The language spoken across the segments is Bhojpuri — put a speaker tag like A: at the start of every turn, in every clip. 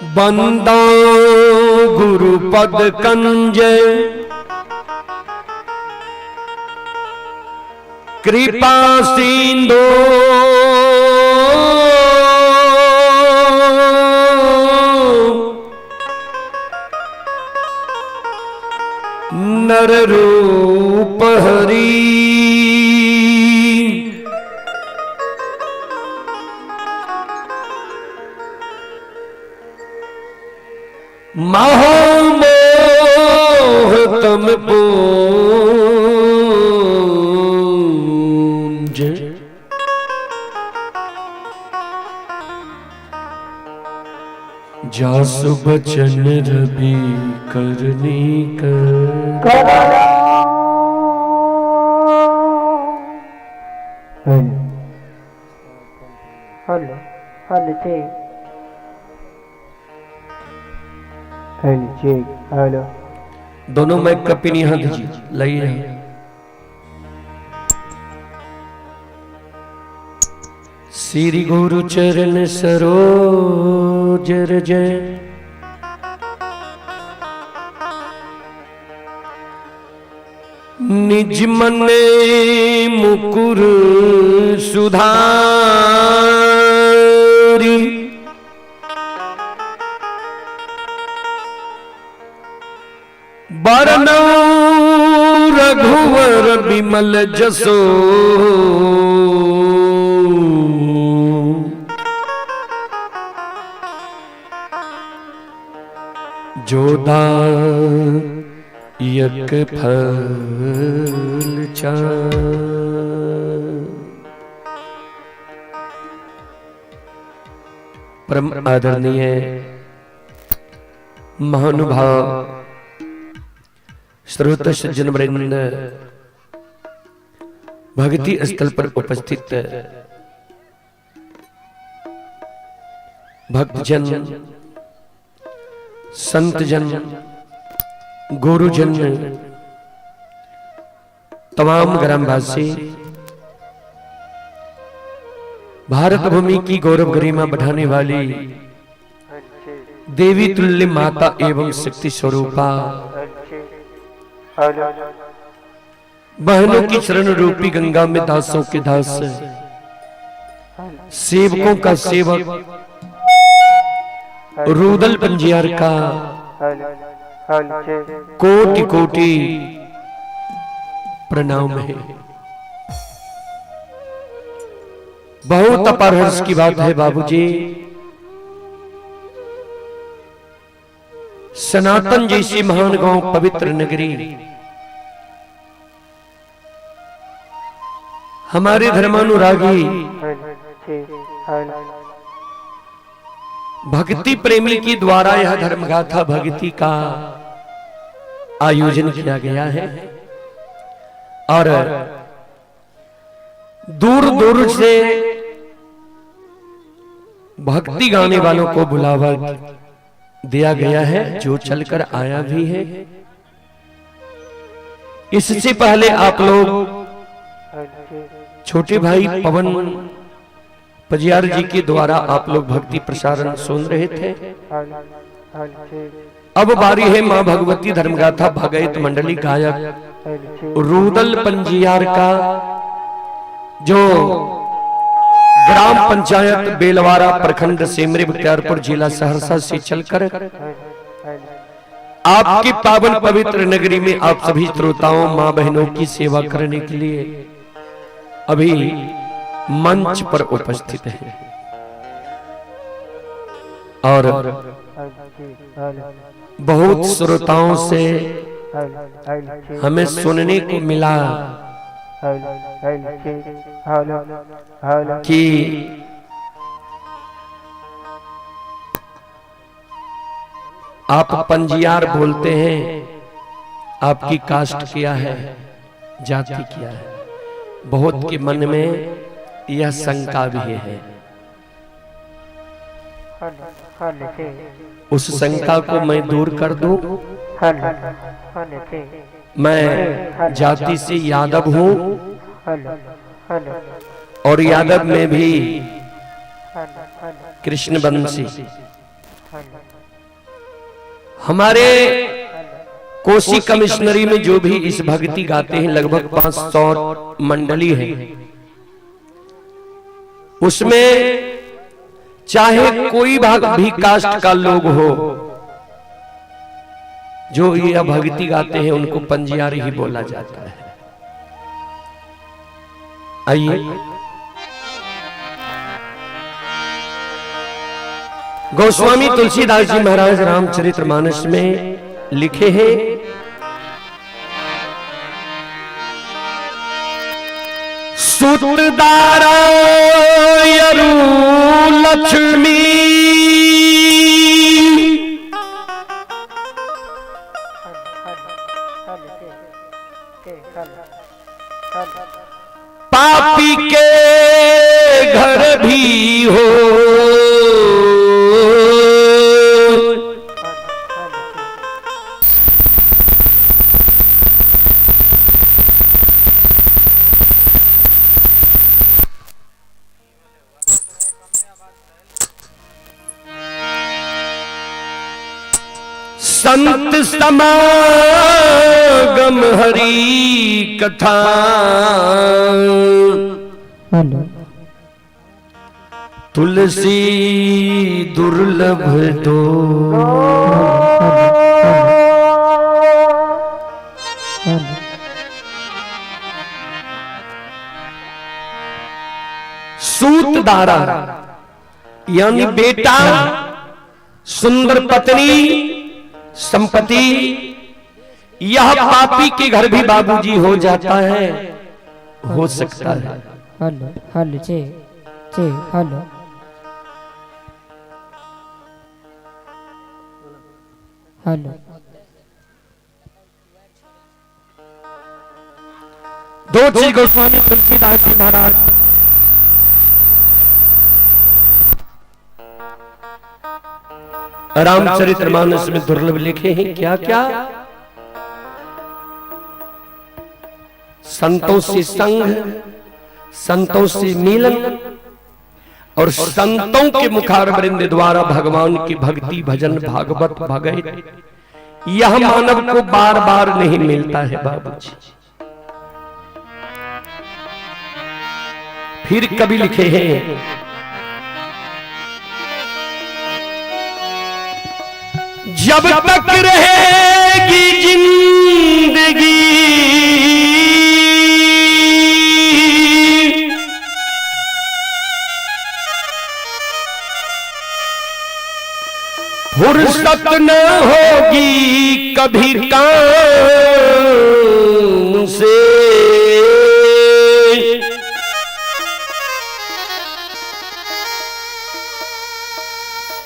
A: बंदा गुरु पद कंज कृपा सिंधु नर रूप हरि महामोह तम पूंज जासु बचन रवि करनी कर।
B: हेलो हेलो चेक हेलो
A: दोनों में कपिनी हाथ दीजिए लाइए। श्री गुरु चरण सरोज रज निज मन मुकुर सुधारी बरनौ रघुवर बिमल जसो जोदायक फल परम आदरणीय महानुभाव श्रोत सज्जन वृंद भक्ति स्थल पर उपस्थित भक्तजन संतजन गुरुजन तमाम ग्रामवासी भारत भूमि की गौरव गरिमा बढ़ाने वाली देवी तुल्य माता एवं शक्ति स्वरूपा बहनों की शरण रूपी गंगा में दासों के दास सेवकों का सेवक रूदल पंजियार का कोटि कोटि प्रणाम है। बहुत अपार हर्ष की बात है बाबूजी, सनातन जैसी महान गांव पवित्र नगरी हमारे धर्मानुरागी भक्ति प्रेमी की द्वारा यह धर्मगाथा भक्ति का आयोजन किया गया है और दूर दूर से भक्ति गाने वालों को बुलावा दिया गया है, जो चलकर आया भी है। इससे पहले आप लोग छोटे भाई पवन पजियार जी के द्वारा आप लोग भक्ति प्रसारण सुन रहे थे। अब बारी है मां भगवती धर्मगाथा भगत मंडली गायक रूदल पंजियार का, जो ग्राम पंचायत बेलवारा प्रखंड सेमरे बख्तियारपुर जिला सहरसा से चलकर आपकी पावन पवित्र नगरी में आप सभी श्रोताओं मां बहनों की सेवा करने के लिए अभी मंच पर उपस्थित है और बहुत श्रोताओं से हमें सुनने को मिला कि आप पंजियार बोलते हैं, आपकी कास्ट क्या है, जाति क्या है। बहुत के मन में यह शंका भी है। उस शंका को मैं दूर कर दूं। मैं जाति से यादव हूं और यादव में भी कृष्ण वंशी हमारे कोसी कमिश्नरी में जो भी इस भक्ति गाते हैं लगभग 500 मंडली है। उसमें चाहे कोई भाग भी कास्ट का लोग हो, जो यह भक्ति गाते हैं उनको पंजियारी ही बोला जाता है। आइए गोस्वामी तुलसीदास जी महाराज रामचरितमानस में लिखे हैं, सुतदारा यरु लक्ष्मी पापी के घर भी हो, संत समागम हरि कथा तुलसी दुर्लभ दो, सूतदारा यानी बेटा, सुंदर पत्नी, संपत्ति, यह पापी के घर भी बाबूजी हो जाता है, हो सकता है।
B: हेलो हेलो चे हेलो हेलो
A: दो चीज गोस्वामी तुलसीदास जी महाराज रामचरितमानस में दुर्लभ लिखे हैं। क्या क्या? संतों से संग, संतों से मिलन और संतों के मुखारविंद द्वारा भगवान की भक्ति भजन भागवत भगत, यह मानव को बार बार नहीं मिलता है बाबूजी। फिर कभी लिखे हैं, जब तक रहेगी जिंदगी फुर्सत न होगी कभी काम से,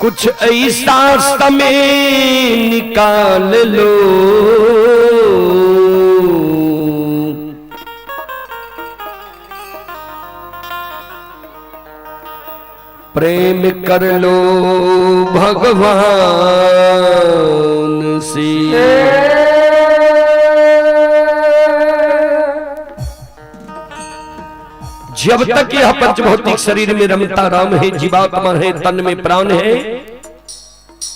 A: कुछ ऐसा समय निकाल लो प्रेम कर लो भगवान से। जब तक यह पंचभौतिक शरीर में रमता राम है, जीवात्मा है, तन में प्राण है,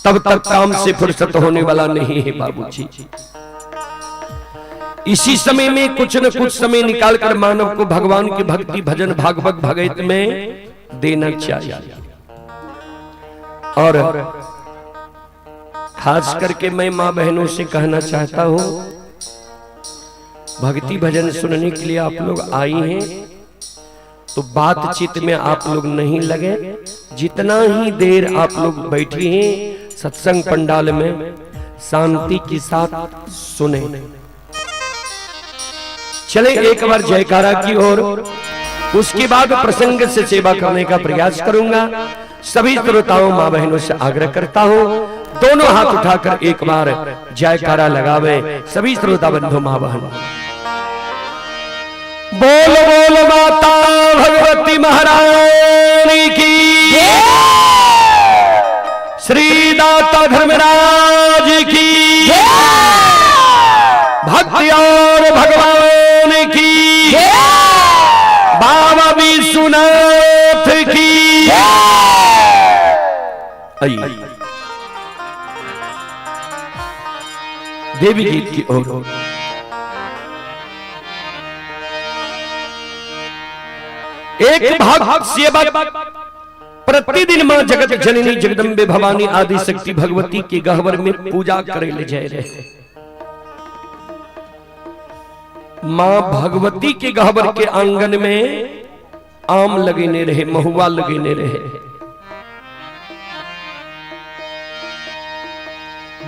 A: तब तक काम से फुर्सत होने वाला नहीं है बाबूजी। इसी समय में कुछ न कुछ समय निकालकर मानव को भगवान की भक्ति भजन भागवत भगत में देना चाहिए। और खास करके मैं मां बहनों से कहना चाहता हूं, भक्ति भजन सुनने के लिए आप लोग आई हैं तो बातचीत में आप लोग नहीं लगे। जितना ही देर आप लोग बैठी हैं सत्संग पंडाल में शांति के साथ सुने। चले एक बार जयकारा की ओर, उसके बाद प्रसंग से सेवा करने का प्रयास करूंगा। सभी श्रोताओं मां बहनों से आग्रह करता हूं, दोनों हाथ उठाकर एक बार जयकारा लगावे सभी श्रोता बंधु मां बहन। बोल बोल माता भगवती महारानी की, श्री दाता धर्मराज की, भक्ति और भगवान की, बाबा विश्वनाथ की। आइए देवी गीत की ओर। एक भाग सेवक प्रतिदिन मां जगत जननी जगदम्बे भवानी आदि शक्ति भगवती के गहवर में पूजा करे ले जाए रहे। मां भगवती के गहवर के आंगन में आम लगेने रहे, महुआ लगेने रहे,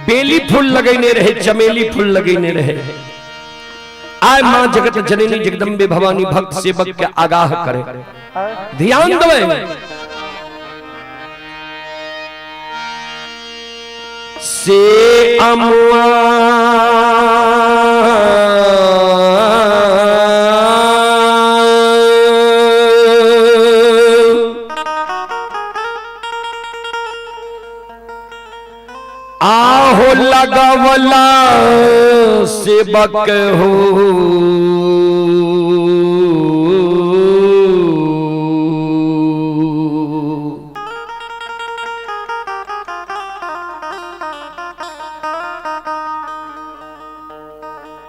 A: बेली फूल लगेने रहे, चमेली फूल लगेने रहे। आय मां जगत जननी जगदम्बे भवानी भक्त सेवक के आगाह करे, ध्यान दे। से अमुआ आहो लगावला सेवक हो,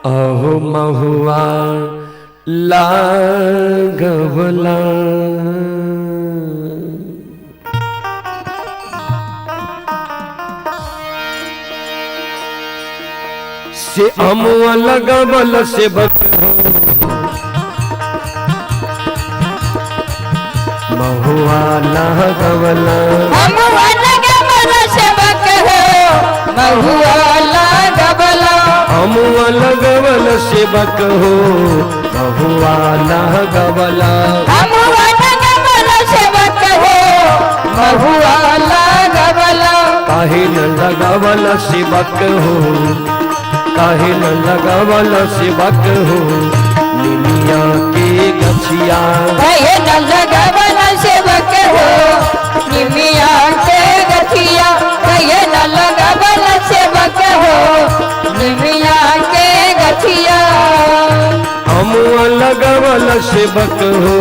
A: आहो महुआ लागवला। से अमुआ लगवल सेवक महुआ लागवला,
B: अमुआ लगवल सेवक हो, महुआ लागवला।
A: अमुआ लगवल सेवक हो, महुआ लागवला।
B: अमुआ लगवल सेवक हो, महुआ लागवला।
A: काहे न लगवल सेवक हो, काहे न लगवल सेवक हो, निमिया के गछिया।
B: काहे न लगवल सेवक हो, निमिया के गछिया। काहे न लगवल सेवक हो, निमिया के गछिया।
A: अमुआ लगवल सेवक हो,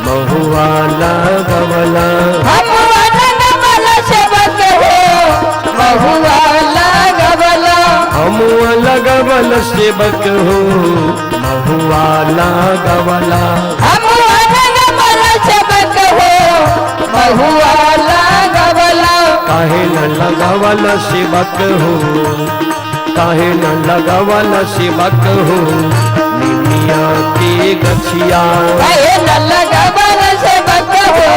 A: महुआ लागवला।
B: अमुआ लगवल सेवक हो, महुआ लागवला।
A: अमुआ लगवल सेवक हो, महुआ लागवला।
B: अमुआ लगवल सेवक हो, महुआ लागवला।
A: काहे न लगवल सेवक हो, काहे न लगवल सेवक हो, निमिया के गछिया।
B: काहे न लगवल सेवक हो,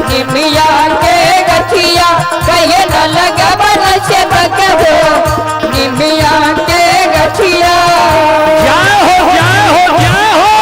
B: निमिया के गछिया। काहे न लगवल सेवक हो, निमिया के गछिया।
A: जय हो, जय हो, जय हो।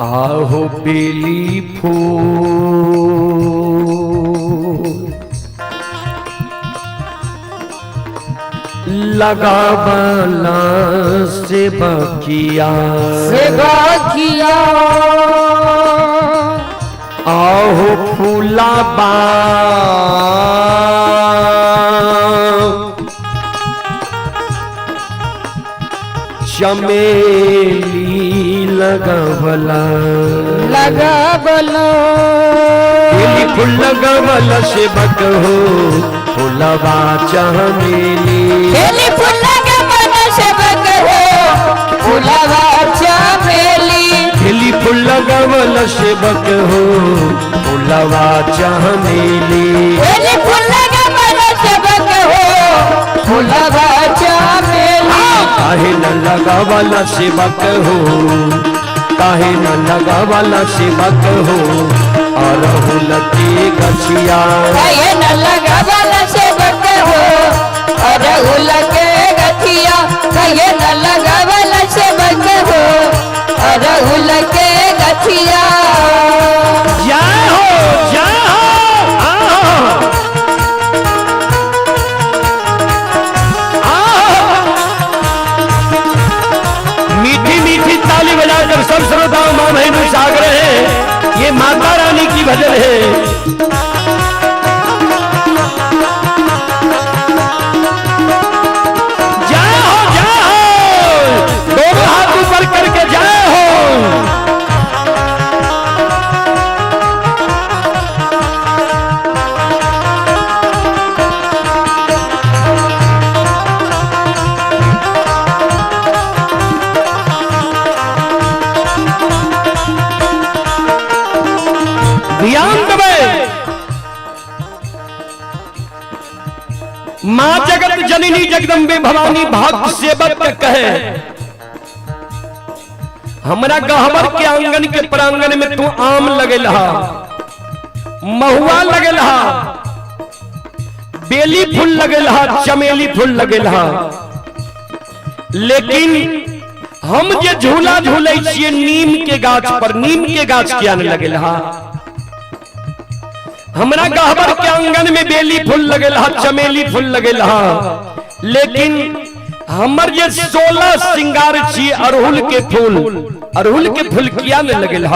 A: आहो बेली फूल लगावला सेवकिया,
B: सेवकिया।
A: आहो फूलाबा चमेली लगवला,
B: लगवला।
A: बेली फूल लगवल सेवक हो, फूलबा चमेली।
B: बेली फूल लगवल सेवक हो, फूलबा चमेली।
A: बेली फूल लगवल सेवक हो, फूलबा चमेली।
B: बेली फूल लगवल सेवक हो, फूलबा चमेली।
A: काहे न लगवल सेवक हो, काहे न लगवल सेवक हो, अरहुल के गछिया।
B: काहे न लगवल सेवक हो, अरहुल के गठिया कहे न लगावल सेवक हो अरहुल के गठिया।
A: जय हो जय हो। मीठी मीठी ताली बजाकर सब श्रोताओं मां बहनों से आग्रह है, ये माता रानी की भजन है। करके जय हो। ध्यान दबे मां जगत जननी जगदम्बे भवानी भाग सेवक कहे, हमरा गहबर के आंगन के प्रांगण में तू आम लगेला, महुआ लगेला, बेली फूल लगेला, चमेली फूल लगेला, लेकिन हम जे झूला झूले छिए नीम के गाछ पर, नीम के गाछ किया न लगेला। हमरा गहबर के आंगन में बेली फूल लगेला, चमेली फूल लगेला, लेकिन हमर जे 16 श्रृंगार छी अरहुल के फूल, अरहुल के फूल किया न लगेल।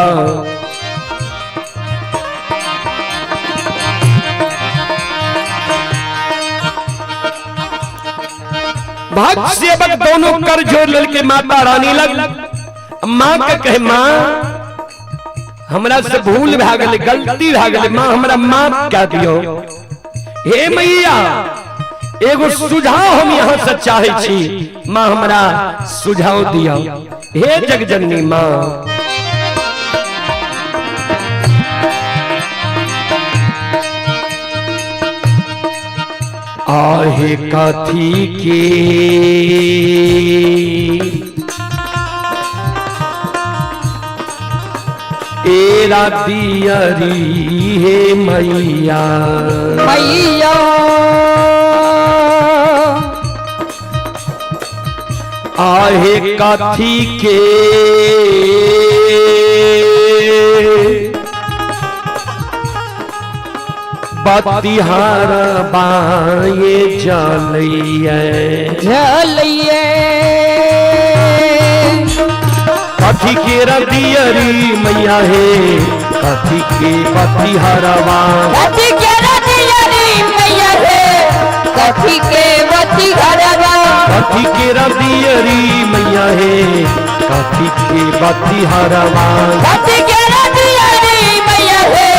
A: भक्त सेवक दोनों कर जोड़ ललके माता रानी लग, मां के कहे मां हमरा से भूल भा गेल, गलती भा गेल, मां हमरा माफ कह दियो। हे मैया एगो सुझाव हम यहाँ से चाहे छी, मां हमरा सुझाव दिया। हे जगजननी मां आहे काथी के एरा दियरी हे मैया
B: मैया
A: आहे काथी के बतिहार बाए जलिए
B: जलिए
A: काथी के रदियरी मैया है, काथी के बतिहारवा,
B: काथी के रदियरी मैया है, काथी के बतिहारवा,
A: काथी के रदियरी मैया है, काथी के बतिहारवा,
B: काथी के रदियरी मैया है,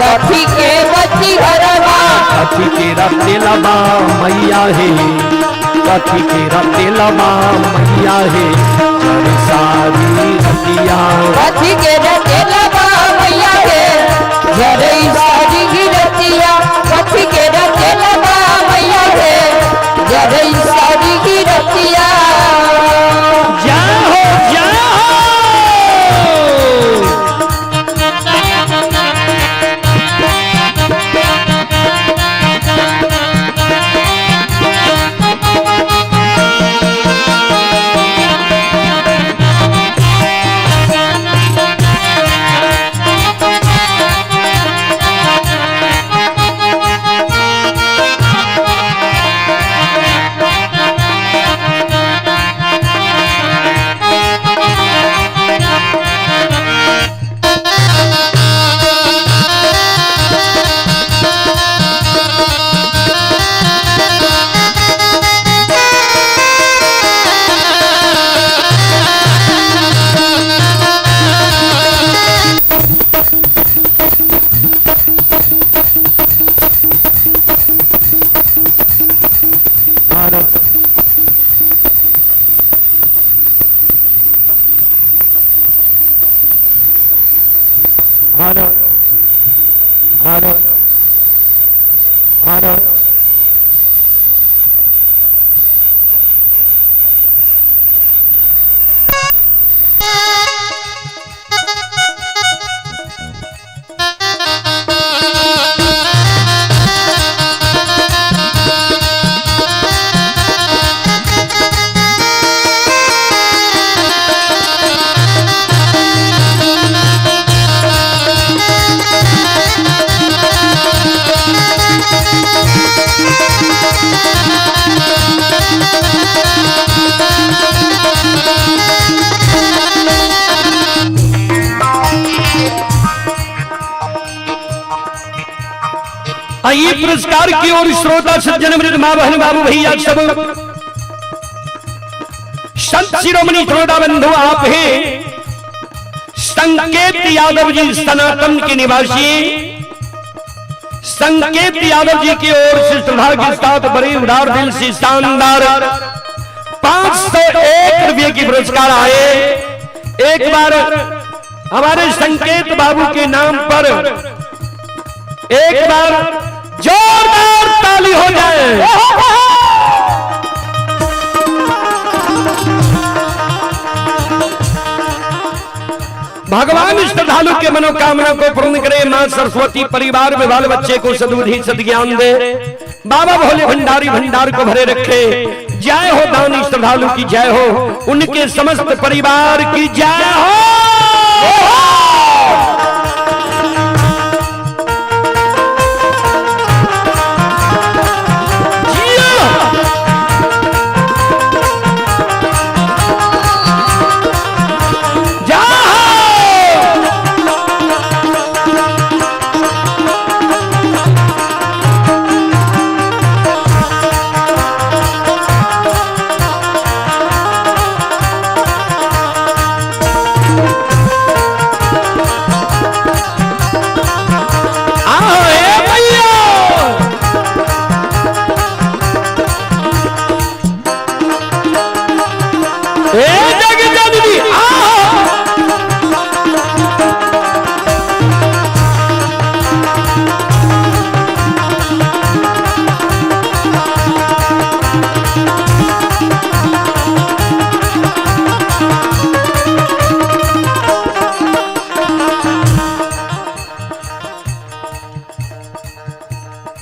B: काथी के बतिहारवा,
A: काथी के रतेलवा मैया है, काथी के रतेलवा मैया है, चर सारी रतिया,
B: काथी के रतेलवा मैया है, जरई सारी रतिया, काथी के रतेलवा मैया है, जरई सारी रतिया।
A: जय हो जय हो। आइए पुरस्कार की ओर श्रोता सज्जन वृद्ध मां बहन बाबू भैया सब संत शिरोमणि श्रोता बंधु आप हैं संकेत यादव जी सनातन के निवासी। संकेत यादव जी की ओर से श्रद्धा के साथ बड़े उदार दिल से शानदार 501 रुपये की पुरस्कार आए। एक बार हमारे संकेत बाबू के नाम पर एक बार जोरदार ताली हो जाए। भगवान श्रद्धालु के मनोकामना को पूर्ण करे। मां सरस्वती परिवार में बाल बच्चे को सद्बुद्धि सद्ज्ञान दे। बाबा भोले भंडारी भंडार को भरे रखे। जय हो दानी श्रद्धालु की जय हो, उनके समस्त परिवार की जय हो।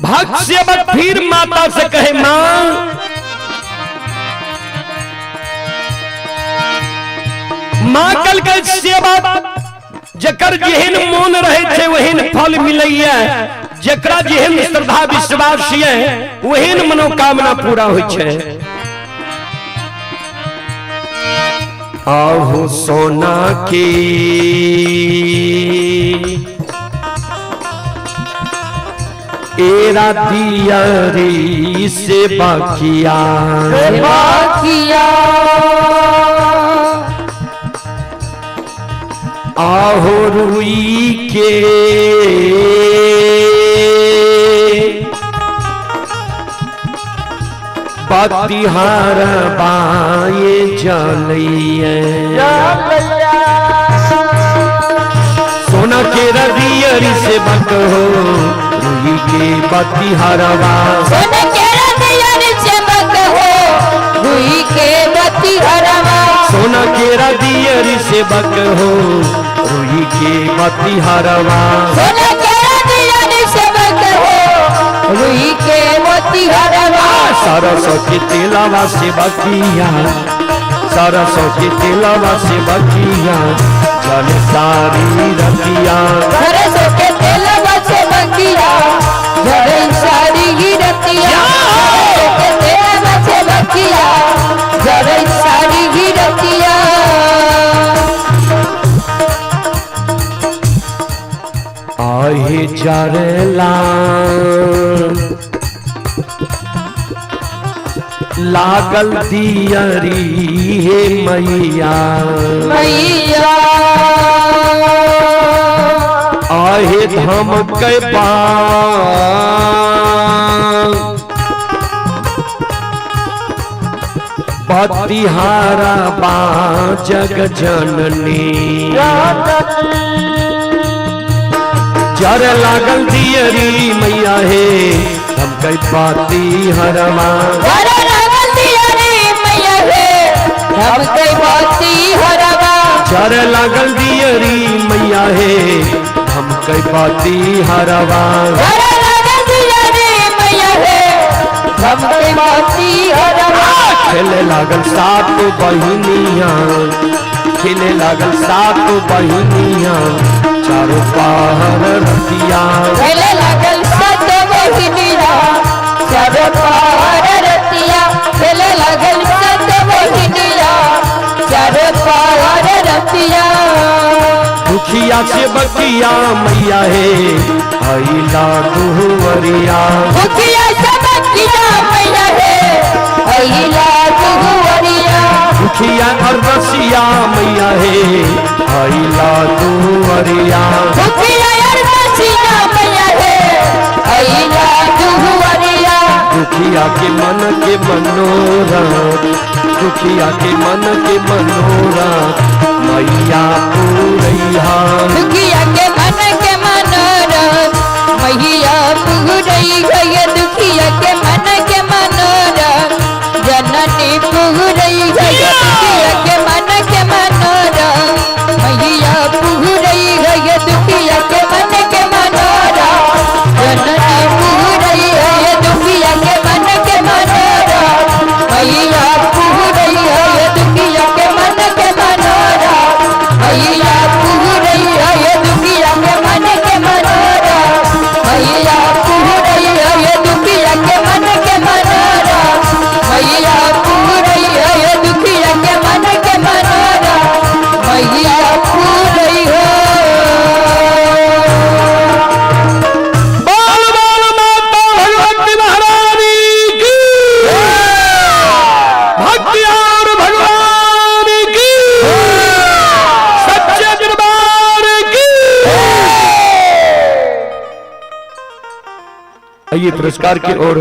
A: भक्त से फिर माता से कहे मां मां कल के सेवा जकर जेहन मन रहे थे वहन फल मिलैया। जकरा जेहन श्रद्धा विश्वास है वहन मनोकामना पूरा होइ छै। आहू सोना की एरा दियारी से बाकिया आहो रुई के बतिहार बाए जलैया। सोना के रदियरी से बक हो रुई के बतिहारवा।
B: सोना के रदियरी से बक हो रुई के बतिहारवा।
A: सोना के रदियरी से बक हो रुई के बतिहारवा।
B: सोना के रदियरी से बक हो रुई के बतिहारवा।
A: सरसों के तेलावा से बकिया सरसों के तेलावा से बकिया जल सारी रतिया।
B: सरसों के तेलावा से बकिया जल सारी रतिया। सरसों के तेलावा से बकिया जल सारी रतिया।
A: आहे जरला लागल दियरी हे मैया
B: मैया।
A: आहे धम के बतिहारा बा जग जननी। जर लागल दियरी मैया हे धम के बतिहारवा।
B: हम कई बाती हरवा।
A: जर लागल दियरी मैया हे हम कई बाती हरवा।
B: जर लागल दियरी मैया हे हम कई बाती हरवा।
A: खेले लागल सात बहिनिया खेले लागल सात बहिनिया चारों पहर रतिया।
B: खेले लागल सात बहिनिया चारों पहर रतिया। खेले लागल सात बहिनिया चारों पहर रतिया।
A: दुखिया से बकिया मैया हे अइला दुहरिया
B: दुखिया सबकिया मैया हे अइला दुहरिया
A: दुखिया और रसिया मैया हे अइला दुहरिया
B: दुखिया और रसिया मैया हे अइला दुहरिया
A: दुखिया के मन के मनोरथ दुखिया के मन के मनोरथ मैया पूरैया
B: दुखिया के मन के मनोरथ मैया पूरई गए दुखिया के मन के मनोरथ जननी पूरई गए दुखिया के मन के मनोरथ मैया पूरई गए दुखिया के मन के मनोरथ जननी पूरई गए दुखिया के मन के मनोरथ मैया पूरई गए दुखिया के मन के मनोरथ मैया पूरई गए दुखिया के मन के मनोरथ मैया पूरई गए दुखिया के मन के मनोरथ मैया पूरई गए दुखिया के मन के मनोरथ मैया पूरई हो
A: बोल बोल माता भगवती महारानी की भक्ति और भगवान की सच्चे दरबार की। आइए पुरस्कार की ओर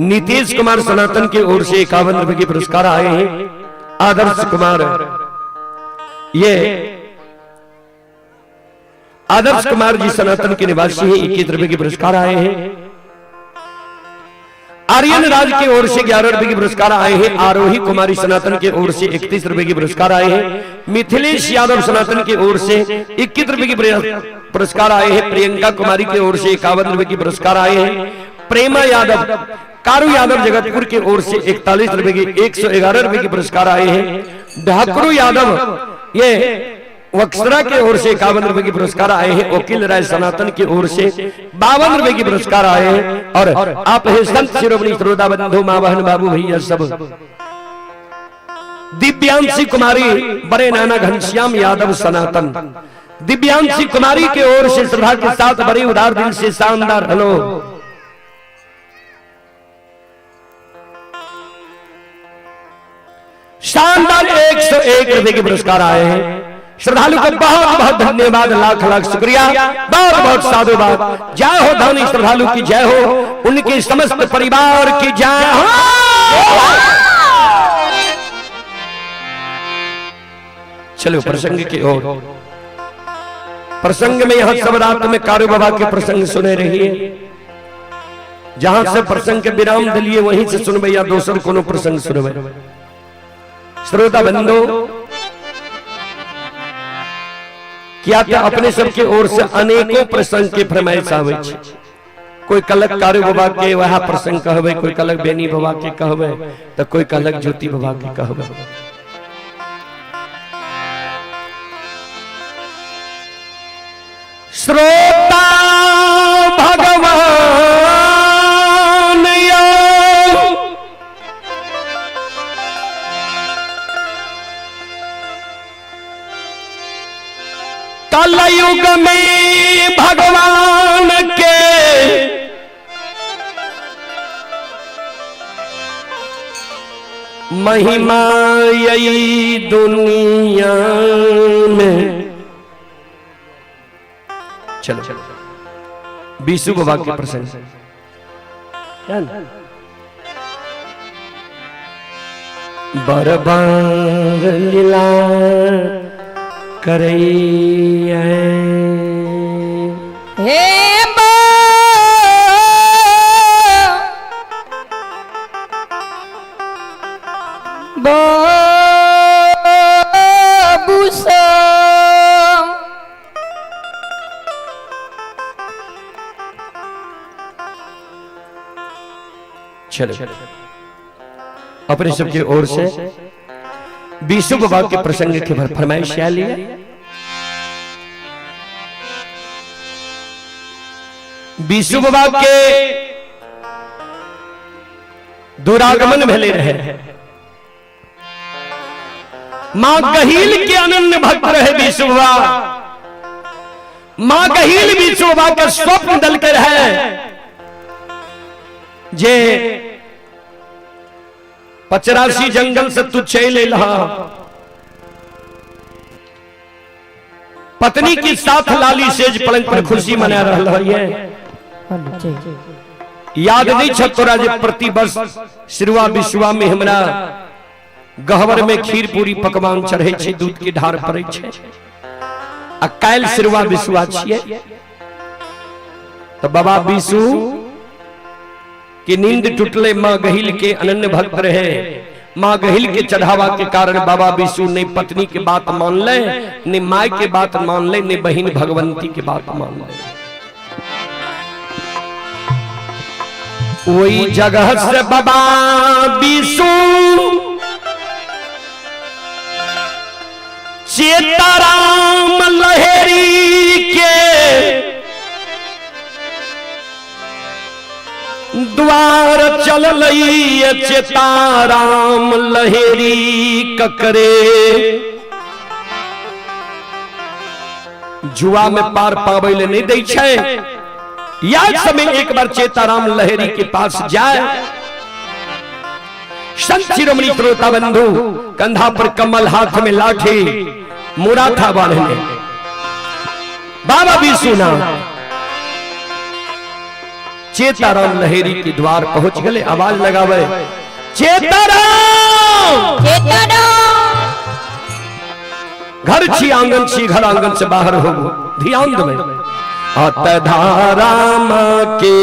A: नीतीश कुमार सनातन की ओर से 51 रुपए के पुरस्कार आए हैं। आदर्श कुमार ये आदर्श कुमार जी सनातन के निवासी हैं, 21 रुपए के पुरस्कार आए हैं। आर्यन राज की ओर से 11 रुपए के पुरस्कार आए हैं। आरोही कुमारी सनातन की ओर से 31 रुपए के पुरस्कार आए हैं। मिथिलेश यादव सनातन की ओर से 21 रुपए के पुरस्कार आए हैं। प्रियंका कुमारी की ओर से 51 रुपए के पुरस्कार आए हैं। प्रेमा यादव कारू यादव जगतपुर की ओर से 41 रुपए के 111 रुपए के पुरस्कार आए हैं। ढाकरू यादव ये वक्सरा की ओर से 51 रुपए के पुरस्कार आए हैं। वकील राय सनातन की ओर से 52 रुपए के पुरस्कार आए हैं। और आप है संत शिरोमणि श्रोता बंधु मां बहन बाबू भैया सब। दिव्यांशी कुमारी बड़े नाना घनश्याम यादव सनातन दिव्यांशी कुमारी की ओर से श्रद्धा के साथ बड़े उदार दिल से शानदार हेलो शानदार 101 रुपए के पुरस्कार आए हैं। श्रद्धालु को बहुत बहुत धन्यवाद, लाख लाख शुक्रिया, बहुत बहुत साधुवाद। जय हो धनी श्रद्धालु की जय हो, उनके समस्त परिवार की जय हो। चलो प्रसंग की ओर। प्रसंग में यहां सब रात में कारू बाबा के प्रसंग सुने रहिए। जहां से प्रसंग के विराम दिलिए वहीं से सुनबे या दोसर कोनो प्रसंग सुनबे। श्रोता बंधु क्या क्या अपने सबके ओर से अनेकों प्रसंग के फरमाइश आवे छै। कोई कलक कारू बाबा के वह प्रसंग कहबे, कोई कलक बेनी बाबा के कहबे, तो कोई कलक ज्योति बाबा के कहबे। श्रोता भगवान कलयुग में भगवान के महिमा यही दुनिया में। चलो चलो बीसू बाबा के प्रसंग बरबार लीला करैया
B: हे बाबूसा
A: चलो अपने सबकी ओर से बीसू बाबा के प्रसंग के फरमाइश लिया। बीसू बाबा के दुरागमन भले रहे। मां गहील के अनन्य भक्त रहे बीसू बाबा। मां गहील भी शोभा का स्वप्न दल कर है जे 85 जंगल से तू चले लहा पत्नी के साथ लाली सेज पलंग पर खुशी मना रहा है। याद नहीं छतोरा जे प्रति वर्ष सिरवा विश्वा में हमरा गहवर में खीर पूरी पकवान चढ़े छे, दूध की ढार पड़े छे आ काल सिरवा विश्वा छिए। तो बाबा विशु की नींद टूटले मां गहिल के अनन्य भक्त रहे। मां गहिल के चढ़ावा के कारण बाबा विशु ने पत्नी के बात मान ले, ने माई के बात मान ले, ने बहन भगवंती के बात मान ले। वही जगह से बाबा विशु चेताराम लहेरी के द्वार चल लई चेताराम लहेरी ककरे जुआ में पार पावे ले नहीं दे छे। याद समय एक बार चेताराम लहेरी के पास जाए। संत शिरोमणि श्रोता बंधु कंधा पर कमल हाथ में लाठी मुराठा बांधे बाबा विशु ना चेताराम लहेरी के द्वार पहुंच गए। आवाज लगावे चेताराम घर छी आंगन छी घर आंगन से बाहर हो ध्यान दे अतधाराम के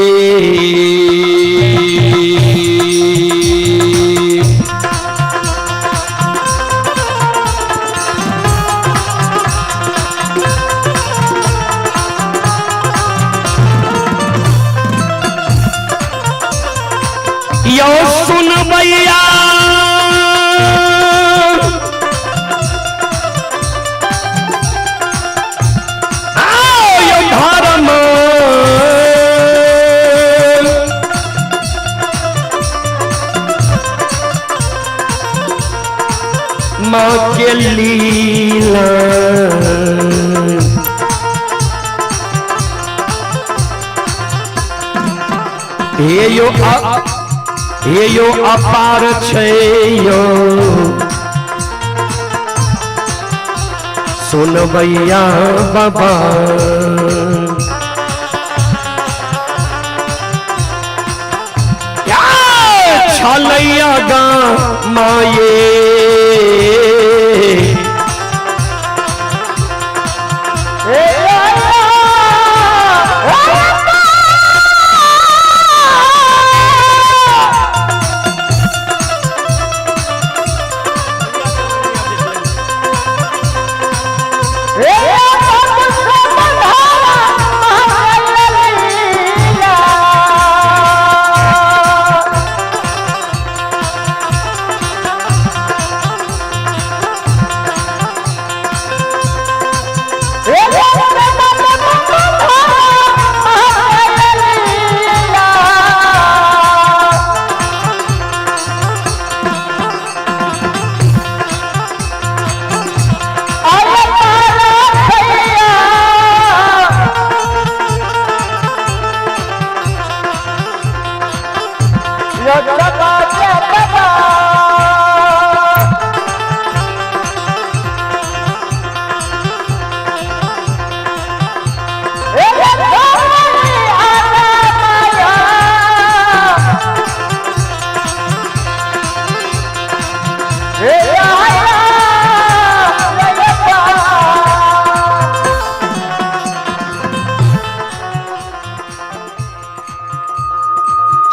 A: यो सुन भैया यो धर्म मां के लीला हे यो अपार छे यो सुन भैया बाबा छलैया गा माये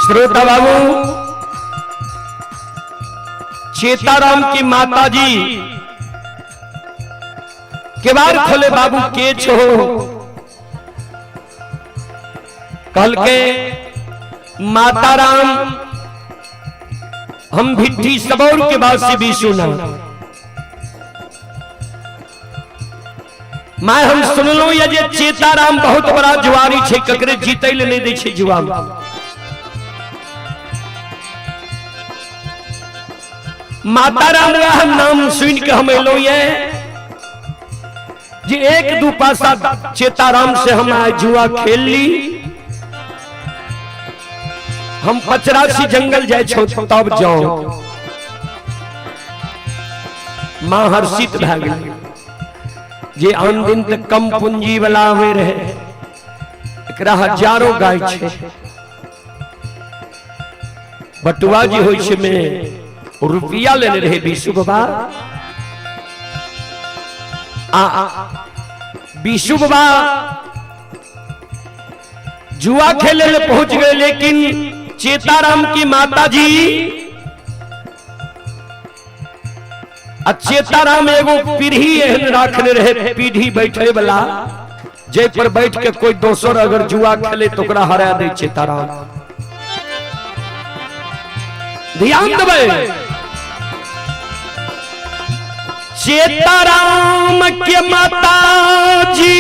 A: श्रोता बाबू चेताराम की माता जी के बार खोले बाबू के छो कल के माता राम हम भिट्ठी सबौर के बाद से भी सुना मैं हम सुनलो ये जे चेताराम बहुत बड़ा जुआरी छे ककरे जीतै ले नहीं दै छे जुआ में। माता राम नाम सुन के हम एलो ये जी एक दू पासा चेताराम से हम आज जुआ खेल ली, हम 85 जंगल जाए छो तब जाओ। मां हर्षित भए गेल जे आन दिन तक कम पूंजी वाला हुए रहे, एकरा हजारों गाय छे। बटुआ जी होय छे में रुपया लेने रहे बीसू बाबा। बीसू बाबा जुआ खेले ले पहुंच गए, लेकिन चेताराम की माता जी चेताराम एगो पीढ़ी एहन राखने रहे, पीढ़ी बैठे वाला, जे पर बैठ के कोई दोसर अगर जुआ खेले तो ओकरा हरा दे चेताराम। ध्यान देवे, चेताराम के माता जी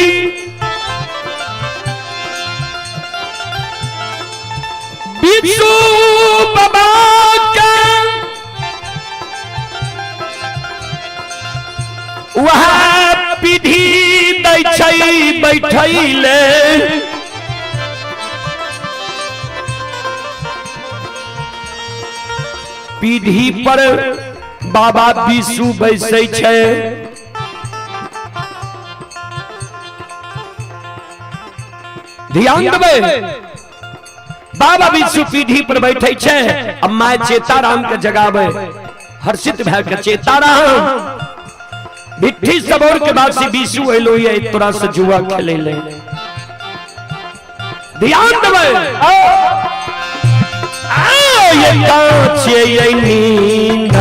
A: बीसू बाबा के वह पीढ़ी दै छै बैठैले, पीढ़ी पर बाबा बीसू बैसै छै। ध्यान देबै, बाबा बीसू पीढ़ी पर बैठे छै, अब माय चेताराम के जगावे। हर्षित भए के चेताराम बिट्ठी सबोर के बाद से बीसू एलो ये तोरा से जुआ खेले ले। ध्यान देबै, ये काचे ये नींद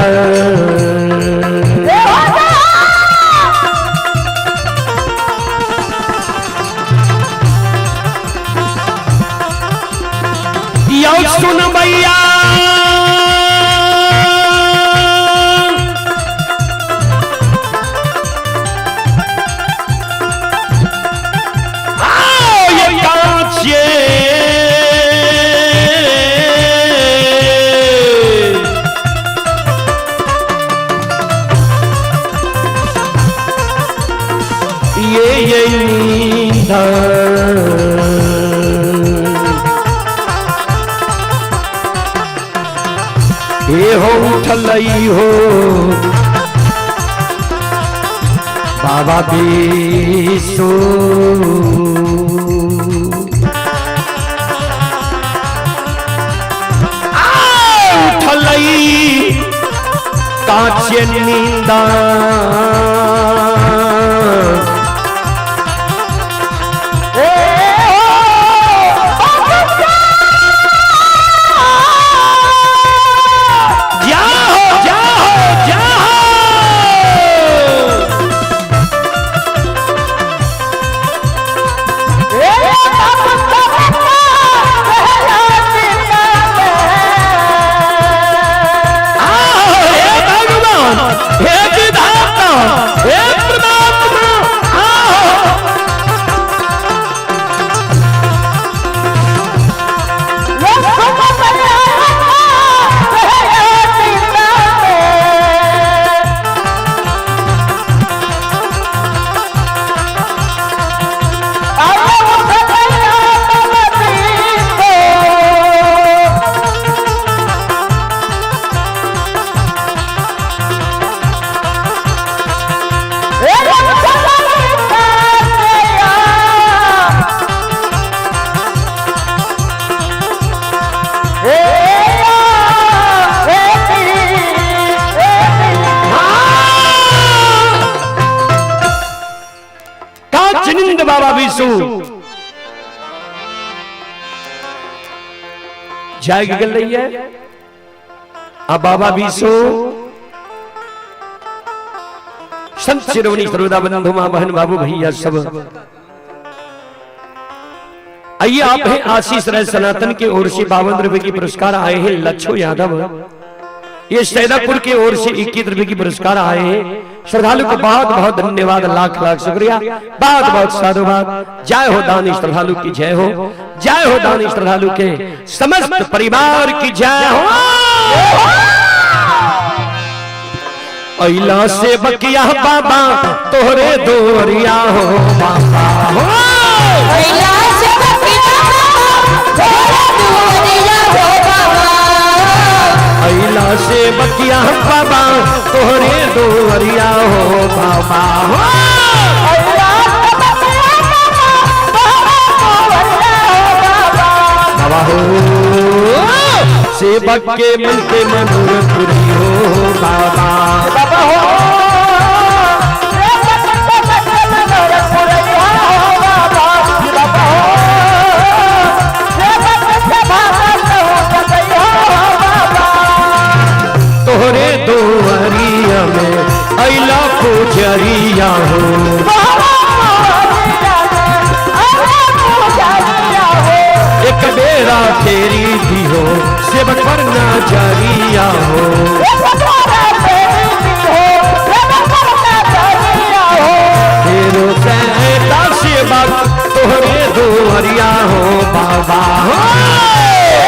A: यो सुन भैया, ये काचे ये नींद ये हो उठलई हो बाबा बीसू, उठलई काचे नींदा बाबा बीसू जाग गल रही है। अब बाबा बीसू संत शिरोमणि सर्वदा बंधु मां बहन बाबू भैया सब आइए, आप हैं आशीष राय सनातन की ओर से 52 रुपए की पुरस्कार आए हैं। लच्छो यादव ये सैदापुर की ओर से 21 रुपए की पुरस्कार आए हैं। श्रद्धालु को बहुत बहुत धन्यवाद, लाख लाख शुक्रिया, बहुत बहुत साधुवाद। जय हो दानी श्रद्धालु की जय हो, जय हो दानी श्रद्धालु के समस्त परिवार की जय हो। अइला से बकिया बाबा तोहरे दोरिया हो बाबा हो
B: अइला से बकिया तोहरे दोरिया हो बाबा
A: अइला से बकिया बाबा तोहरे दोरिया हो बाबा हो
B: अइला से बकिया
A: बाबा हो सेवक के मन के मनोरथ पूरी हो बाबा
B: बाबा हो सेवक के मन के मनोरथ पूरी हो बाबा बाबा हो सेवक के भागत हो गई हो बाबा
A: तोहरे दोहरिया में अइला पुजरिया हो एक बेरा तेरी भी हो सेवक पर नजरिया हो तेरो सहता सेवक तोहरे दोहरिया हो बाबा हो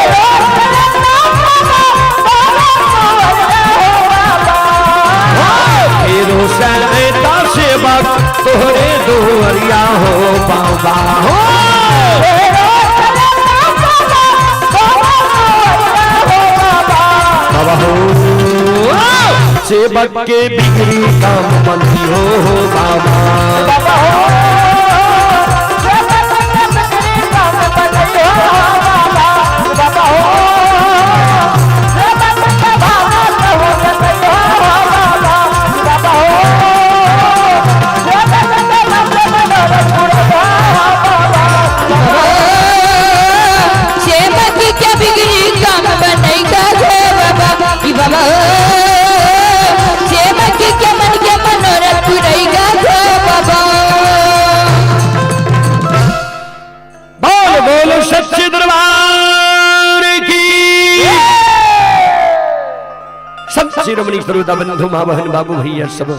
A: तेरो सहता सेवक तोहरे दोहरिया हो बाबा हो बाबा हो सेवक के बिगड़ी काम बंदी हो बाबा
B: बाबा हो सेवक के बिगड़ी काम बंदी हो बाबा बाबा हो सेवक के भागत हो गई हो बाबा बाबा हो सेवक के मन के मनोरथ पूरी हो बाबा सेवक के बिगड़ी काम बनई का बाबा बाबा सेवक के मन के मनोरथ पूरी का बाबा
A: बोल बोल सच्चे दरबार की सब शिरोमणि सरोदा बंधु मां बहन बाबू भैया सब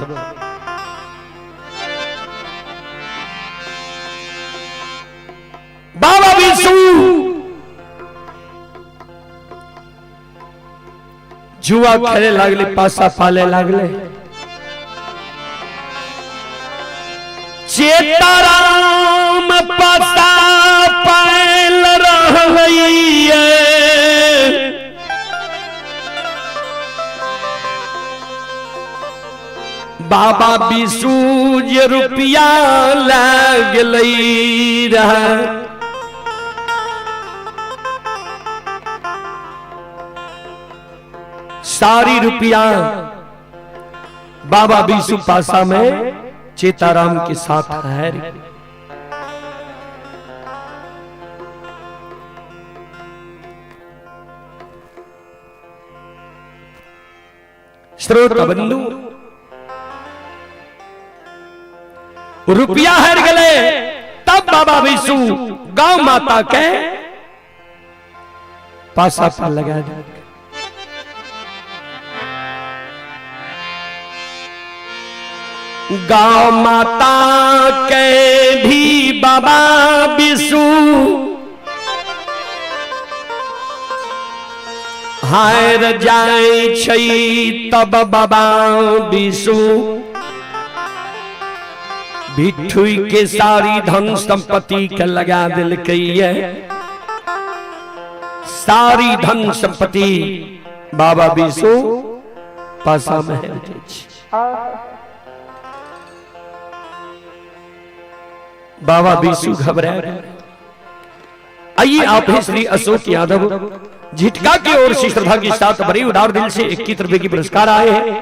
A: बाबा विष्णु जुआ खेले लागले पासा पाले लागले चेताराम पासा पाल रहिए बाबा विष्णु जे रुपया लागल रहा सारी रुपया बाबा विष्णु पासा में चेताराम के साथ है श्रोता बंधु रुपया हर गले तब बाबा विष्णु गांव माता के पासा पर लगा दिया गांव माता के भी बाबा विष्णु हार जाए छै तब बाबा विष्णु बिट्ठू के सारी धन संपत्ति के लगा दिल है सारी धन संपत्ति बाबा विष्णु पासा में है बाबा विष्णु घबरा आइए आप हैं श्री अशोक यादव झिटका की ओर से श्रद्धा के साथ बड़े उदार दिल से 21 रुपए की पुरस्कार आए हैं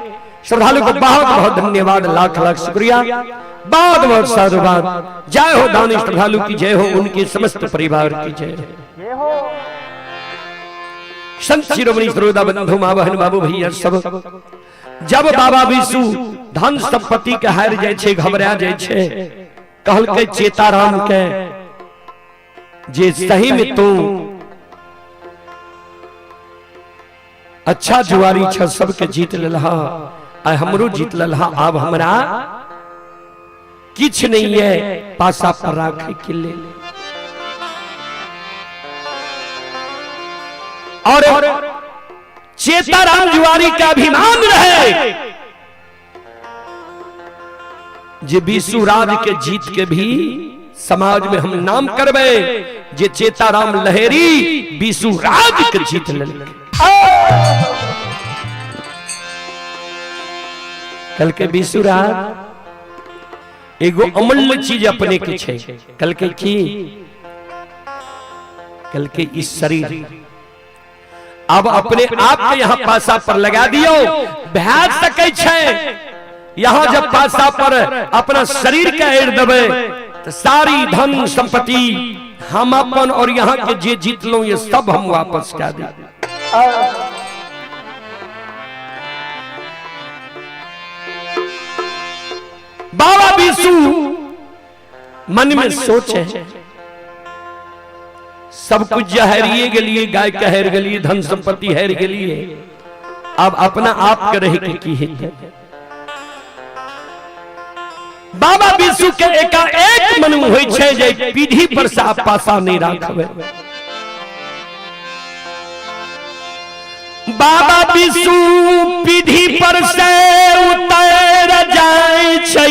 A: श्रद्धालु को बहुत बहुत धन्यवाद लाख लाख शुक्रिया बहुत बहुत साधुवाद जय हो दानी श्रद्धालु की जय हो उनके समस्त परिवार की जय हो संत शिरोमणि सरोदा बंधु मां बहन बाबू भैया सब जब बाबा विष्णु धन संपत्ति के हार जाए छे घबरा जाए छे कहल के चेताराम के जे सही में तू अच्छा जुआरी छ सबके जीत लहा आ हमरो जीत लहा अब हमरा किछ नहीं है पासा पर राखे के ले और चेताराम जुआरी का अभिमान रहे जे विशुराज के जीत के भी समाज में हम नाम करबे जे चेताराम लहेरी विशुराज के जीत ले। कल के विशुराज एगो अमूल्य चीज अपने के छे। कल के की कल के इस शरीर अब अपने आप के यहाँ पासा पर लगा दियो भाग सके छे। यहाँ जब पासा पर अपना शरीर का एड़ दबे तो सारी धन संपत्ति हम अपन और यहाँ के जे जीत लो ये सब हम वापस कर दे। बाबा विशु मन में सोचे सब कुछ जहरिए के लिए, गाय का हेर के लिए, धन संपत्ति हेर के लिए, अब अपना आप के रहे की है। बाबा विशु के एकाएक मन होय छै जे पीढ़ी पर से आप पासा नहीं राखबे। बाबा विशु पीढ़ी पर से उतर जाय छै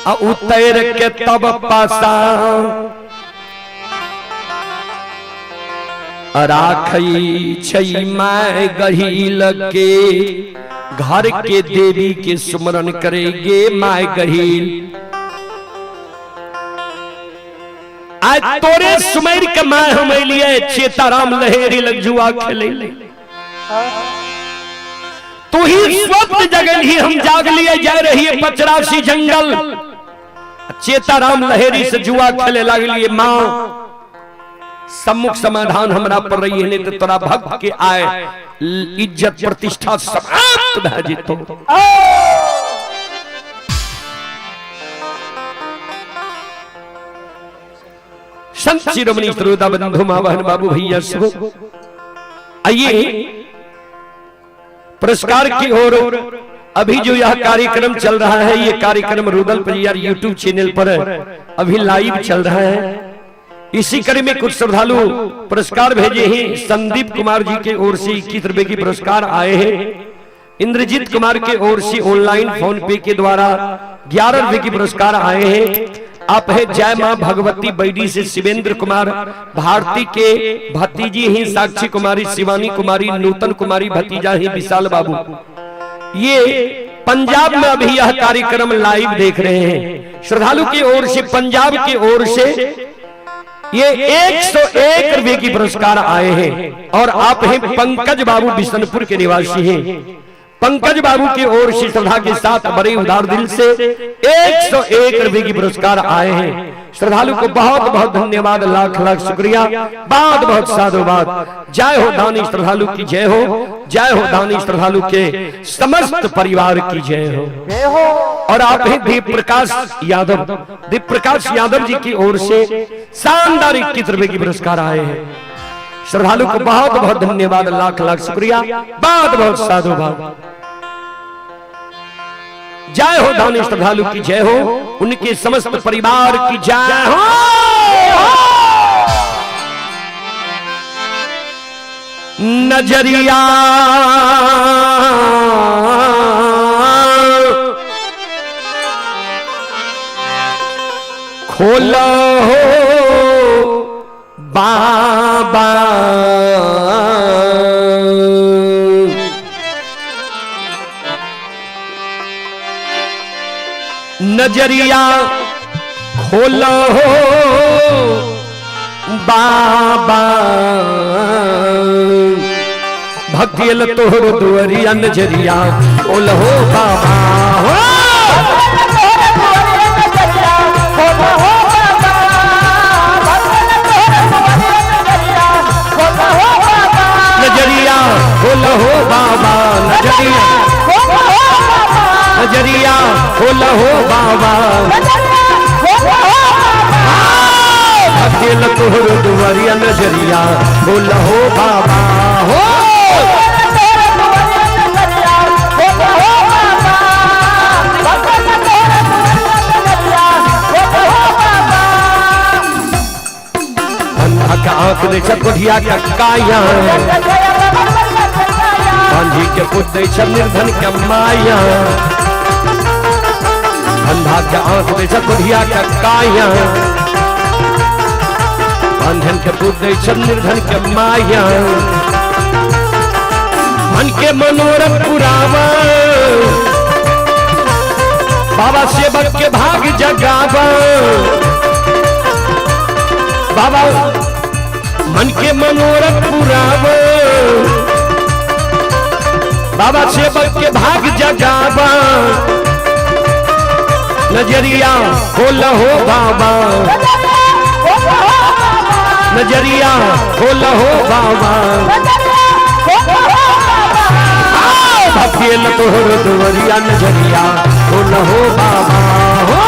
A: आ उतर के तब पासा राखई छै माय गहिल के घर के देवी के सुमरन करेगे माय गहिल। आज तोरे सुमेर के माय हम लिए चेताराम लहेरी लग जुआ खेले। तू ही स्वप्न जगल ही हम जाग लिए जा रही है 85 जंगल। चेताराम लहेरी से जुआ खेले लगलिए। मां सम्मुख समाधान हमरा पर रही है, नहीं तो तोरा भक्त के आए इज्जत प्रतिष्ठा समाप्त भा जेतो। संत शिरोमणि श्रोता बंधु मां बहन बाबू भैया सब आइए पुरस्कार की ओर। अभी जो यह कार्यक्रम चल रहा है ये कार्यक्रम रुदल परिवार यूट्यूब चैनल पर अभी लाइव चल रहा है। इसी कड़ी में कुछ श्रद्धालु पुरस्कार भेजे हैं। संदीप कुमार जी के ओर से 21 रुपए की पुरस्कार आए हैं। इंद्रजीत कुमार के ओर से ऑनलाइन फोन पे के द्वारा 11 रुपए की पुरस्कार आए हैं। आप है जय मां भगवती बैडी से शिवेंद्र कुमार, भारती के भतीजी ही साक्षी कुमारी, शिवानी कुमारी, नूतन कुमारी भतीजा ही विशाल बाबू। ये पंजाब में अभी यह कार्यक्रम लाइव देख रहे हैं। श्रद्धालु की ओर से पंजाब की ओर से ये 101 रुपए की पुरस्कार आए हैं। और आप हैं पंकज बाबू बिशनपुर के निवासी हैं। पंकज बाबू की ओर से श्रद्धा के साथ बड़े उदार दिल से 101 रुपए की पुरस्कार आए हैं। श्रद्धालु को बहुत बहुत धन्यवाद, लाख लाख शुक्रिया, बहुत बहुत साधुवाद। जय हो दानी श्रद्धालु की जय हो, जय हो दानी श्रद्धालु के समस्त परिवार की जय हो। और आप हैं दीप प्रकाश यादव, दीप प्रकाश यादव जी की ओर से शानदार 21 रुपए की पुरस्कार आए हैं। श्रद्धालु को बहुत बहुत धन्यवाद, लाख लाख शुक्रिया, बहुत बहुत साधुवाद। जय हो दानी श्रद्धालु की जय हो, उनके समस्त परिवार की जय हो। नजरिया खोलो हो बाबा, नजरिया खोलो हो बाबा, भक्तियल तोहर दुआरिया नजरिया खोलो हो बाबा हो। नजरिया खोलो हो बाबा, नजरिया नजरिया खोलो हो बाबा, भक्तियल तोहर दुआरिया नजरिया खोलो हो बाबा हो। अंधा का आंख ने चकोढ़िया का काया, गांधी के पुत्र सब निर्धन के माया, अंधा के आंख में सब बुढ़िया का काया, अंधन के पुत्र सब निर्धन के माया, मन के मनोरथ पुरावा, बाबा सेवक के भाग जगावा, बाबा मन के मनोरथ पुरावा, बाबा सेवक के भाग जगावा, नजरिया खोल हो बाबा, नजरिया खोल हो बाबा, भकेल तोहर दुवरिया, नजरिया खोल हो बाबा हो।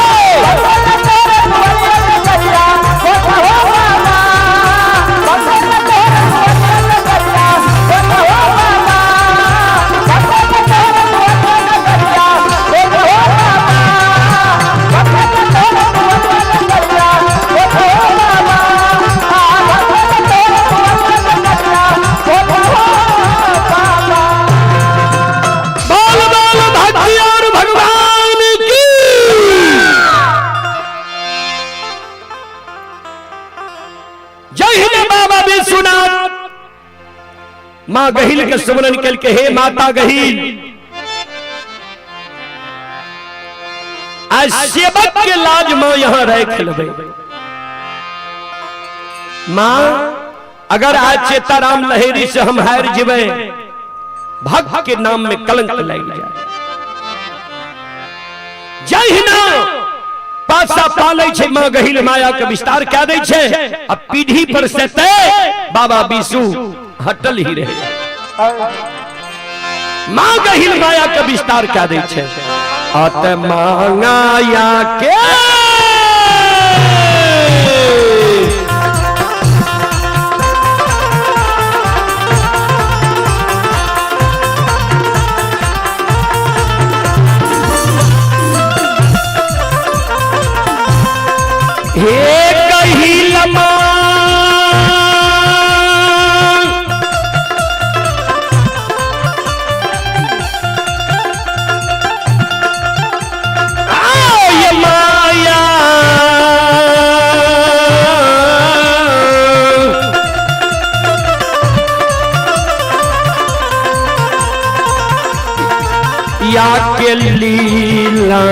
A: माँ गहिल के सुमरन कल के हे माता गहिल, आज सेवक के लाज माँ यहाँ रह खिलबे। माँ अगर आज चेताराम लहेरी से हम हार जीवे, भक्त के नाम में कलंक लग जाए। जय हिना पासा पाले छे माँ गहिल माया के विस्तार क्या दे छे, अब पीढ़ी पर से ते बाबा बिसु हटल ही रहे। माँ गहिल माया का विस्तार क्या दे छे, अत मांगाया के हे गहिल या के लीला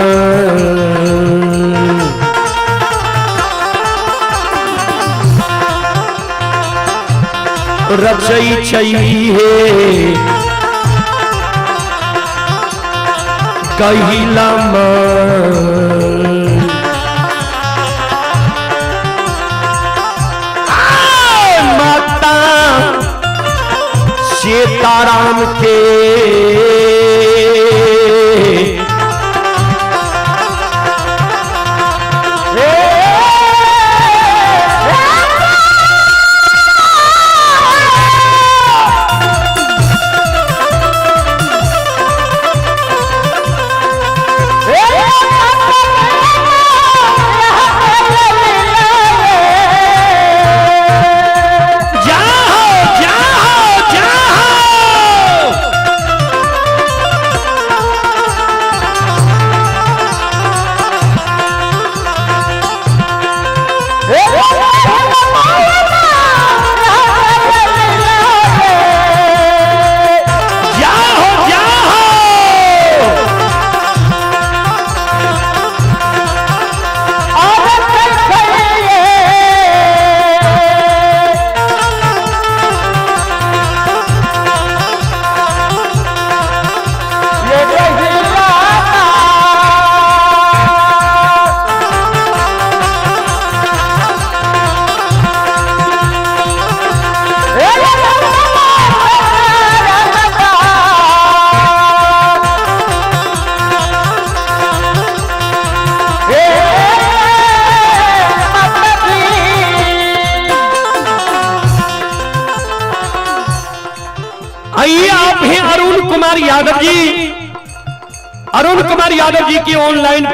A: रचई छई है कहिला माता सीताराम के यादव जी, अरुण कुमार यादव जी की ऑनलाइन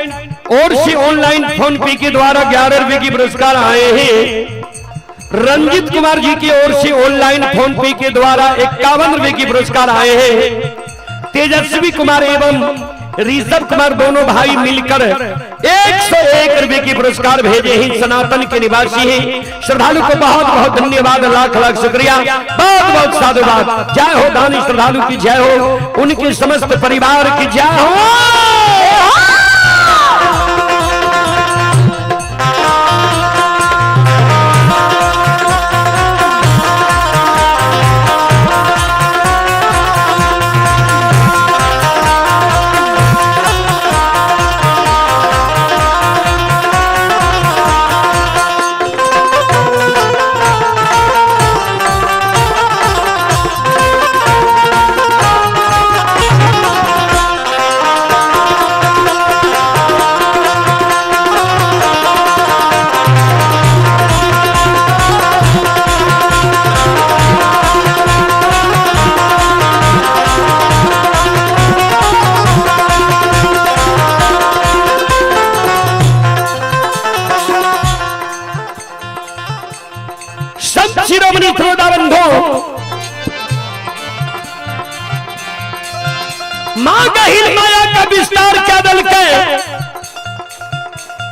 A: और से ऑनलाइन फोन पे के द्वारा 11 रुपए की पुरस्कार आए हैं। रंजित कुमार जी की ओर से ऑनलाइन फोन पे के द्वारा 51 रुपए की पुरस्कार आए हैं। तेजस्वी कुमार एवं ऋषभ कुमार दोनों भाई मिलकर 101 रुपए की पुरस्कार भेजे हैं। सनातन के निवासी हैं। श्रद्धालु को बहुत बहुत धन्यवाद, लाख लाख शुक्रिया, बहुत बहुत साधुवाद। जय हो दानी श्रद्धालु की जय हो, उनके समस्त परिवार की जय हो। शिरोमणि श्रोताबंधो, मां गहिल माया का विस्तार क्या दल के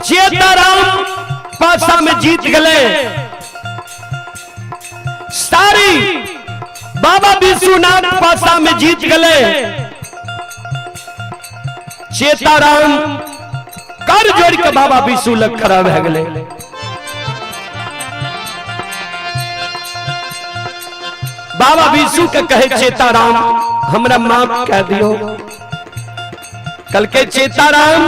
A: चेताराम पासा में जीत गए। सारी बाबा विश्वनाथ पासा में जीत गए। चेताराम कर जोड़ के बाबा विश्व लग खड़ा रह गए। बाबा विशु के कहे चेताराम हमरा माफ कह दियो। कल के चेताराम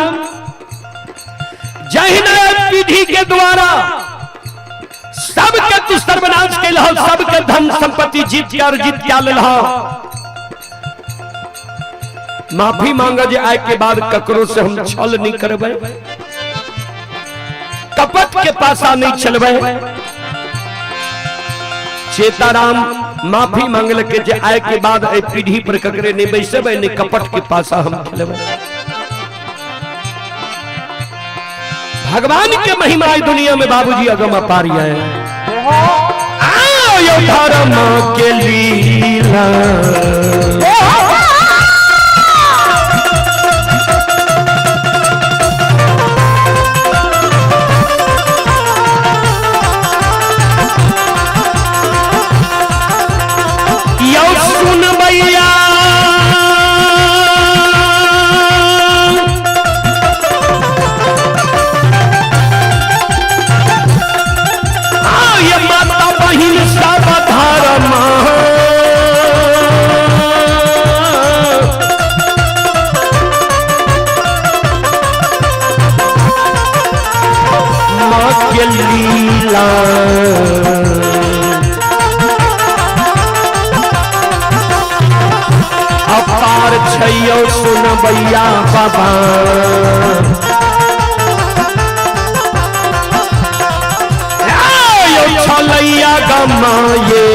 A: जहिना विधि के द्वारा सबके तू सर्वनाश के लहो, सबके धन संपत्ति जीत के अर्जित क्या लहो। माफी मांगा जे आए के बाद ककरो से हम छल नहीं करबे, कपट के पासा नहीं चलबे। चेताराम माफी मांगल के जे आए के बाद ए पीढ़ी पर ककरे नहीं बैसबे, नहीं कपट के पासा हम खेलबे। भगवान के महिमा दुनिया में बाबूजी अगम अपार है। आओ धर्म के लीला लीला अपार छैयो सुनबैया बाबा। छलैया गमाये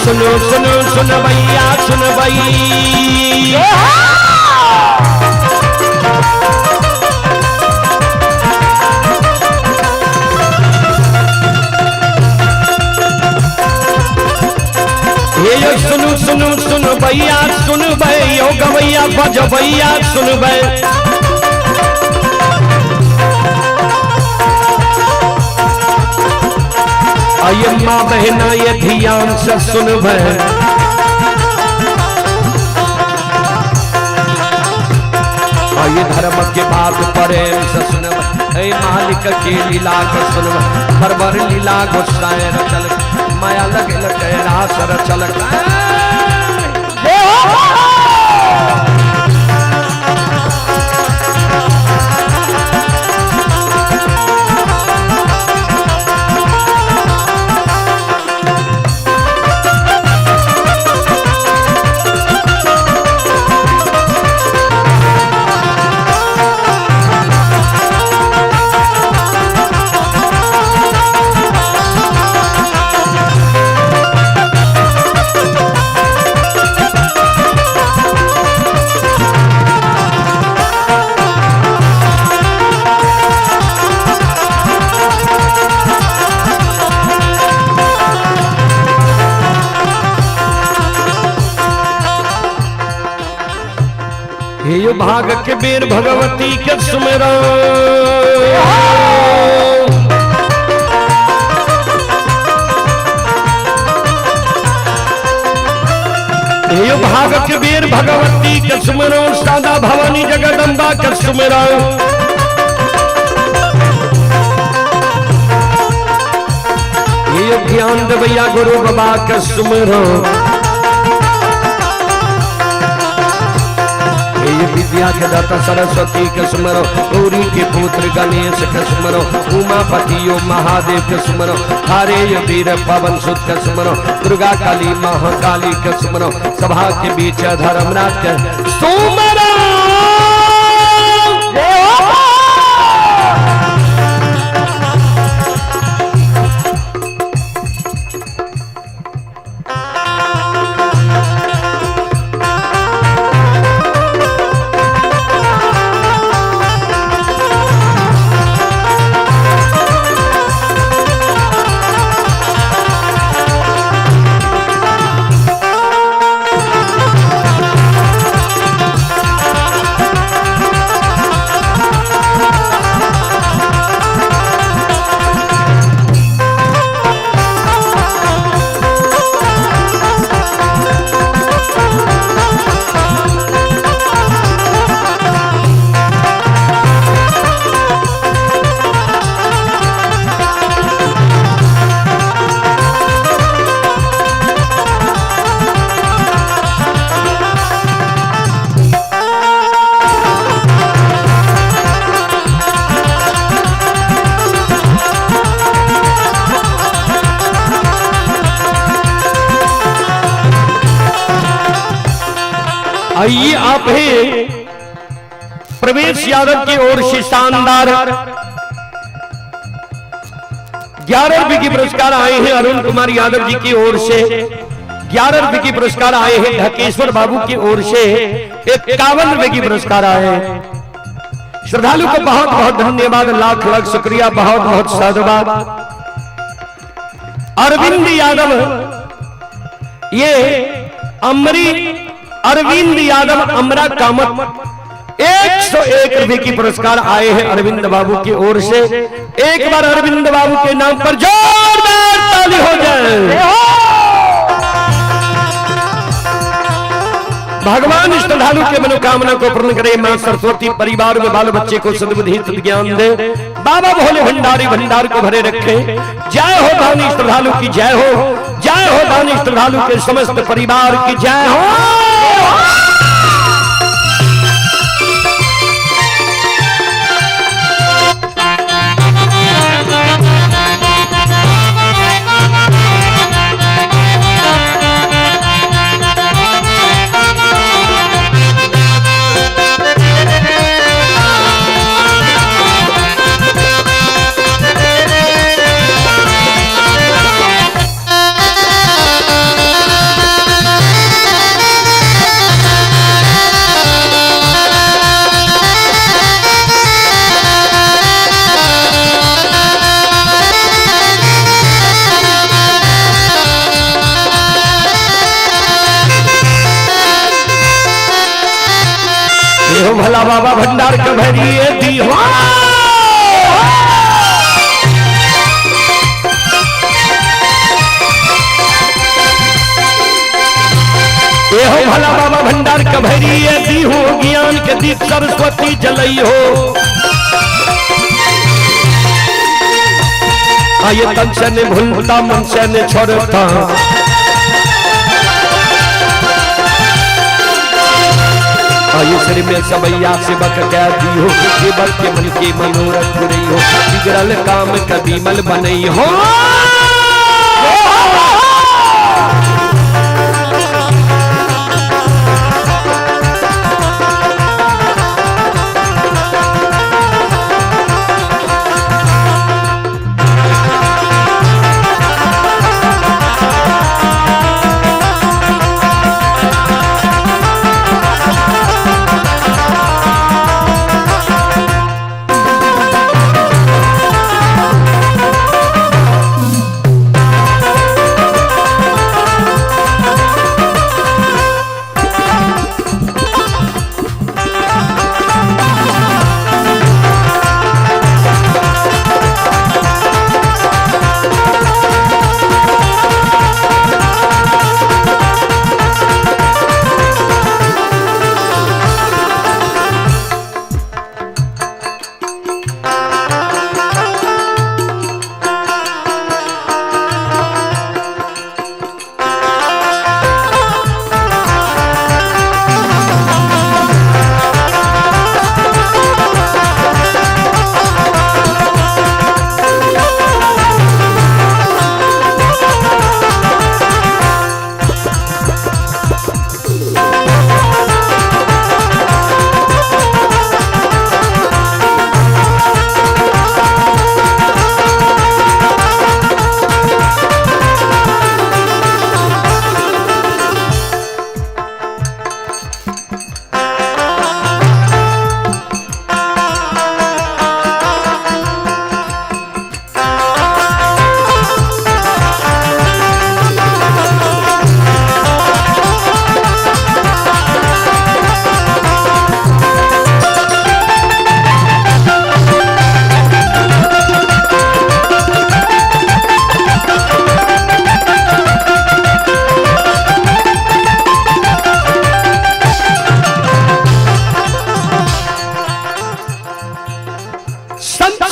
A: सुनो सुनो सुन भैया सुन भैया। ये सुनु सुनु सुन भैया सुन भैया गवैया बज भैया सुन भैया। आइए माँ बहना ये ध्यान से सुन भैया। आइए धर्म के बात प्रेम से सुन ऐ मालिक की लीला को सुन भर लीला गुस्साए चल माया लगे लगे रास चल। हे भाग के बेर भगवती के सुमेरा। हे भाग के बेर भगवती के सुमेरा सादा भवानी जगदम्बा के सुमेरा। ये ध्यान दे भैया गुरु बाबा के सुमेरा। विद्या के दाता सरस्वती के सुमरो गौरी के पुत्र गणेश के सुमरो उमापति महादेव के सुमरो हारे वीर पवन सुत के सुमरो दुर्गा काली महाकाली के सुमरो सभा के बीच धर्मराज के सुमरो। आइए आप हैं प्रवेश यादव की ओर से शानदार 11 रुपए की पुरस्कार आए हैं। अरुण कुमार यादव जी की ओर से 11 रुपए की पुरस्कार आए हैं। ढकेश्वर बाबू की ओर से 51 रुपए की पुरस्कार आए हैं। श्रद्धालु को बहुत बहुत धन्यवाद, लाख लाख शुक्रिया, बहुत बहुत साधुवाद। अरविंद यादव, ये अरविंद यादव अमरा कामत 101 रुपए की पुरस्कार आए हैं अरविंद बाबू की ओर से। एक बार अरविंद बाबू के नाम पर जोरदार ताली हो जाए। भगवान श्रद्धालु के मनोकामना को पूर्ण करे। मां सरस्वती परिवार में बाल बच्चे को सद्बुद्धि सद्ज्ञान दे। बाबा भोले भंडारी भंडार को भरे रखे। जय हो दानी श्रद्धालु की जय हो, जय हो दानी श्रद्धालु के समस्त परिवार की जय हो। हो भला बाबा भंडार का भरिए दी हो ये हो भला बाबा भंडार का भरिए दी हो ज्ञान के दीप सरस्वती जलई हो आये तन से ने भूलता मन से ने छोड़ता आये श्री में सबैया सेवक कह दी हो केवल के मन के मनोरथ पूरी हो बिगड़ल काम कभी मल बनई हो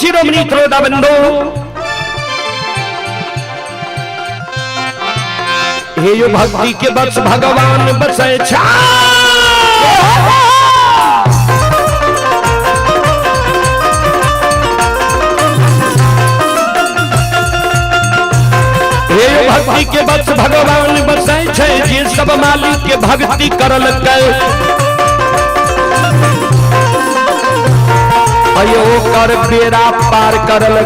A: शिरोमणि त्रोदा बंदो हे यो भक्ति के बस भगवान बसे छा हे यो भक्ति के बस भगवान बसे छे जे सब मालिक के भक्ति करल के अयो कर बेरा पार करल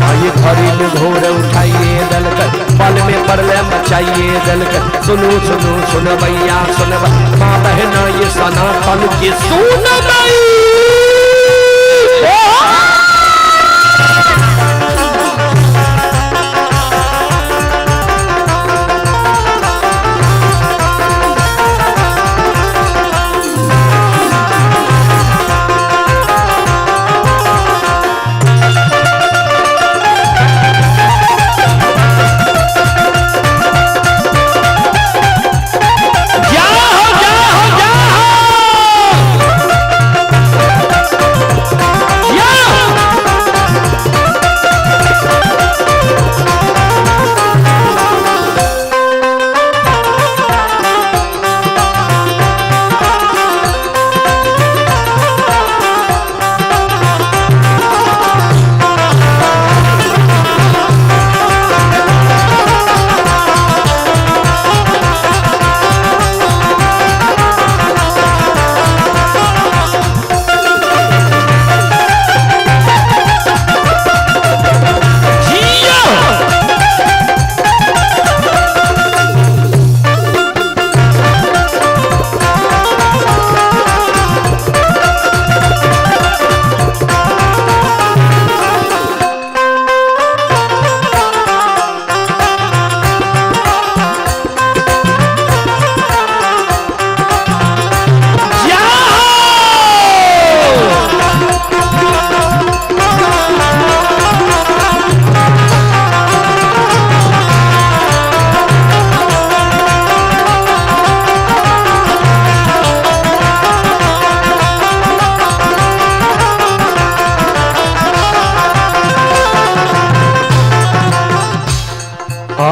A: आइए खरी में घोर उठाइए दलकर पल में परले मचाइए दलकर सुनो सुनो सुन भैया सुन माँ बहना ये सनातन के सुन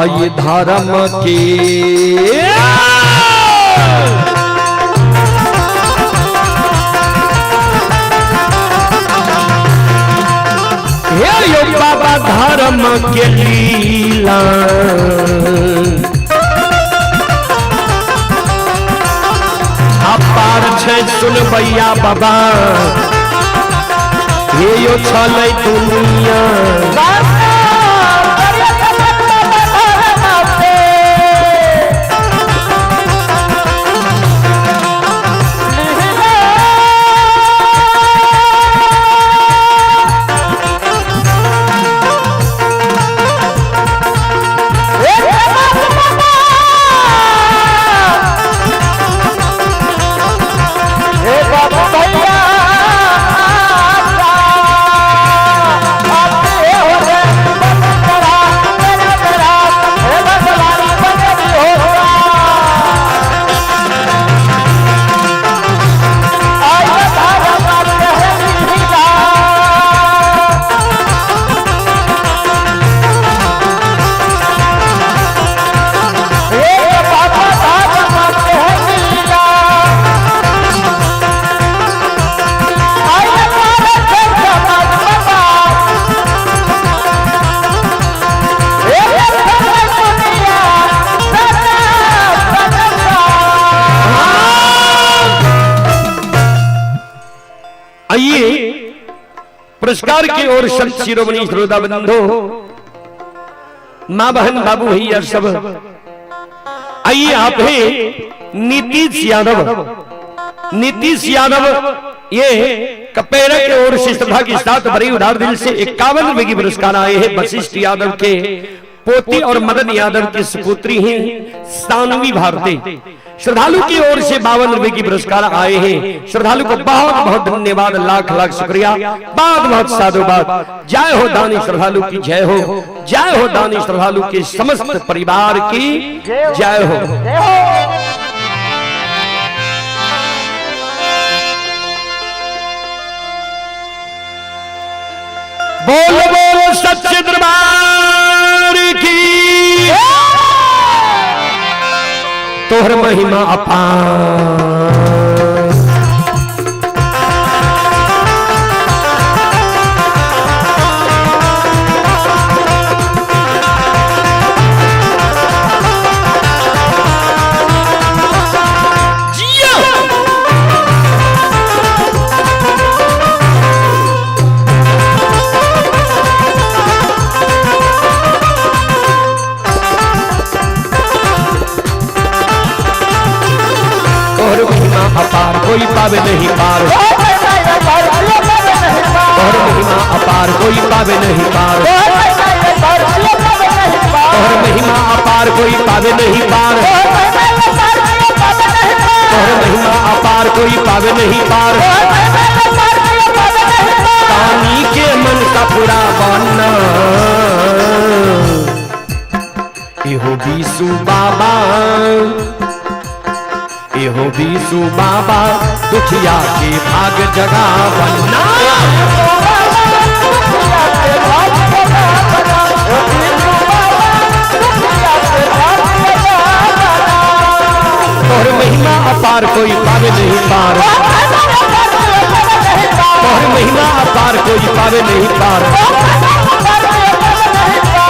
A: ये धर्म के हे यो बाबा धर्म के लीला अपार छै सुन भैया बाबा हे यो छलै दुनिया पुरस्कार की ओर संत शिरोमणि श्रोता बंधो मां बहन बाबू भैया सब आइए आप हैं नीतीश यादव ये कपेरा के ओर से सभा के साथ बड़ी उदार दिल से 51 रुपए की पुरस्कार आए हैं वशिष्ठ यादव के पोती और मदन यादव की सुपुत्री हैं सानवी भारती श्रद्धालु की ओर से 52 रुपए की पुरस्कार आए हैं। श्रद्धालु को बहुत बहुत धन्यवाद, लाख लाख शुक्रिया, बहुत बहुत साधुवाद। जय हो दानी श्रद्धालु की जय हो, जय हो दानी श्रद्धालु के समस्त परिवार की जय हो। बोल बोल सच्चे दरबार की तोहर महिमा अपार। अपार कोई पावे नहीं पार, तोहर महिमा अपार कोई पावे नहीं पार, तोहर महिमा अपार कोई पावे नहीं पार, तोहर महिमा अपार कोई पावे नहीं पार। पानी के मन का पूरा बनना एहो बीसू बाबा, एहो बीसू बाबा दुखिया के भाग जगा बनना। तोहर महिमा अपार कोई पावे नहीं पार, तोहर महिमा अपार कोई पावे नहीं पार,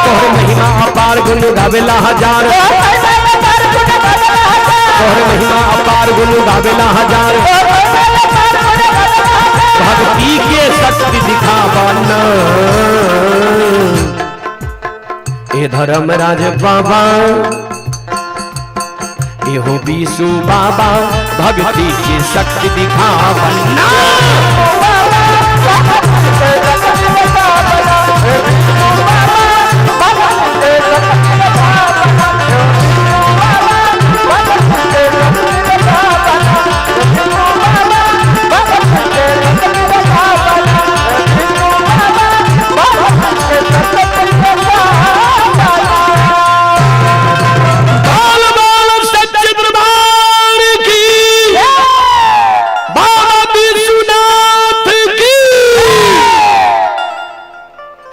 A: तोहर महिमा अपार गुण गावेला हजार, तोहर महिमा अपार गुण गावेला हजार। भक्ति के शक्ति दिखावाना ए धर्मराज बाबा, एहो बीसू बाबा भक्ति की शक्ति दिखावाना।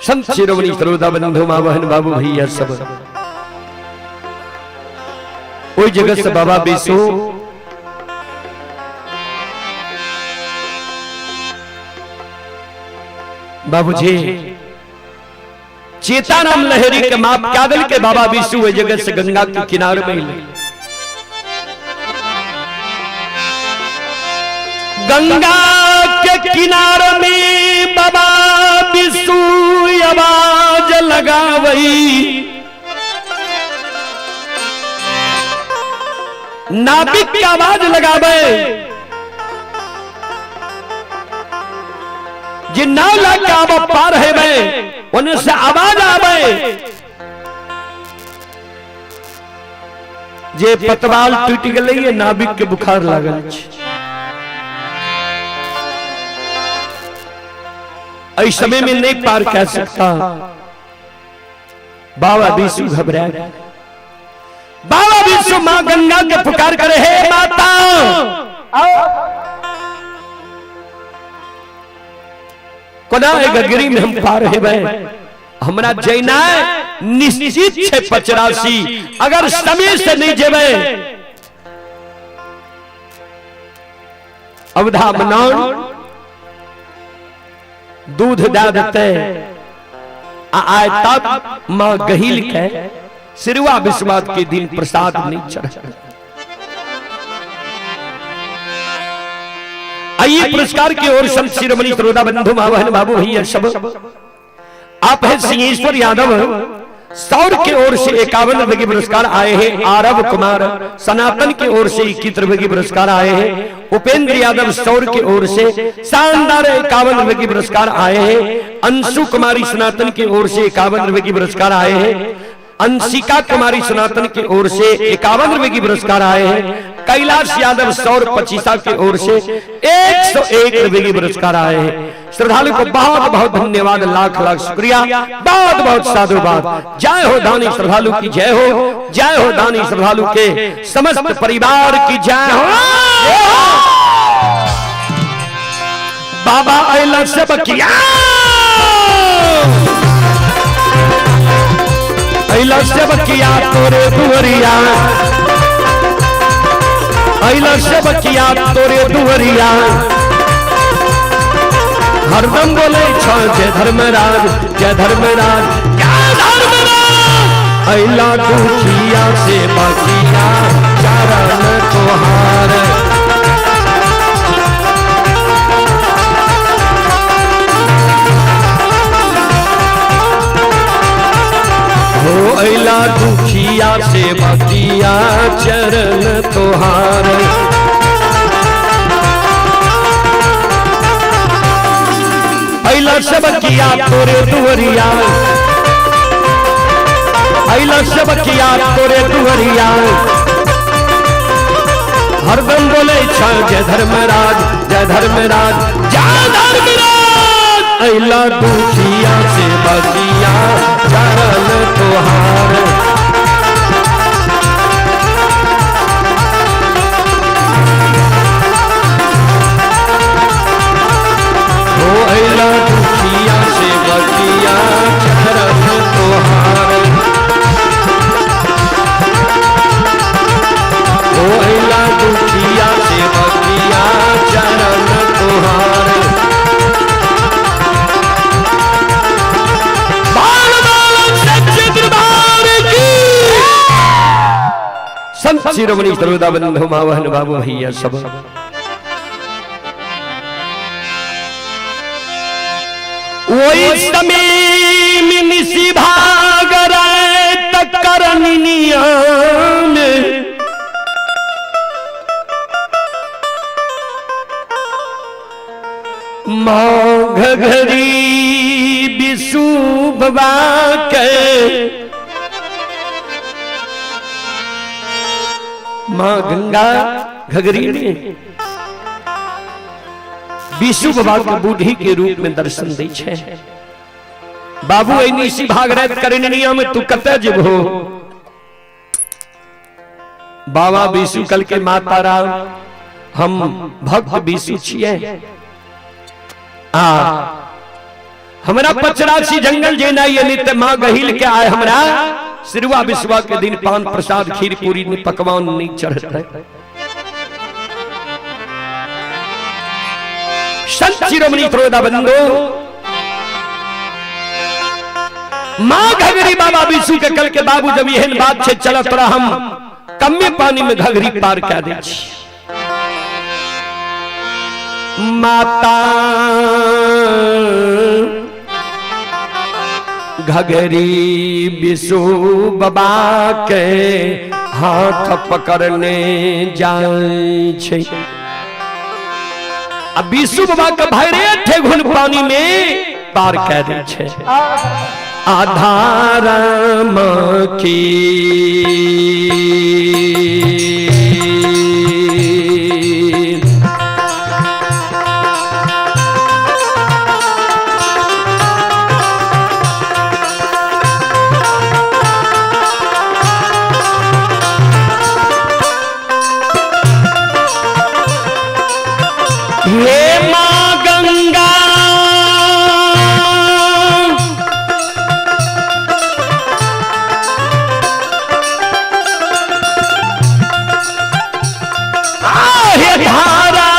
A: संत शिरोमणि श्रोता बंधु मां बहन बाबू भैया सब ओई जगह से बाबा बिसु बाबूजी चेताराम लहरी के माप कादल के बाबा बिसु ओई जगह से गंगा के किनारे में ले गंगा के किनारे में बाबा बिसु आवाज लगावई नाविक की आवाज लगावे जे नाव लाके अब पार है मैं उन्हें से आवाज आवे जे पतवाल टूट गई नाविक के बुखार लागल इस समय में नहीं पार कर सकता। बाबा बिसु घबरा गए। बाबा बिसु मां गंगा के पुकार करे, हे माता कोना गगरी में हम पार है भाई हमरा जैना निश्चित है 85 अगर समय से नहीं जेबे अवधा बनान दूध दे देते आए तब मां गहिल के सिरवा विश्वास के दिन प्रसाद नहीं चढ़ा। आइए पुरस्कार की ओर संत शिरोमणि श्रोता बंधु महाबहन बाबू भैया सब आप है सिंहेश्वर यादव सौर की ओर से 51 रुपए के पुरस्कार आए हैं। आरव कुमार सनातन की ओर से 21 रुपए के पुरस्कार आए हैं। उपेंद्र यादव सौर की ओर से शानदार 51 रुपए के पुरस्कार आए हैं। अंशु कुमारी सनातन की ओर से 51 रुपए के पुरस्कार आए हैं। अंशिका कुमारी सनातन की ओर से 51 रुपए की पुरस्कार आए हैं। कैलाश यादव सौर 25 की ओर से 101 रुपए की पुरस्कार आए हैं। श्रद्धालु को बहुत बहुत धन्यवाद, लाख लाख शुक्रिया, बहुत बहुत साधुवाद। जय हो दानी श्रद्धालु की जय हो, जय हो दानी श्रद्धालु के समस्त परिवार की जय हो। बाबा अला से बकिया अला से बकिया तोरे दुवरिया अला से बकिया तोरे दुवरिया हरदम बोले जय धर्मराज जय धर्मराज जय धर्मराज अला दुखिया से बकिया चरण तोहार हो अला दुखिया से बकिया चरण तोहार अला से बकिया तोरे दुवरिया अला से बकिया तोरे दुवरिया हरदम बोले जय धर्मराज जय धर्मराज जय धर्मराज अला दुखिया से बकिया चरण तोहार हो अला दुखिया से बकिया चरण तोहार हो अला दुखिया से बकिया चरण तोहार संत शिरोमणि श्रोता बंधु महाबहन बाबू भैया सब वही समय में निसी भाग रहे तकरनिया में माँ घघरी बिसु बाबा के मां गंगा घघरी ने बिसु बाबा के बूढ़ी के रूप में दर्शन दै छे। बाबू ऐनी सी भागरत करनिया में तू कते जेबहो। बाबा बिसु कल के माता राम हम भक्त बिसु छिए आ हमरा 85 जंगल जेना ये नित्य मां गहिल के आए हमरा सिरवा बिस्वा के दिन पान प्रसाद खीर पूरी पकवान नहीं चढ़ता है। संत शिरोमणि त्रोदा बंदो माँ घगरी बाबा विशु के कल के बाबू जब यह बात से चलत रहा हम कम्मे पानी में घगरी पार कर दे। माता घगरी विशु बाबा के हाथ पकड़ने जाए छे। अब विशु बाबा के भरे थे घुन पानी में पार कर दे छे। आधारम की हे मां गंगा हे धारा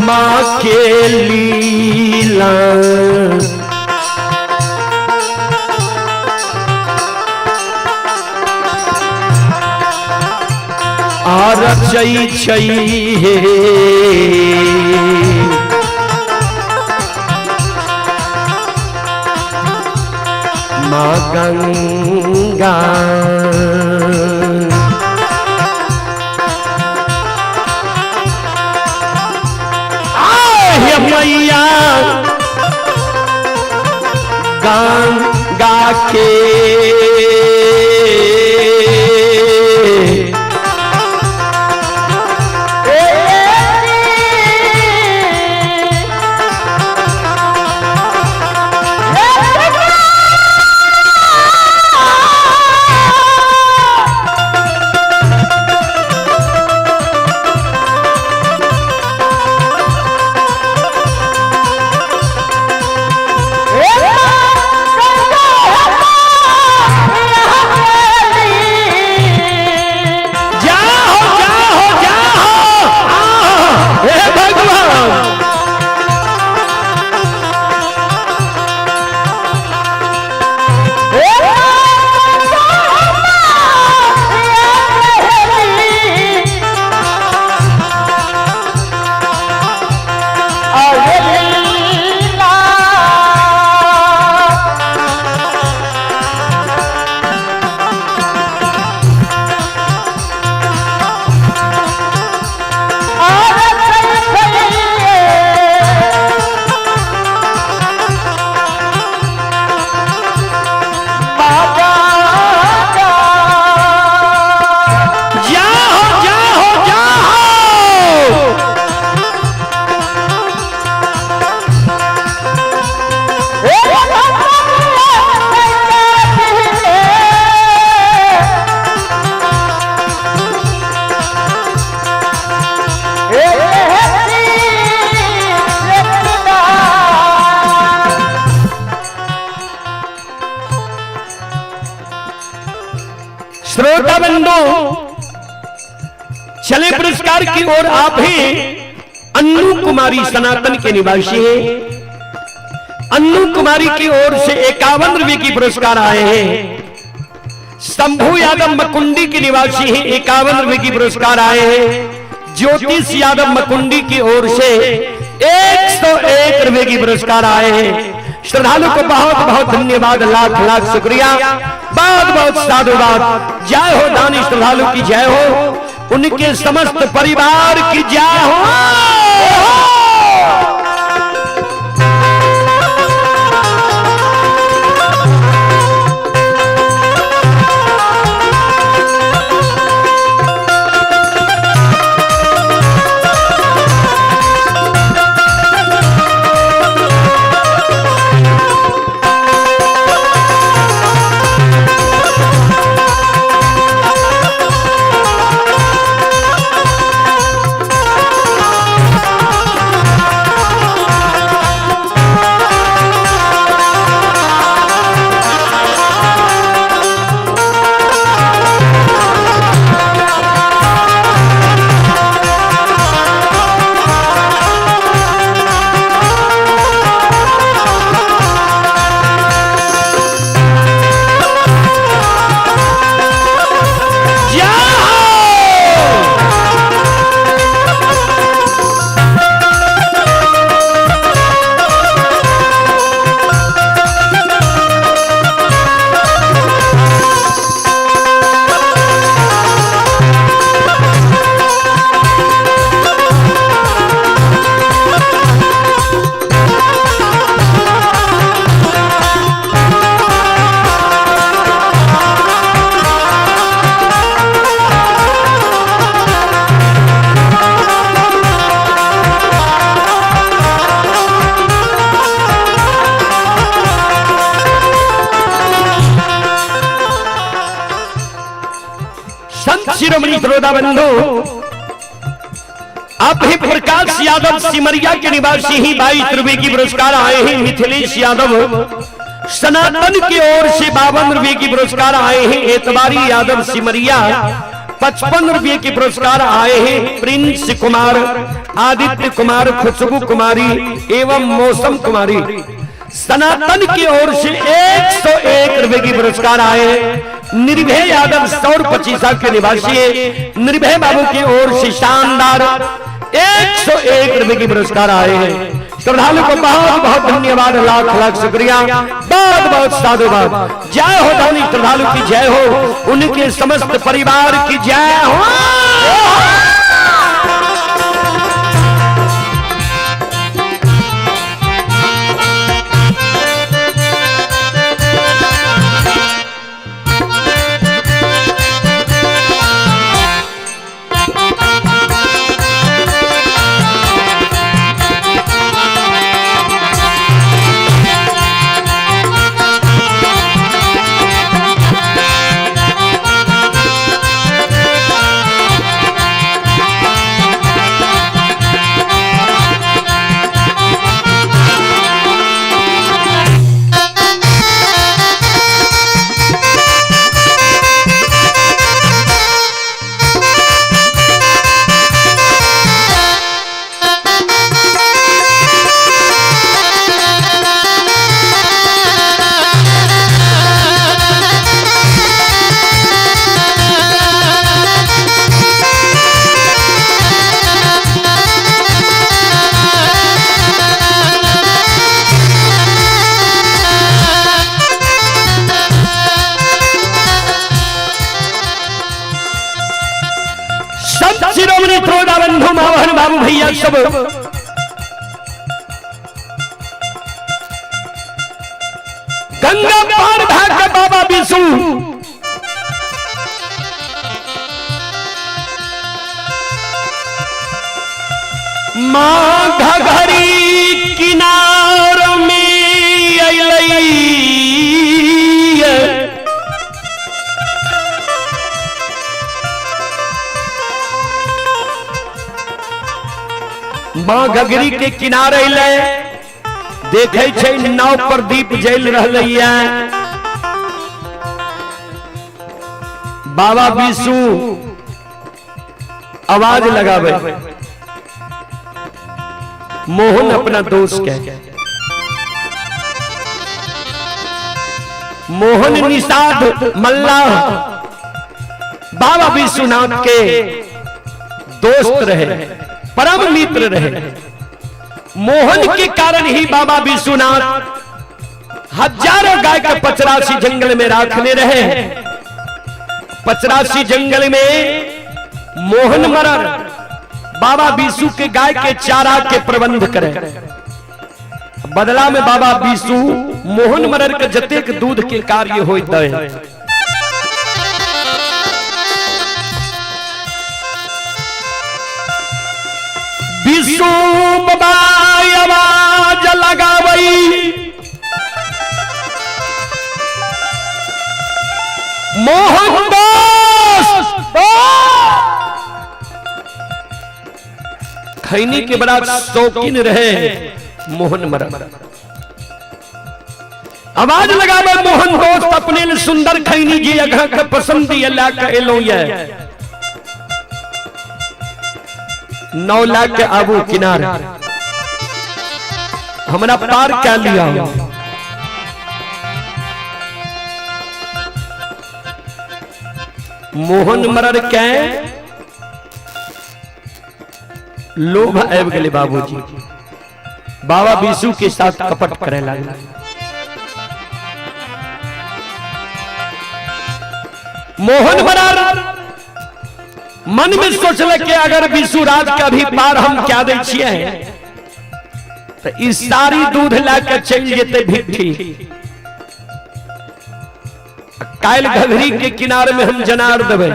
A: मां के लीला रचई छई हे मां गंगा हे मैया गंगा के श्रोता बंधु चले पुरस्कार की ओर। आप ही अन्नू कुमारी सनातन के निवासी हैं। अन्नू कुमारी की ओर से 51 रुपए की पुरस्कार आए हैं। शंभू यादव मकुंडी के निवासी हैं, 51 रुपए की पुरस्कार आए हैं। ज्योतिष यादव मकुंडी की ओर से 101 रुपए की पुरस्कार आए हैं। श्रद्धालु को बहुत बहुत धन्यवाद, लाख लाख शुक्रिया, बहुत बहुत साधुवाद। जय हो दानी श्रद्धालु की जय हो, उनके समस्त परिवार की जय हो। श्रोता बंधु, आप ही प्रकाश यादव सिमरिया के निवासी ही 22 रुपए की पुरस्कार आए हैं। मिथिलेश यादव सनातन की ओर से 52 रुपए की पुरस्कार आए हैं। एतबारी यादव सिमरिया 55 रुपए के पुरस्कार आए हैं। प्रिंस कुमार, आदित्य कुमार, खुशबू कुमारी एवं मौसम कुमारी सनातन की ओर से 101 रुपए की पुरस्कार आए हैं। निर्भय यादव 125 के निवासी है। निर्भय बाबू की ओर से शानदार 101 रुपए की पुरस्कार आए हैं। श्रद्धालु को बहुत बहुत धन्यवाद, लाख लाख शुक्रिया, बहुत बहुत साधुवाद। जय हो धनी श्रद्धालु की जय हो, उनके समस्त परिवार की जय हो। शिरोमणि श्रोता बंधु मावहन बाबू भैया सब गंगा पार भाग बाबा विशु माँ घघरी किनार में अइलई माँ घघरी के किनारे ले देखे छे नाव पर दीप जल रही है। बाबा विशु आवाज लगावे, मोहन अपना दोस्त कह, मोहन निषाद मल्लाह बाबा विश्वनाथ के दोस्त रहे, परम मित्र रहे। मोहन के कारण ही बाबा विश्वनाथ हजारों गाय के 85 जंगल में राखने रहे। 85 जंगल में मोहन मरर बाबा विशु के गाय के चारा के प्रबंध करे। बदला में बाबा विशु मोहन मरर के जतेक दूध के कार्य होइत है। विशु बाबा आवाज लगावई, मोहन दोस्त खैनी के बड़ा शौकीन रहे। मोहन मरर आवाज लगावे, मोहन दोस्त अपने सुंदर खैनी जी अगर के पसंदी अल्लाह का एलो ये 9 लाख के आबू किनारे हमरा पार क्या लिया। मोहन मरर के लोभ आबि गेलै बाबूजी, बाबा विशु के साथ कपट करे लगे। मोहन मरर मन में सोचल कि अगर विशु राज का भी पार हम क्या दे छिए तो इस सारी दूध लाके चल जेते भिट्ठी, कायल घघरी के किनारे में हम जनार देवे।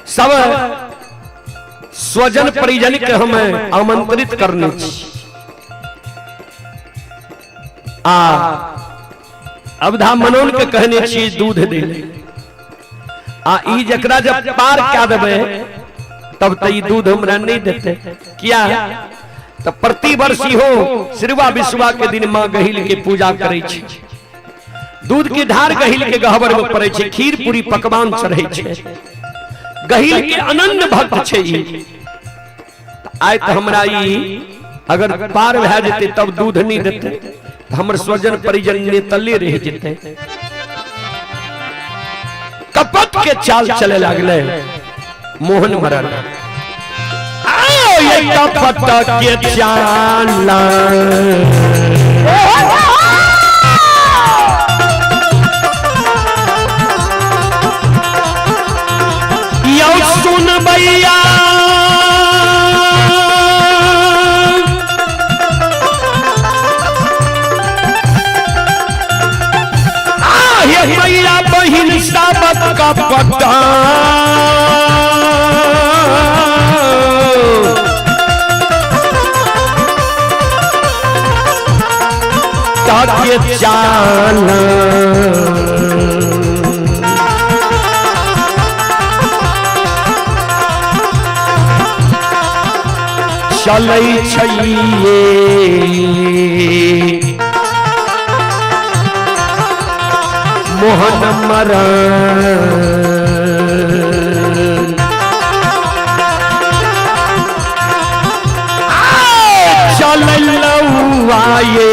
A: सब स्वजन परिजन के हमें आमंत्रित करने अवधा मनोन के कहने छी दूध दे। आ ई जकरा जब पार क्या देवे तब तो ई दूध हमरा नहीं देते क्या तो प्रति वर्ष हो सिरवा विश्वा के दिन मां गहिल के पूजा करे छी दूध के धार गहिल के गहबर में पड़े छे खीर पूरी पकवान चढ़े छे गहिल के अनन्य भक्त छे ई आय तो हमरा ई अगर पार भए जेते तब दूध नहीं देते हमर स्वजन परिजन ने तले रह जेते कपट के चाल चले लागले मोहन मरल आओ ये कपट के चाल यो सुन भैया भैया बहिन साबत का पता ताकि जाना चलै छइए मोहन मरन चललौ आये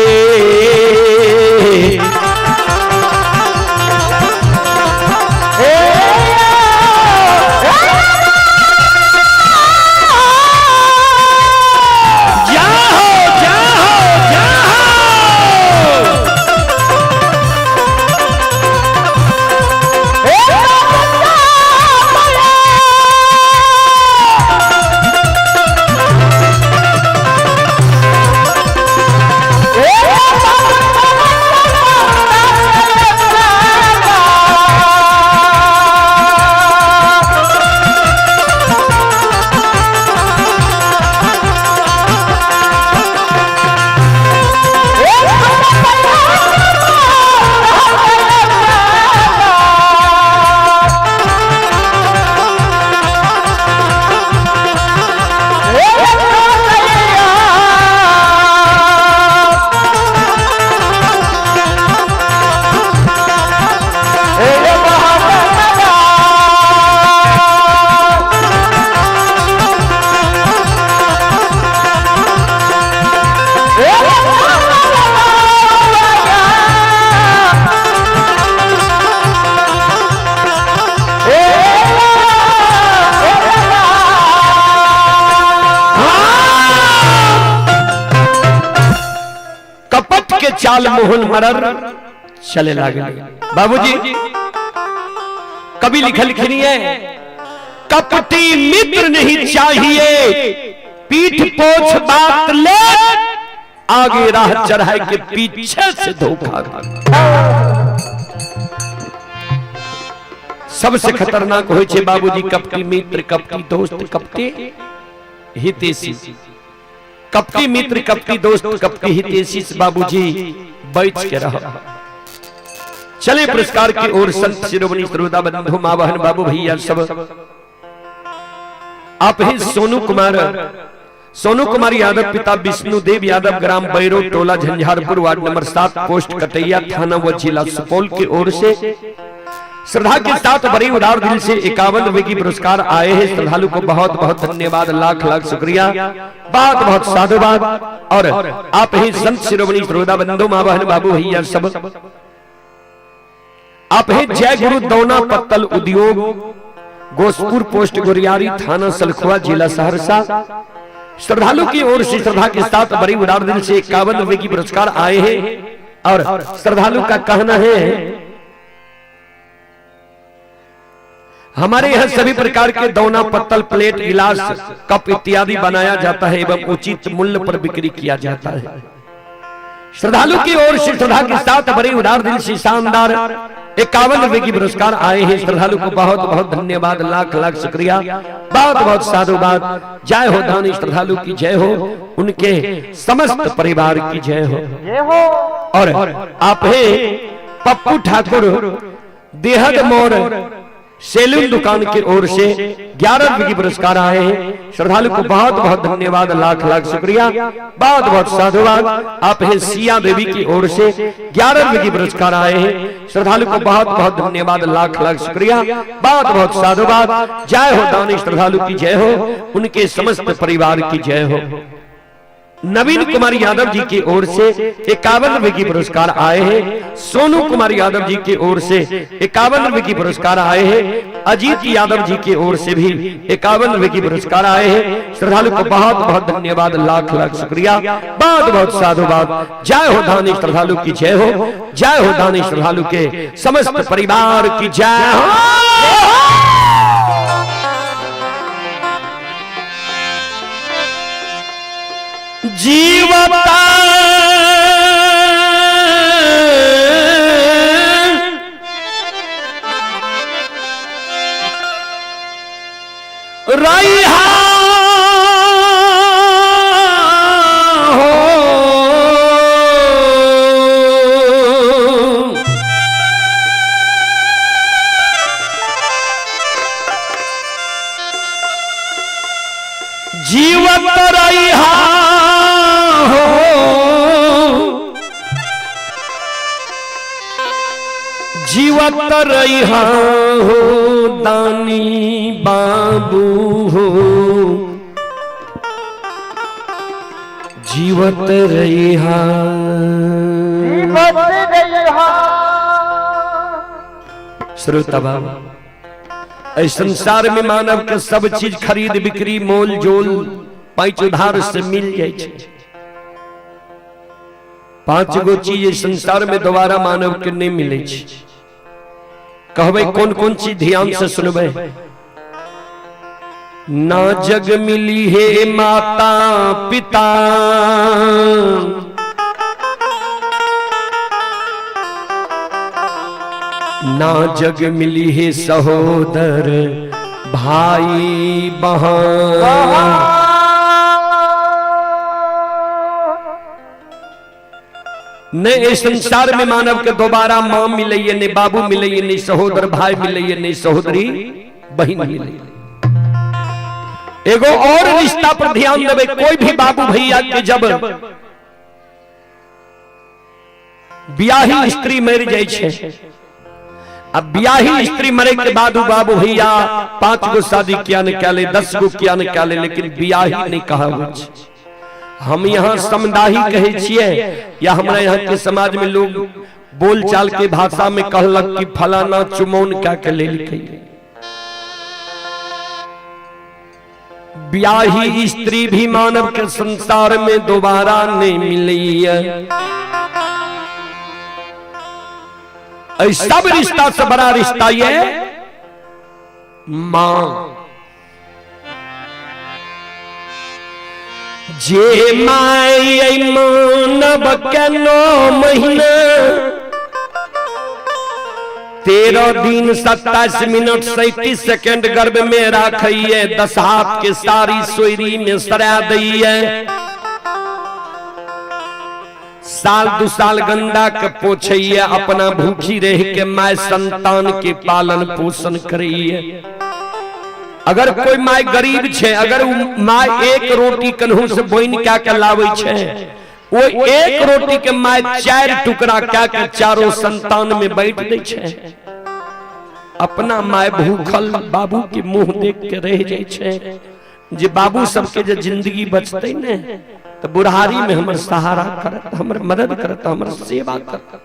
A: चाल मोहन मरर चले लागे बाबूजी कभी लिखल लिखनिए कपटी मित्र नहीं चाहिए पीठ पोछ बात ले आगे राह चढ़ाए के पीछे से धोखा सबसे खतरनाक होय छे बाबूजी कपटी मित्र कपटी दोस्त कपटी हितैषी कपटी मित्र कपटी दोस्त कपटी हितैषी बाबूजी बैठ के रहो चले पुरस्कार की ओर संत शिरोमणि श्रोता बंधु मां बहन बाबू भैया सब आप ही सोनू कुमार यादव पिता विष्णुदेव यादव ग्राम बैरो टोला झंझारपुर वार्ड नंबर 7 पोस्ट कटैया थाना व जिला सुपौल की ओर से श्रद्धा के साथ बड़ी उदार दिल से 51 रुपए की पुरस्कार आए हैं श्रद्धालु को बहुत बहुत धन्यवाद लाख लाख शुक्रिया बहुत बहुत साधुवाद और आप ही संत शिरोमणि श्रोता बंधु मां बहन बाबू भैया सब आप ही जय गुरु दौना पत्तल उद्योग गोसपुर पोस्ट गोरियारी थाना सलखुआ जिला सहरसा श्रद्धालु की ओर से श्रद्धा के साथ बड़ी उदार दिल से 51 रुपए की पुरस्कार आए हैं और श्रद्धालु का कहना है हमारे यहाँ सभी प्रकार के दौना पत्तल प्लेट गिलास कप इत्यादि बनाया जाता है एवं उचित मूल्य पर बिक्री किया जाता है श्रद्धालु की ओर से श्रद्धा के साथ बड़े उदार दिल से शानदार 51 रुपए की पुरस्कार आए हैं श्रद्धालु को बहुत बहुत धन्यवाद लाख लाख शुक्रिया बहुत बहुत साधुवाद जय हो दानी श्रद्धालु की जय हो उनके समस्त परिवार की जय हो और आप है पप्पू ठाकुर देहद मोर सैलून दुकान की ओर से 11 रुपए की पुरस्कार आए हैं। श्रद्धालु को बहुत बहुत धन्यवाद, लाख लाख शुक्रिया, बहुत बहुत साधुवाद। आप हैं सिया देवी की ओर से 11 रुपए की पुरस्कार आए हैं। श्रद्धालु को बहुत बहुत धन्यवाद, लाख लाख शुक्रिया, बहुत बहुत साधुवाद। जय हो दानी श्रद्धालु की जय हो, उनके समस्त परिवार की जय हो। नवीन कुमार यादव जी की ओर से 51 रुपए की पुरस्कार आए हैं। सोनू कुमार यादव जी की ओर से 51 रुपए की पुरस्कार आए हैं। अजीत यादव जी की ओर से भी 51 रुपए की पुरस्कार आए हैं। श्रद्धालु को बहुत बहुत धन्यवाद, लाख लाख शुक्रिया, बहुत बहुत साधुवाद। जय हो दानी श्रद्धालु की जय हो, जय हो दानी श्रद्धालु के समस्त परिवार की जय हो। जीवता रहा हो, जीवत रहा जीवत रहा हो दानी बाबू हो, जीवत रहा, जीवत रहा। श्रोता बाबा, इस संसार में मानव के सब चीज खरीद बिक्री मोल जोल पांच उधार से मिल जाए। 5 गो चीज इस संसार में दोबारा मानव के नहीं मिले। कहबे कौन कौन चीज, ध्यान से सुनबे। ना जग मिली है माता पिता, ना जग मिली है सहोदर भाई बहन। न इस संसार में मानव के दोबारा मां मिले, नहीं बाबू मिले, नहीं सहोदर भाई मिले, नहीं सहोदरी बहन मिले। एगो और रिश्ता पर ध्यान देवे। कोई भी बाबू भैया के जब ब्याही स्त्री मर जाए छे, अब ब्याही स्त्री मरे के बाद बाबू भैया 5 गो शादी किया न क्या ले, 10 गो किया न क्या ले, लेकिन ब्याही नहीं कहा। हम यहाँ समुदाही कहे छिए, या हमारे यहाँ के समाज में लोग बोल चाल के भाषा में कहलक कि फलाना चुमौन क्या के ले लिखे। ब्याही स्त्री भी मानव के संसार में दोबारा नहीं मिली है। सब रिश्ता से बड़ा रिश्ता ये मां। जे माई मानव के 9 महीना 13 दिन 27 मिनट 37 सेकंड गर्भ में रखिए, 10 हाथ के सारी सोयरी में सरा दिए। साल 2 साल गंदा के पोछिए, अपना भूखी रह के माय संतान के पालन पोषण करिए। अगर कोई माय गरीब छे, अगर माय एक रोटी कन्हू से बोइन क्या के लावे छे, वो एक रोटी के माय 4 टुकड़ा क्या के चारों संतान में बैठ दे छे। अपना माय भूखल बाबू के मुंह देख के रह जाए छे। जे बाबू सबके जे जिंदगी बचते ने तो बुढ़ारी में हमर सहारा करत, हमर मदद करत, हमर सेवा करत।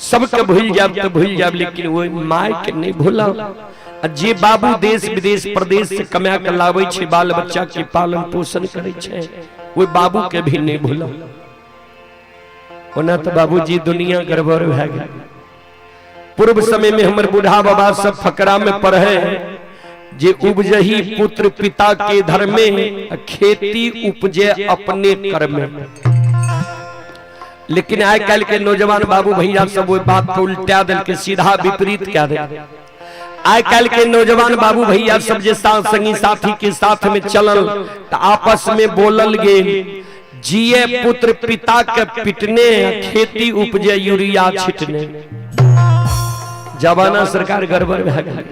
A: सबके भूल जाब तो भूल जाब, लेकिन वो माय के नहीं भूला। जे बाबू देश विदेश प्रदेश से कमा के लावे छे, बाल बच्चा के पालन पोषण करे छे, वो बाबू के भी नहीं भूला। ओना तो बाबूजी दुनिया गड़बड़ भए गेल। पूर्व समय में हमर बूढ़ा बाबा सब फकरा में पढ़े, जे उपजही पुत्र पिता के धर्म में, खेती उपजे अपने कर्म में। लेकिन आज कल के नौजवान बाबू भैया सब वो बात को उल्टा दिल के सीधा विपरीत क्या दे। आज कल के नौजवान बाबू भैया सब जे संगी साथी के साथ में चलल तो आपस में बोलल गे, जिए पुत्र पिता के पिटने, खेती उपजे यूरिया छिटने। जमाना सरकार गड़बड़ भए गेल।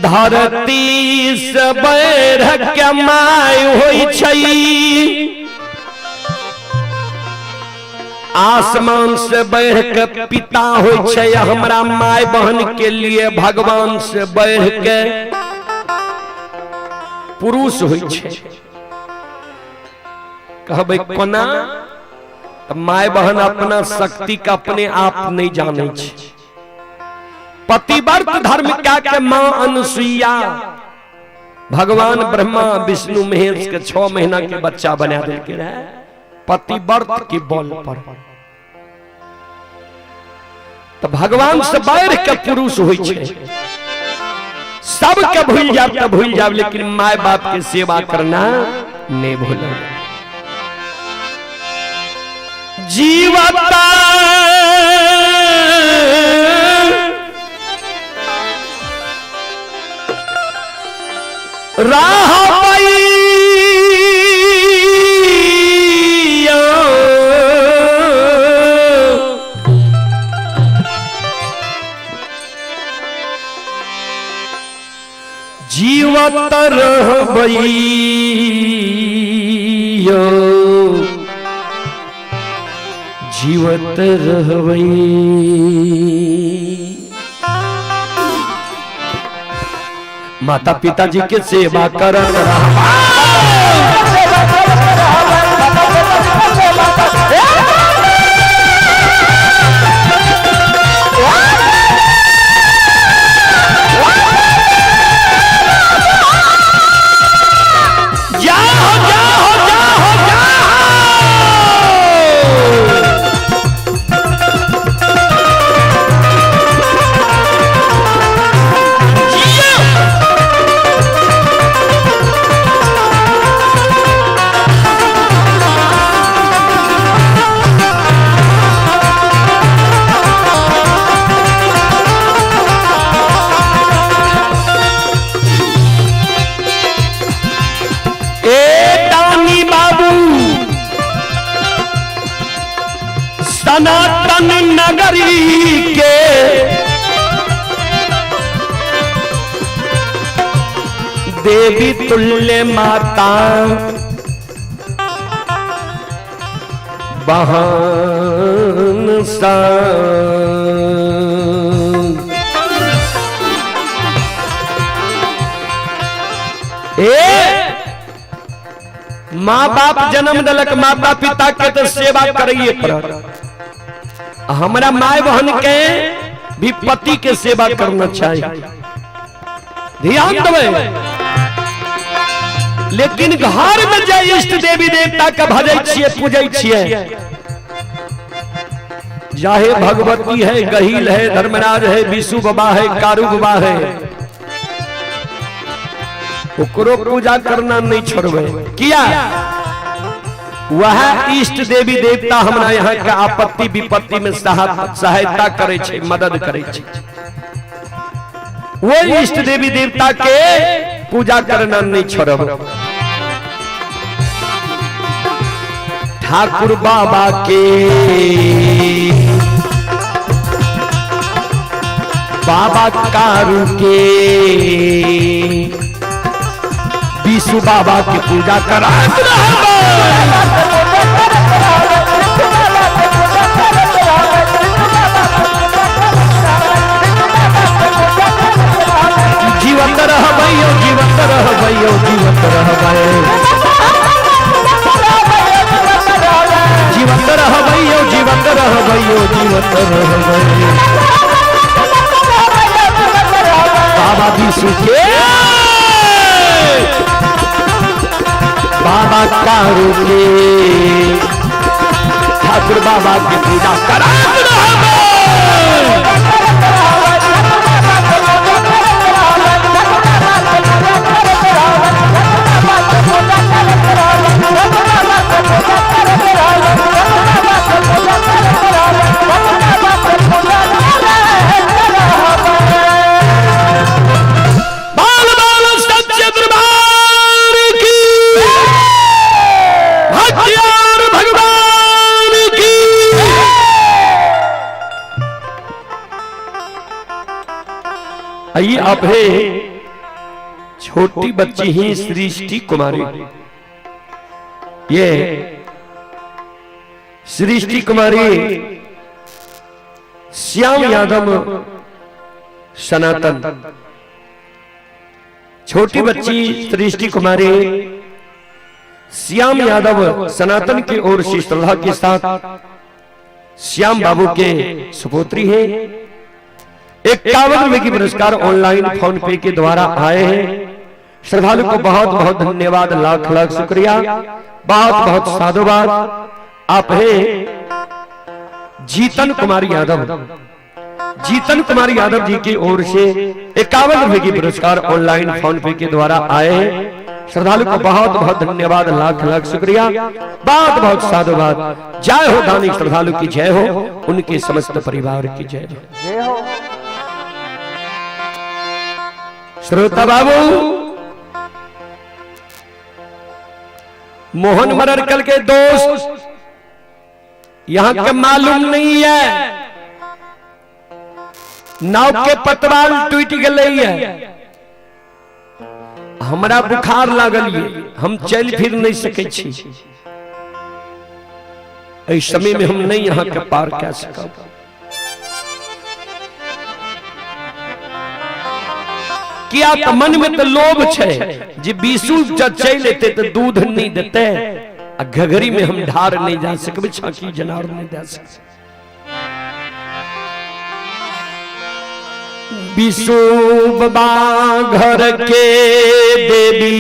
A: धरती से बढ़ के माय होई छै, आसमान से बढ़ के पिता होई छै। हमरा माय बहन के लिए भगवान से बढ़ के पुरुष होई छै। कहबै कोना? माय बहन अपना शक्ति का अपने आप नहीं जाने छै। पतिव्रत धर्म क्या के मां अनुसुईया भगवान ब्रह्मा विष्णु महेश के 6 महीना के बच्चा बना देलके रहे पतिव्रत के बल पर। तो भगवान से बढ़ के पुरुष होई छै। सबके भूल जाब लेकिन माय बाप के सेवा करना नहीं भूलना। जीवता राह जीवत रहबई जीवत रहबई। माता पिता जी के सेवा करत रहबा। सनातन नगरी के देवी तुल्य माता बहन सा। माँ बाप जन्म दिलक, माता पिता के तो सेवा करिए पड़त। हमारा माय बहन के भी पति के सेवा करना चाहिए, ध्यान देवे। लेकिन घर में जे इष्ट देवी देवता के भजै छियै पूजै छियै, चाहे भगवती है, गहील है, धर्मराज है, विशु बाबा है, कारू बाबा है, ओकरो पूजा करना नहीं छोड़बे। किया? वह इष्ट देवी देवता हमरा यहाँ के आपत्ति विपत्ति में सहायता करे छे, मदद करे छे। वो इष्ट देवी देवता के पूजा करना नहीं छोड़ब। ठाकुर बाबा के बाबा कारू के विशु बाबा की पूजा करा। जीवत रहबैयो जीवत रहबैयो जीवत रहबै, जीवत रहबैयो जीवत रहबैयो जीवत रहबै। बाबा विशु के बाबा कारू के ठाकुर बाबा की पूजा करा। भगवान की आइए आप है छोटी बच्ची ही सृष्टि कुमारी। ये सृष्टि कुमारी श्याम यादव सनातन, छोटी बच्ची सृष्टि कुमारी श्याम यादव सनातन की ओर से श्रद्धा के साथ श्याम बाबू के सुपुत्री है। 51 रुपए की पुरस्कार ऑनलाइन फोन पे के द्वारा आए हैं। श्रद्धालु को बहुत बहुत धन्यवाद, लाख लाख शुक्रिया, बहुत बहुत साधुवाद। आप है जीतन कुमार यादव, जीतन कुमार यादव जी की ओर से 51 रुपए की पुरस्कार ऑनलाइन फोन पे के द्वारा आए हैं। श्रद्धालु को बहुत बहुत धन्यवाद, लाख लाख शुक्रिया, बहुत बहुत साधुवाद। जय हो दानी श्रद्धालु की जय हो, उनके समस्त परिवार की जय हो। श्रोता बाबू, मोहन मरकल के दोस्त यहां के मालूम नहीं है, नाव के पतवाल टूट गई है, हमरा बुखार लागल है, हम चल फिर नहीं सके छी। इस समय में हम नहीं यहाँ के पार क्या सकब। किया तो मन में तो लोभ छे जे बीसू चल लेते तो दूध नहीं देते, घघरी में हम ढार नहीं जा सकबे, छाकी जनार नहीं जा सकते। बीसू बाबा घर के देवी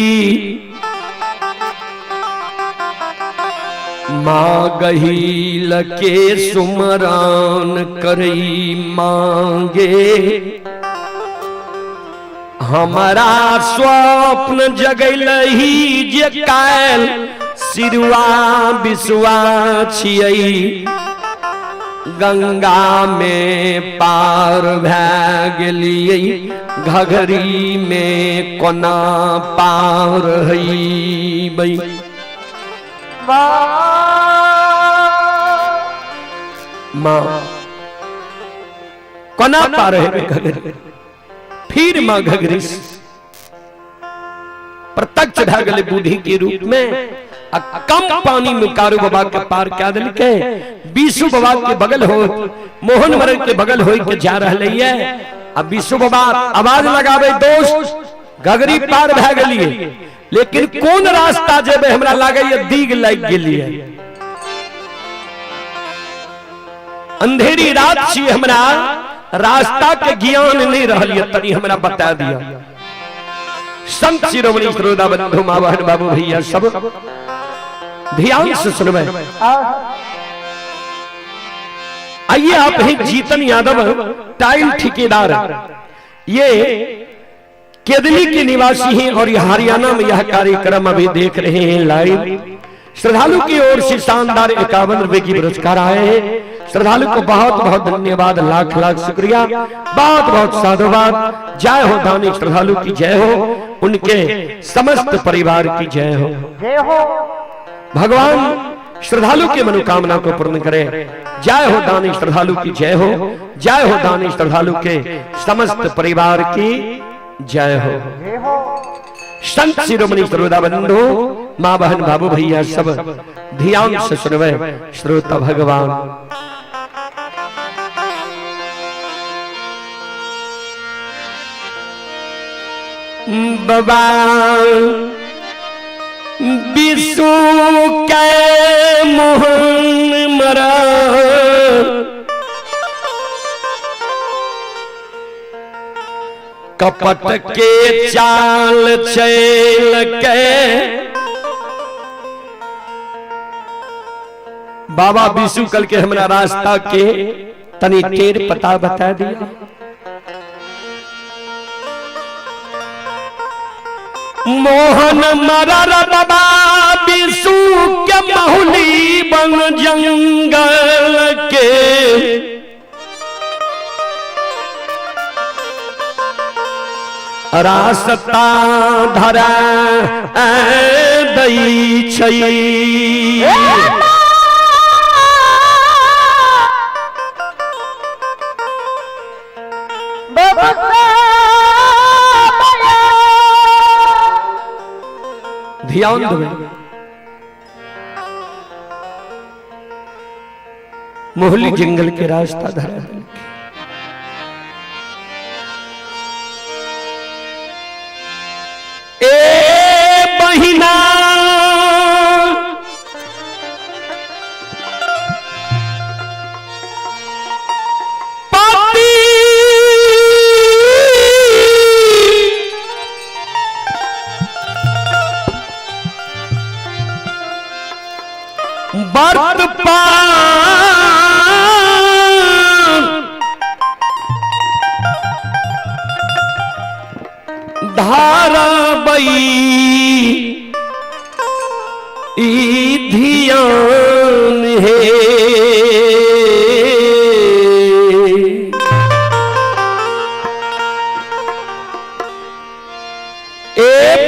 A: माँ गहील के सुमरान करई मांगे, हमारा स्वप्न जगल ही जे कायल सिरुआ बिसुआ छियई, गंगा में पार भै गेलियै, घघरी में कोना पार हई बई। माँ कोना पार है घघरी, फिर माँ घघरी प्रत्यक्ष भै गेलै बूढ़ी के रूप में। कम पानी में कारू बाबा के पार क्या दिल के, बीसू बाबा के बगल हो, मोहन मरक के बगल हो के जा रहे है। अब बीसू बाबा आवाज लगावे, दोस्त घघरी पार भै गेलिए, लेकिन कौन रास्ता जेबे हमरा लागे ये दीग लग गेलिए, अंधेरी रात छी, हमरा रास्ता के ज्ञान नहीं रहलिए, तनी हमरा बता दिया। संत शिरोमणि श्रोता बंधु माँ बहन बाबू भैया सब ध्यान से सुनवे। आइए आप हैं जीतन यादव टाइल ठेकेदार, ये केदली के निवासी हैं और ये हरियाणा में यह कार्यक्रम अभी देख रहे हैं लाइव। श्रद्धालु की ओर से शानदार 51 रुपए की पुरस्कार आए हैं। श्रद्धालु को बहुत बहुत धन्यवाद, लाख लाख शुक्रिया, बहुत बहुत साधुवाद। जय हो दानी श्रद्धालु की जय हो, उनके समस्त परिवार की जय हो। भगवान श्रद्धालु की मनोकामना को पूर्ण करे। जय हो दानी श्रद्धालु की जय हो, जय हो दानी श्रद्धालु के समस्त परिवार की जय हो। संत शिरोमणि श्रोता बंधु माँ बहन बाबू भैया सब ध्यान से सुनवे। श्रोता भगवान बाबा विशु के मोहन मरा कपट के चाल चल के, बाबा विशु कल के हमरा रास्ता के तनी टेर पता बता दिया। मोहन मरर बाबा विशु के महुली बन जंगल के, रास्ता धरा दै छै। ध्यान देवे। मोहली जंगल के रास्ता धरा दिल के। ए बहिना पापी बर्त धारा बई धियान है। ए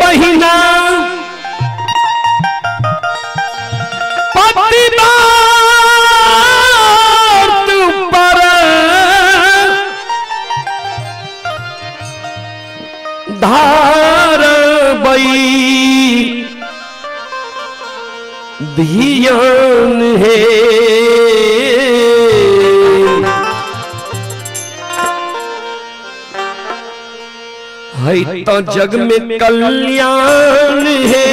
A: बहिना पति बात पर धार बई धियान है। है तो जग में कल्याण है।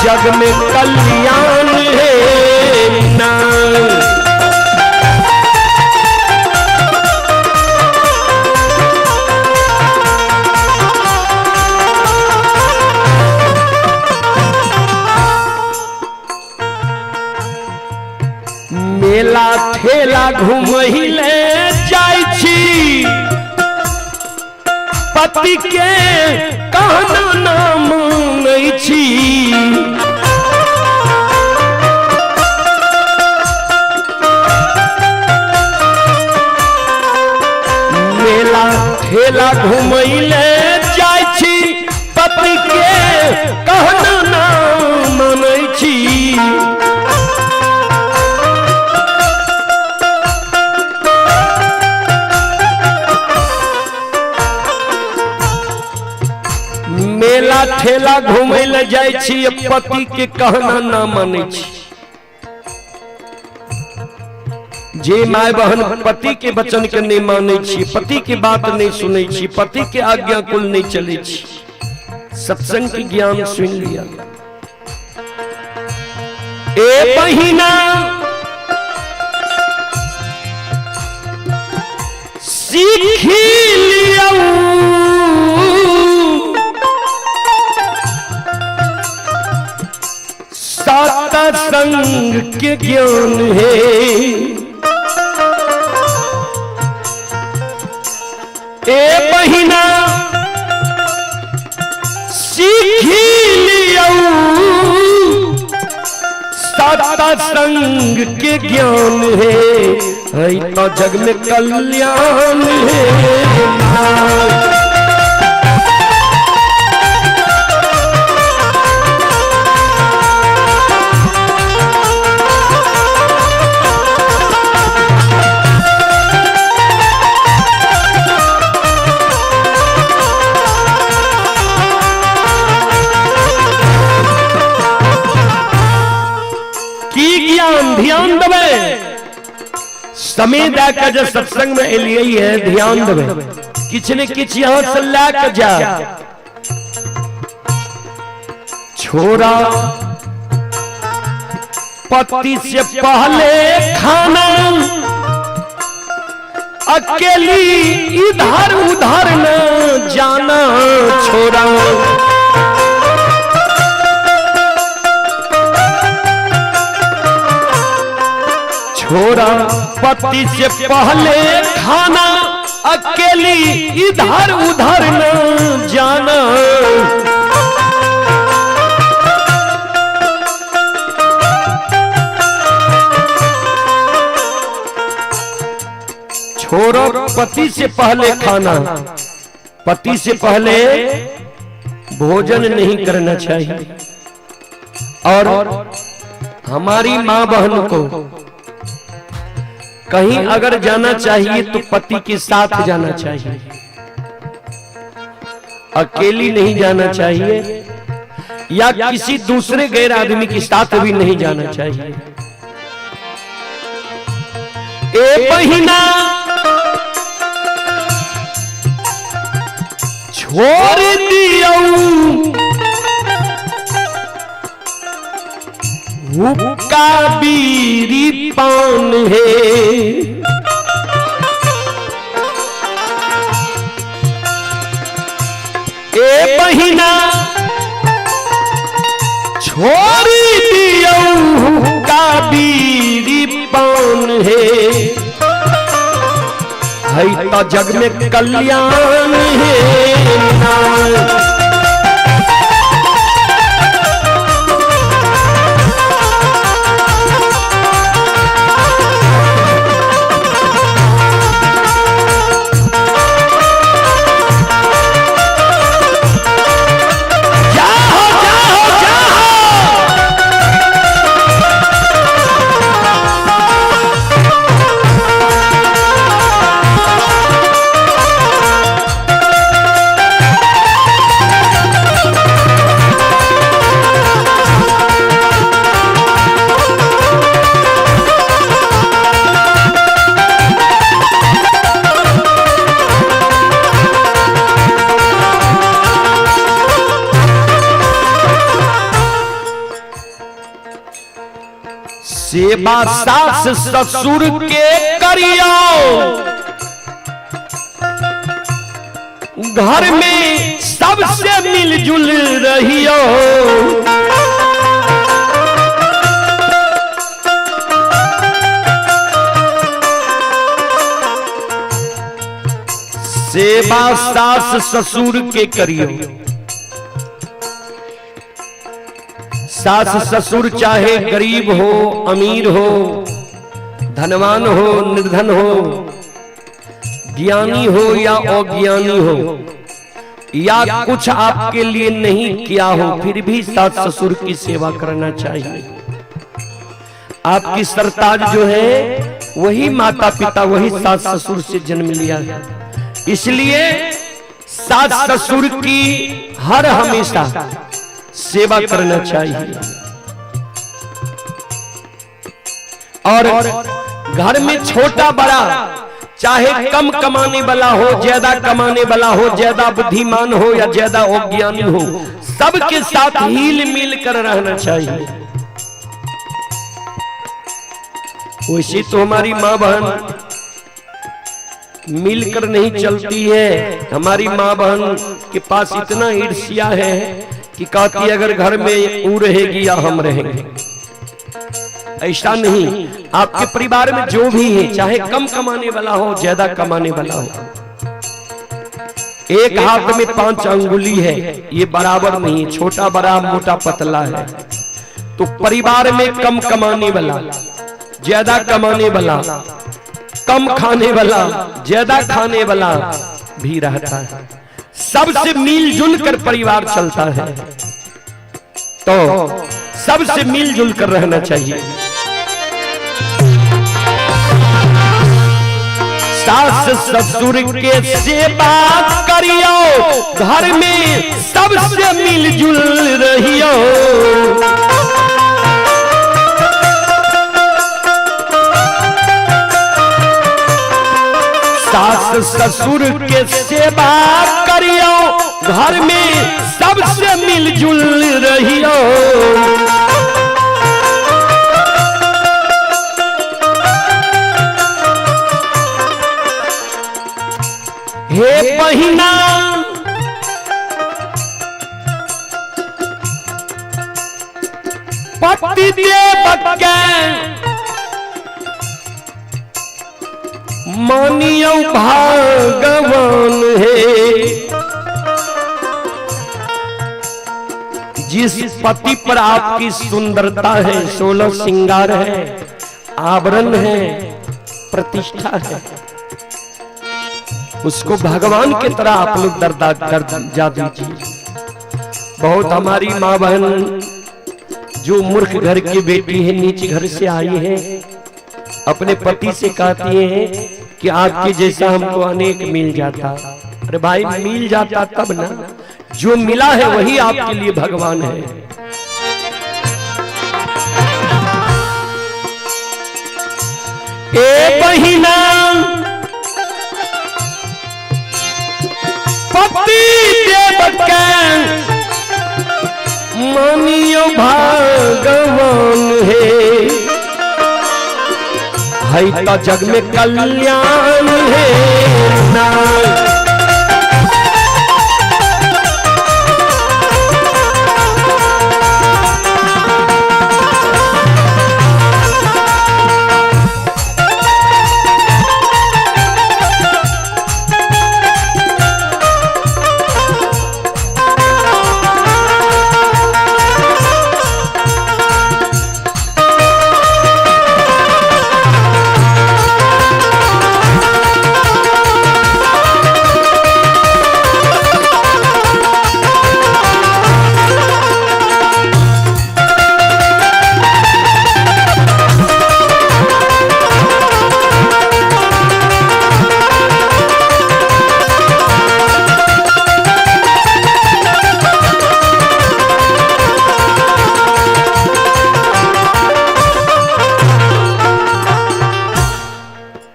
A: जग में कल्याण है ना। मेला ठेला घूमहिले जाय छी पति के कहना नाम नहीं छी। मेला ठेला घूमैले जाय छी पति के कहना नाम नहीं छी। मेला ठेला घूमे ले जाय छी पति के कहना ना माने छी। जे माय बहन पति के वचन के नहीं माने छी, पति के बात नहीं सुने छी, पति के आज्ञा कुल नहीं चले छी, सत्संग की ज्ञान सुन लिया। ए बहिना सीख लिया सत्संग के ज्ञान है। ए बहिना सीख लिया सत्संग के ज्ञान है तो जग में कल्याण है। ध्यान देवे समय देकर जो सत्संग में एलिए है ध्यान देवे किछ ने किछ यहाँ से लेकर जा। छोरा पति से पहले खाना अकेली इधर उधर न जाना। छोरा छोरा पति से पहले खाना अकेली इधर उधर न जाना। पति से पहले खाना, पति से पहले भोजन नहीं करना चाहिए। और हमारी माँ बहन को कहीं अगर जाना चाहिए तो पति के साथ जाना चाहिए, अकेली नहीं जाना चाहिए, या किसी दूसरे गैर आदमी के साथ भी नहीं जाना चाहिए। ए बहिना छोड़ दियो हुक्का बीड़ी पान है, ए बहिना छोड़ दियो हुक्का बीड़ी पान है तो जग में कल्याण है। सेवा सास ससुर के करियो, घर में सबसे मिलजुल रहियो, सेवा सास ससुर के करियो। सास ससुर चाहे गरीब हो, अमीर हो, धनवान हो, निर्धन हो, ज्ञानी हो या अज्ञानी हो, या कुछ आपके लिए नहीं किया हो, फिर भी सास ससुर की सेवा करना चाहिए। आपकी सरताज जो है वही माता पिता, वही सास ससुर से जन्म लिया है, इसलिए सास ससुर की हर हमेशा सेवा करना चाहिए। और घर में छोटा बड़ा, चाहे कम कमाने वाला हो, ज्यादा कमाने वाला हो, ज्यादा बुद्धिमान हो या ज्यादा अज्ञानी हो, सबके साथ हिल मिल कर रहना चाहिए। वैसे तो हमारी माँ बहन मिलकर नहीं चलती है। हमारी माँ बहन के पास इतना ईर्ष्या है कि कहती अगर घर में वो रहेगी या हम रहेंगे। ऐसा नहीं, आपके परिवार में जो भी है, चाहे कम कमाने वाला हो, ज्यादा कमाने वाला हो, एक हाथ में 5 अंगुली है, ये बराबर नहीं, छोटा बड़ा मोटा पतला है। तो परिवार में कम कमाने वाला, ज्यादा कमाने वाला, कम खाने वाला, ज्यादा खाने वाला भी रहता है। सबसे मिलजुल कर परिवार चलता है, तो सबसे मिलजुल कर रहना चाहिए। सास ससुर के सेवा करियो, घर में सबसे मिलजुल रहियो, सास ससुर के सेवा करियो, घर में सबसे मिलजुल रहियो। हे बहिना पति देव के मानियो भगवान है, जिस पति पर आपकी सुंदरता है, 16 श्रृंगार है, आभरण है, प्रतिष्ठा है, उसको भगवान की तरह आप लोग दर्जा दीजिए। बहुत हमारी माँ बहन जो मूर्ख घर की बेटी है, नीच घर से आई है, अपने पति से कहती है कि आपके जैसा हमको अनेक मिल जाता। अरे भाई मिल जाता तब ना, जो मिला है वही आपके लिए भगवान है। ए बहिना पति देवकन मानियो भगवान है तो जग में कल्याण है ना।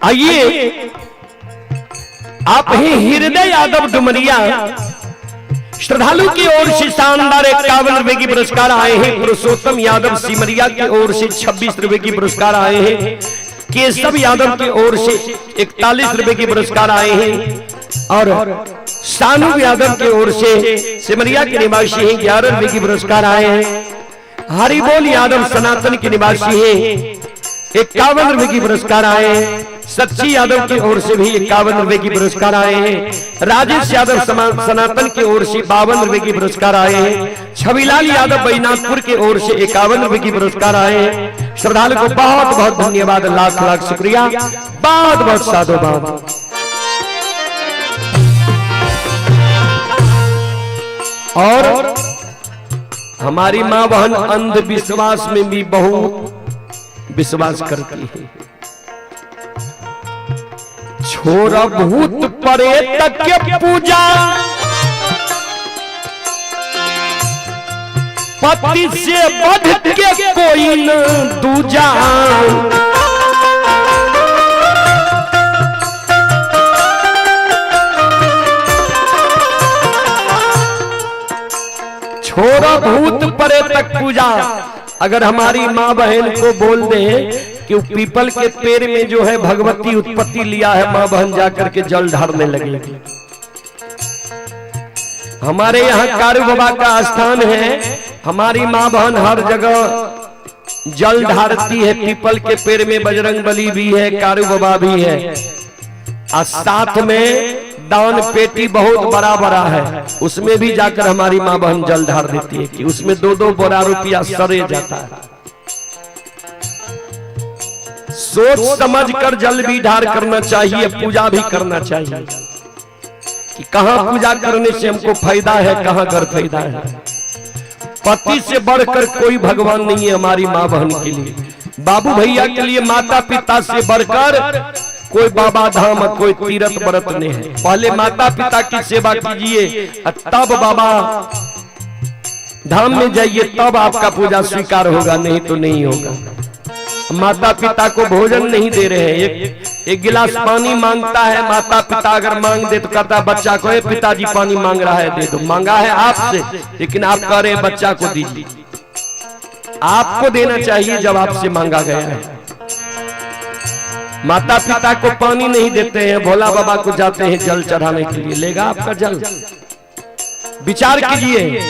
A: आइए आप ही हृदय यादव डुमरिया श्रद्धालु की ओर से शानदार 51 रुपए की पुरस्कार आए हैं। पुरुषोत्तम यादव सिमरिया की ओर से 26 रुपए की पुरस्कार आए हैं। केशव यादव की ओर से 41 रुपए की पुरस्कार आए हैं और शानू यादव की ओर से सिमरिया के निवासी हैं 11 रुपए की पुरस्कार आए हैं। हरिबोल यादव सनातन के निवासी हैं 51 रुपए की पुरस्कार आए हैं। सच्ची यादव की ओर से भी 51 रुपए की पुरस्कार आए हैं। राजेश यादव सनातन की ओर से 52 रुपए की पुरस्कार आए हैं। छविलाल यादव बैनाथपुर की ओर से 51 रुपए की पुरस्कार आए हैं। श्रद्धालु को बहुत बहुत धन्यवाद, लाख लाख शुक्रिया, बहुत बहुत साधुवाद। और हमारी माँ बहन अंधविश्वास में भी बहुत विश्वास करती है। छोरा भूत प्रेत के पूजा पति से बढ़ के कोई न दूजा। छोरा भूत प्रेत पूजा। अगर हमारी माँ बहन को बोल दे कि पीपल के पेड़ में जो है भगवती उत्पत्ति लिया है, माँ बहन जाकर के जल ढारने लगेगी। हमारे यहाँ कारू बाबा का स्थान है, हमारी माँ बहन हर जगह जल ढारती है। पीपल के पेड़ में बजरंग बली भी है, कारू बाबा भी है और साथ में दान पेटी बहुत बड़ा बड़ा है, उसमें भी जाकर हमारी माँ बहन जल ढार देती है कि उसमें 2-2 बोरा रुपया सरे जाता है। सोच समझ कर जल भी ढार करना चाहिए, पूजा भी करना चाहिए कि कहां पूजा करने से हमको फायदा है, कहां कर फायदा है। पति से बढ़कर कोई भगवान नहीं है हमारी माँ बहन के लिए। बाबू भैया के लिए माता पिता से बढ़कर कोई बाबा धाम, कोई तीर्थ बरतने हैं। पहले माता पिता की सेवा कीजिए, तब बाबा धाम में जाइए, तब आपका पूजा स्वीकार होगा, नहीं तो नहीं होगा। माता पिता को भोजन नहीं दे रहे हैं, एक गिलास पानी मांगता है, माता पिता अगर मांग दे तो कहता है बच्चा को, पिताजी पानी मांग रहा है दे दो। मांगा है आपसे, लेकिन आप कह रहे हैं बच्चा को दीजिए। आपको देना चाहिए जब आपसे मांगा गया है। माता पिता को पानी नहीं देते हैं, भोला बाबा को जाते हैं जल चढ़ाने के लिए, लेगा आपका जल? विचार कीजिए।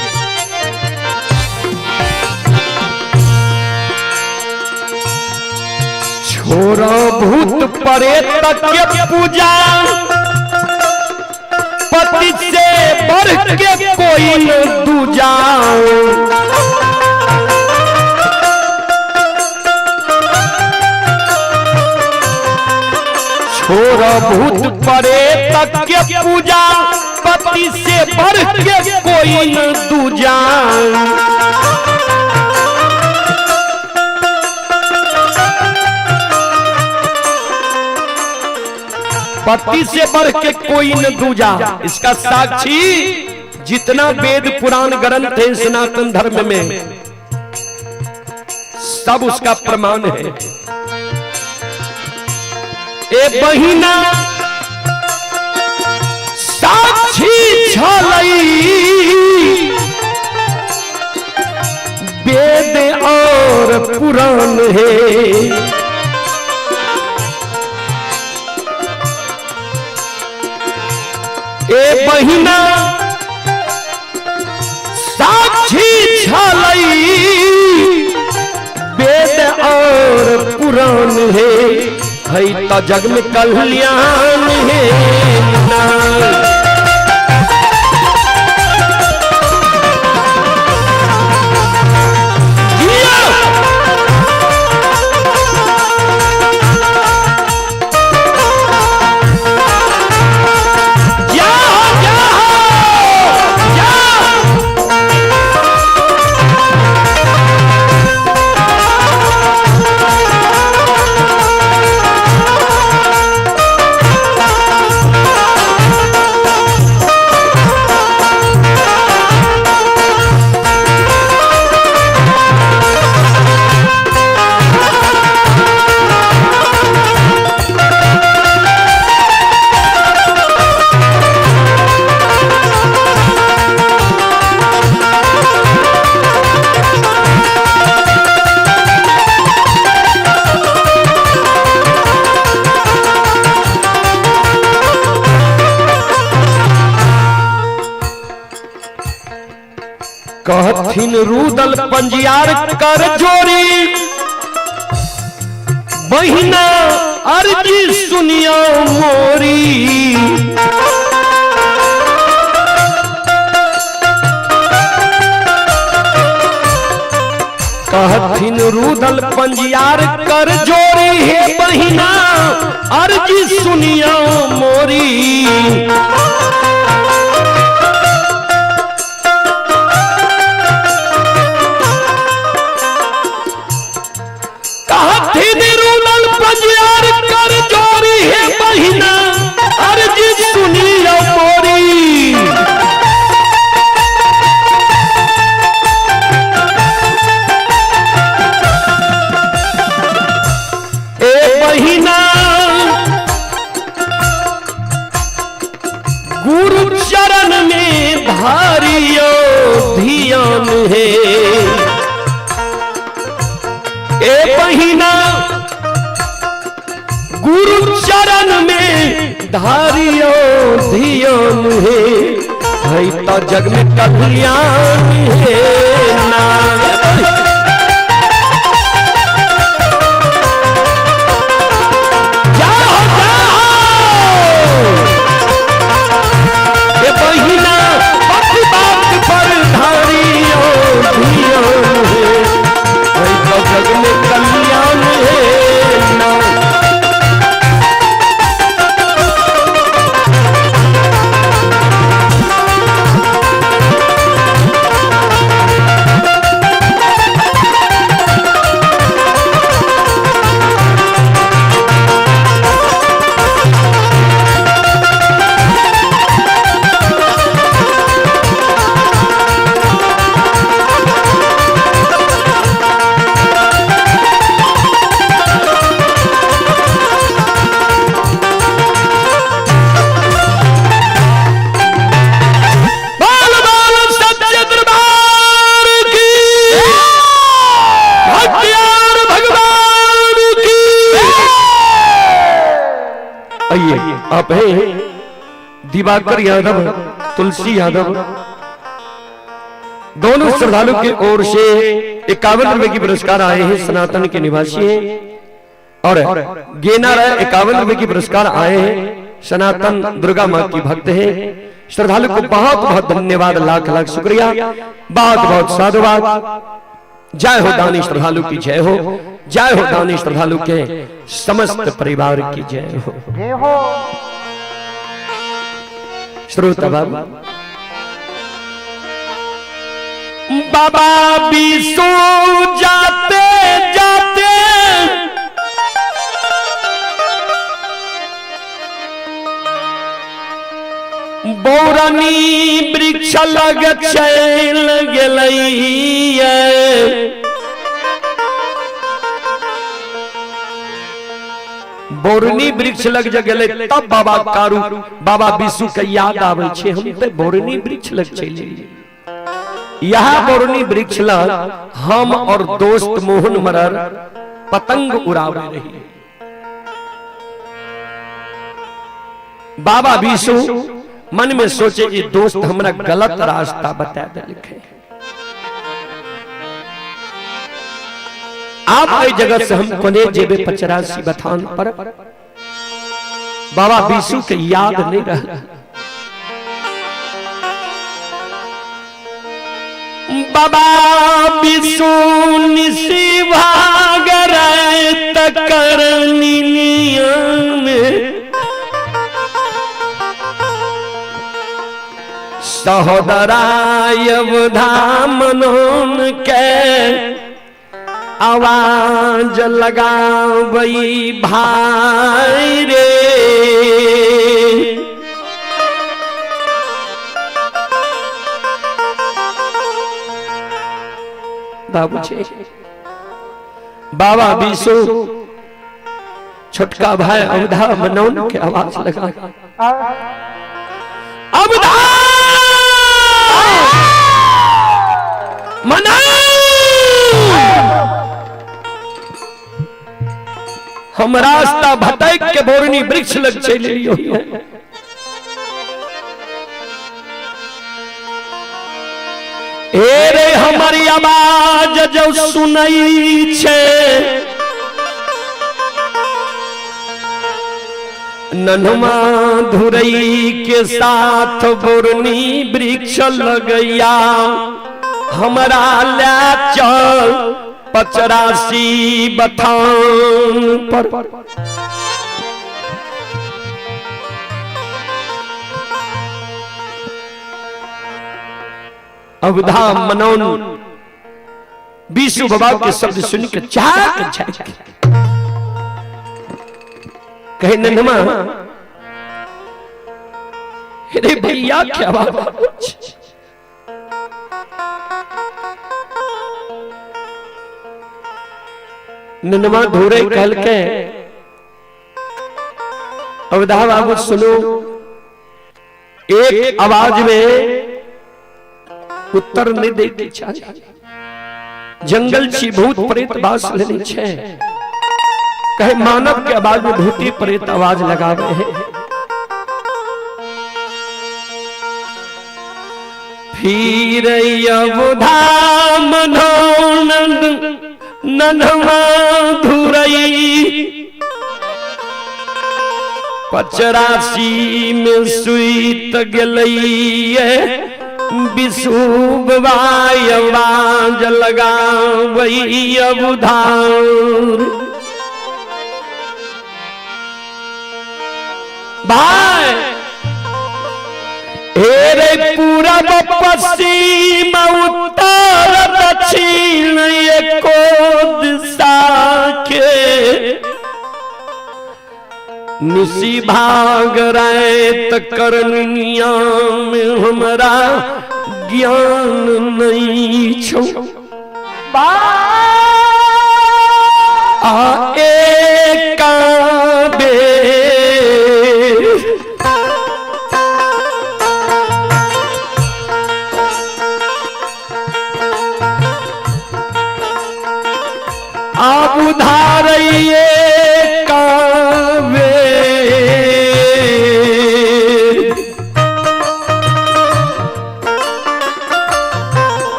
A: छोरा भूत प्रेत के पूजा पति से बढ़ के कोई न दूजा। छोरा भूत प्रेत तक के पूजा पति से बढ़ के कोई न दूजा। पति से बढ़ के कोई न दूजा, इसका साक्षी जितना वेद पुराण ग्रंथ है सनातन धर्म में सब उसका प्रमाण है। ए बहिना साक्षी छलई वेद और पुराण है। ए बहिना साक्षी छलई वेद और पुराण है तो जग में कल्याण है ना। कहथिन रूदल पंजियार कर जोरी बहिना अर्जी सुनिया मोरी। कहथिन रूदल पंजियार कर जोरी है बहिना अर्जी सुनिया मोरी। गुरु चरण में धारियो ध्यान है। ए बहिना गुरु चरण में धारियो ध्यान है तो जग में कल्याण है ना। आप हैं दिवाकर यादव, तुलसी यादव, दोनों श्रद्धालु की ओर से 51 रुपए की पुरस्कार आए हैं। सनातन के निवासी हैं और गेना राय 51 रुपए की पुरस्कार आए हैं। सनातन दुर्गा माँ की भक्त है। श्रद्धालु को बहुत बहुत धन्यवाद, लाख लाख शुक्रिया, बहुत बहुत साधुवाद। जय हो दानी श्रद्धालु की जय हो, जय हो दानी श्रद्धालु के समस्त परिवार की जय हो। श्रोता बाबा बाबा विष्णु जाते जाते बौरनी वृक्ष लग चल गेलैया बोरनी वृक्ष लग जगले तब बाबा कारू बाबा विष्णु के याद आवे छे हम ते बोरनी वृक्ष लग चले यहाँ बोरनी वृक्ष लग हम और दोस्त मोहन मरर पतंग उड़ावे रही। बाबा विष्णु मन में सोचे ये दोस्त हमरा गलत रास्ता बता दे लिखे आप कई जगह से हम कोने जेबे 85 बथान पर बाबा विष्णु के याद नहीं रहा। बाबा विष्णु निसी भाग रहे तकरनी नियम सहोदराय धामनोन के आवाज लगावई भाई रे बाबूजी बाबा विष्णु छोटका भाई अवधा मनोन के आवाज लगा अवधा मना हम रास्ता भटक के बोरनी वृक्ष लग चले है। ए रे हमारी आवाज जो सुनाई छे नन्हमा धुरई के साथ बोरनी वृक्ष लगैया हमारा ला चल 85 बथान पर अवधा मनोन विष्णु बाबा के शब्द सुन के झाक कहे नन्हमा अरे भैया क्या बात नन्हमा धोरे कहल के अवधा बाबू सुनो एक आवाज में उत्तर नहीं देती चाहिए जंगल छी भूत प्रेत बास लेनी छे कहे मानव के आवाज में भूती प्रेत आवाज लगावे है फिर अवधा मनोनंद नन्हमा धुरई 85 में सुईत गेलैये विष्णु बाबा आवाज लगावई अवधा भाई रे पूरब पश्चिम उत्तर दक्षिण एको दिशा के निसी भाग रहे करनिया में हमरा ज्ञान नहीं छो आप उधारिए कावे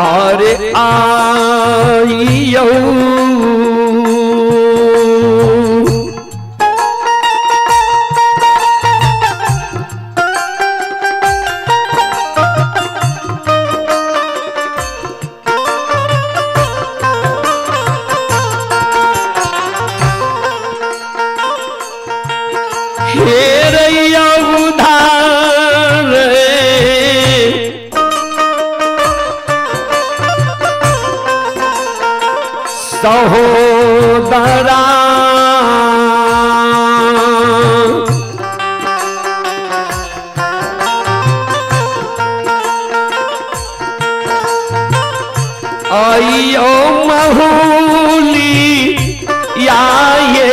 A: अरे आइयो आइयो महूली या ये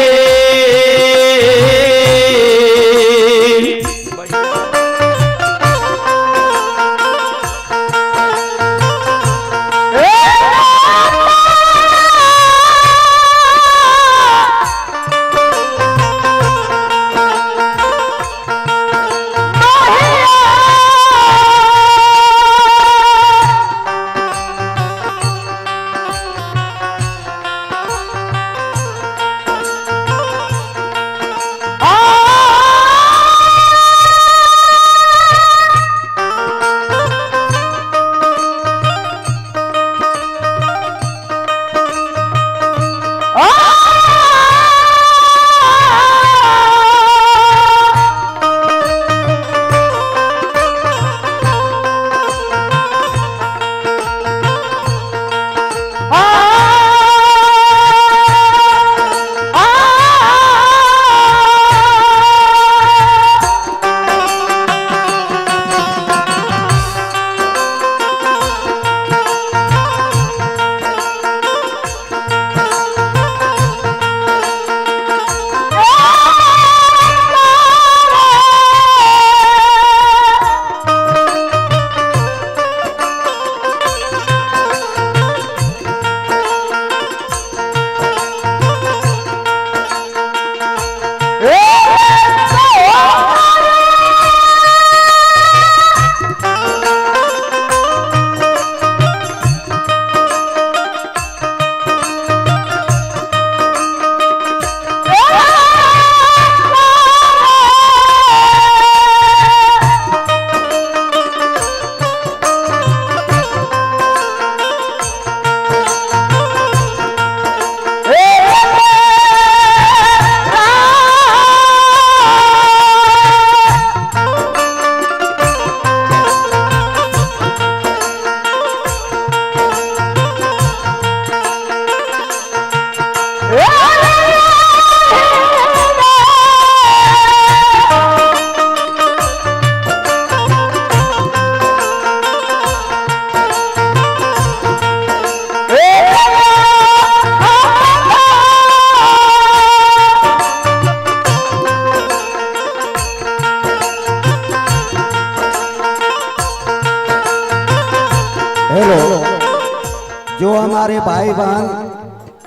C: जो हमारे भाई बहन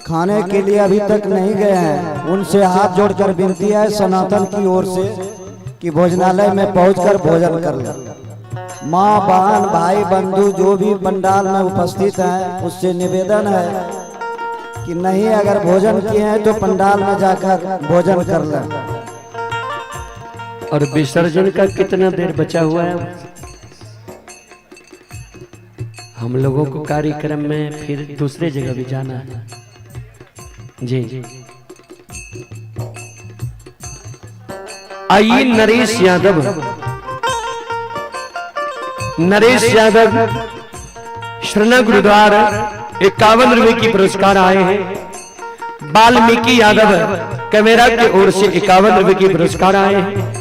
C: खाने के लिए अभी तक नहीं गए हैं, उनसे हाथ जोड़कर विनती है सनातन की ओर से कि भोजनालय में पहुंचकर भोजन कर लें। माँ बहन भाई बंधु जो भी पंडाल में उपस्थित हैं, उससे निवेदन है कि नहीं अगर भोजन किए हैं तो पंडाल में जाकर भोजन कर लें।
A: और विसर्जन का कितना देर बचा हुआ है? हम लोगों को कार्यक्रम में फिर दूसरे जगह भी जाना है जी। आइए नरेश यादव, नरेश यादव शरणा गुरुद्वारा 51 रुपए की पुरस्कार आए हैं। वाल्मीकि यादव कैमरा की ओर से 51 रुपए की पुरस्कार आए हैं।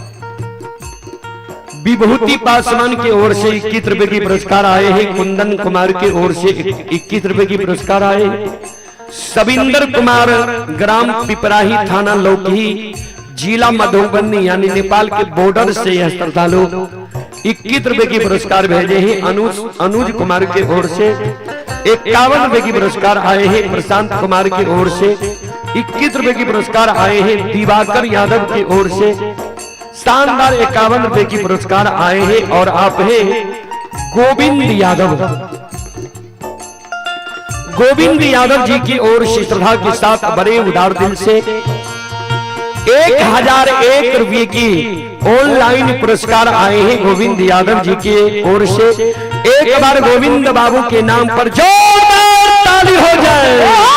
A: विभूति पासवान की ओर से 21 रुपए की पुरस्कार आए हैं। कुंदन कुमार की ओर से 21 रुपए की पुरस्कार आए हैं। सविंदर कुमार ग्राम पिपराही थाना लौकी जिला मधुबनी यानी नेपाल के बॉर्डर से यह श्रद्धालु 21 रुपए की पुरस्कार भेजे हैं। अनुज कुमार की ओर से 51 रुपए की पुरस्कार आए हैं। प्रशांत कुमार की ओर से 21 रुपए की पुरस्कार आए हैं। दिवाकर यादव की ओर से शानदार 51 रुपए की पुरस्कार आए हैं। और आप हैं गोविंद यादव, गोविंद यादव जी की ओर से श्रद्धा के साथ बड़े उदार दिल से 1001 रुपये की ऑनलाइन पुरस्कार आए हैं गोविंद यादव जी की ओर से। एक बार गोविंद बाबू के नाम पर जोरदार ताली हो जाए।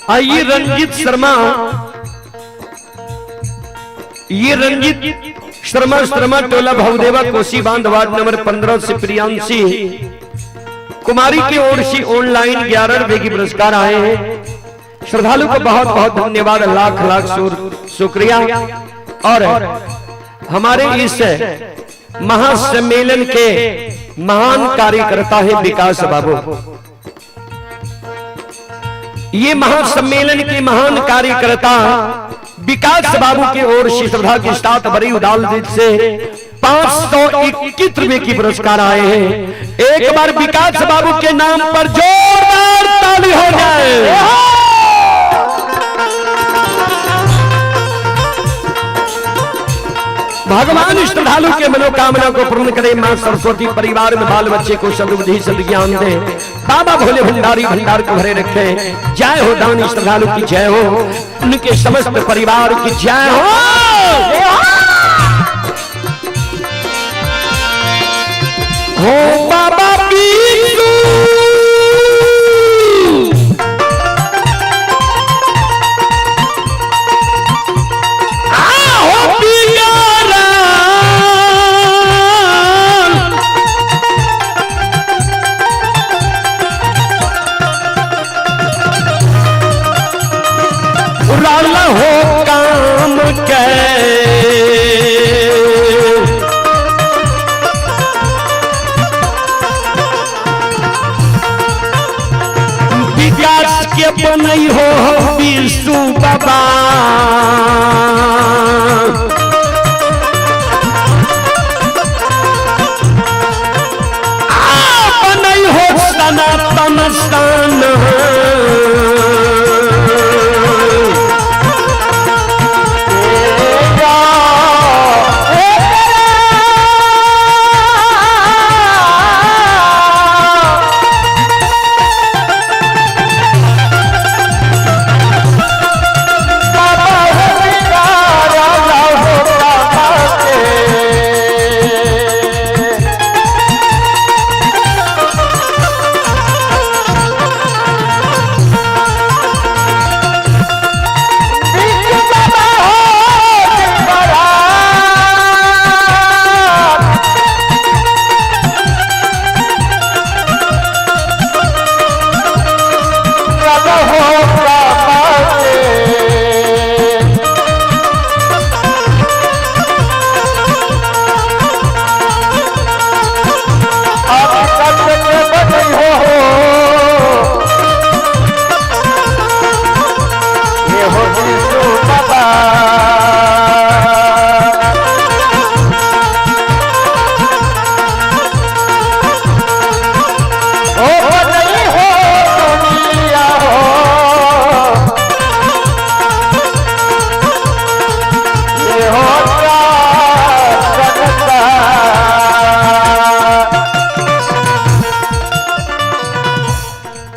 A: आइए रंजीत शर्मा, ये रंजीत शर्मा टोला भवदेवा कोसी बांध वार्ड नंबर 15 से प्रियांशी कुमारी की ओर से ऑनलाइन 11 रुपए की पुरस्कार आए हैं। श्रद्धालु को बहुत बहुत धन्यवाद, लाख लाख शुक्रिया। और हमारे इस महासम्मेलन के महान कार्यकर्ता है विकास बाबू। ये महासम्मेलन के महान कार्यकर्ता विकास बाबू की ओर से श्रद्धा के साथ बड़ी उदाल दिल से 521 रुपए की पुरस्कार आए हैं। एक बार विकास बाबू के नाम पर जोरदार ताली हो जाए। भगवान श्रद्धालु के मनोकामना को पूर्ण करे। मां सरस्वती परिवार में बाल बच्चे को समृद्धि सद्ज्ञान दे। बाबा भोले भंडारी भंडार को भरे रखे। जय हो दानी श्रद्धालु की जय हो, उनके समस्त परिवार की जय हो बाबा बीजू। हो काम के विकास के बनई हो विष्णु बाबा। बनई हो सनातन स्थान।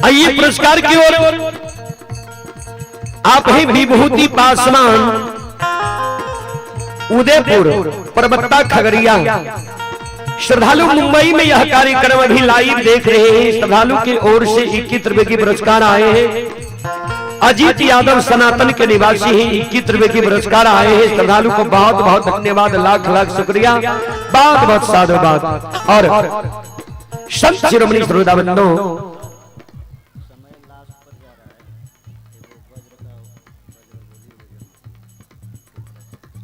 A: आइए पुरस्कार की ओर। आप ही विभूति पासवान, उदयपुर परबत्ता खगड़िया। श्रद्धालु मुंबई में यह कार्यक्रम अभी लाइव देख रहे हैं। श्रद्धालु की ओर से 21 रुपए की पुरस्कार आए हैं। अजीत यादव सनातन के निवासी हैं, 21 रुपए की पुरस्कार आए हैं। श्रद्धालु को बहुत बहुत धन्यवाद, लाख लाख शुक्रिया, बहुत बहुत साधुवाद। और संत शिरोमणि श्रोताबंधो,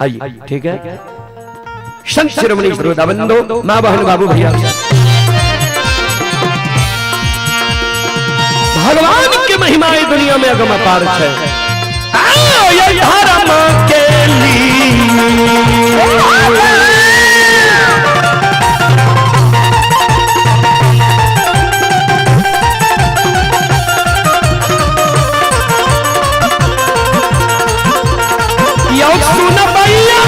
A: आइए ठीक है। संत शिरोमणि श्रोताबंधो, मां बहन बाबू भैया, भगवान की महिमाएं दुनिया में अगम अपार है। आओ ये धर्म के लिए सुन भैया,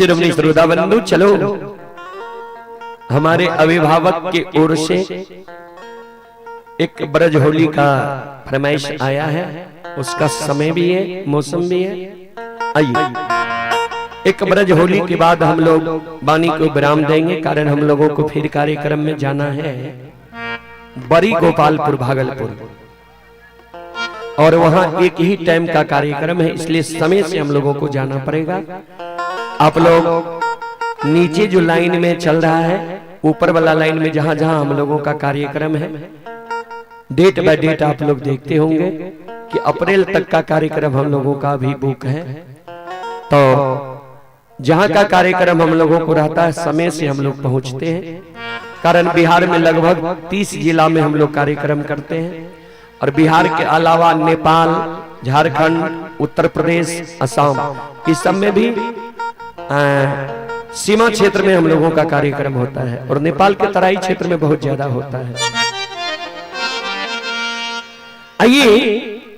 A: शिरोमणि श्रोता बंधु, चलो हमारे अभिभावक के ओर से एक ब्रज होली का फरमाइश आया है, उसका समय भी है, मौसम भी है। आइए एक ब्रज होली के बाद हम लोग वाणी को विराम देंगे, कारण हम लोगों को फिर कार्यक्रम में जाना है बड़ी गोपालपुर भागलपुर, और वहां एक ही टाइम का कार्यक्रम है, इसलिए समय से हम लोगों को जाना पड़ेगा। आप लोग नीचे जो लाइन में चल रहा है, ऊपर वाला लाइन में जहां जहां हम लोगों का कार्यक्रम है, डेट बाय डेट आप लोग देखते होंगे कि अप्रैल तक का कार्यक्रम हम लोगों का भी बुक है। तो जहां का कार्यक्रम हम लोगों को रहता है, समय से हम लोग पहुंचते हैं, कारण बिहार में लगभग 30 जिला में हम लोग कार्यक्रम करते हैं, और बिहार के अलावा नेपाल, झारखंड, उत्तर प्रदेश, असम, इस सब में भी सीमा क्षेत्र में हम लोगों का कार्यक्रम होता है, और नेपाल के तराई क्षेत्र में बहुत ज्यादा होता है। आइए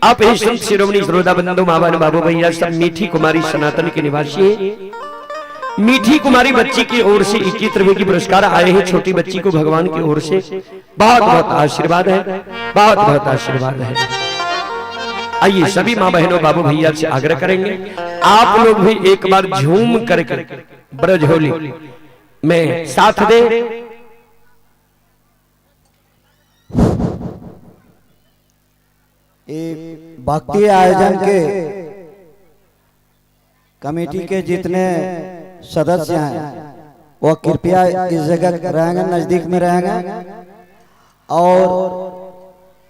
A: आप शिरोमणि श्रोता बंधु, माँ बहन, बाबू भैया सब मीठी कुमारी सनातन के निवासी मीठी कुमारी बच्ची की ओर से 21 रुपए की पुरस्कार आए हैं। छोटी बच्ची को भगवान की ओर से बहुत बहुत आशीर्वाद है, बहुत बहुत आशीर्वाद है। आइए सभी माँ बहनों, बाबू भैया से आग्रह करेंगे आप लोग भी एक बार झूम करके ब्रज होली में साथ दे।
C: भक्ति आयोजन के कमेटी के जितने सदस्य हैं वो कृपया इस जगह रहेंगे, नजदीक में रहेंगे, और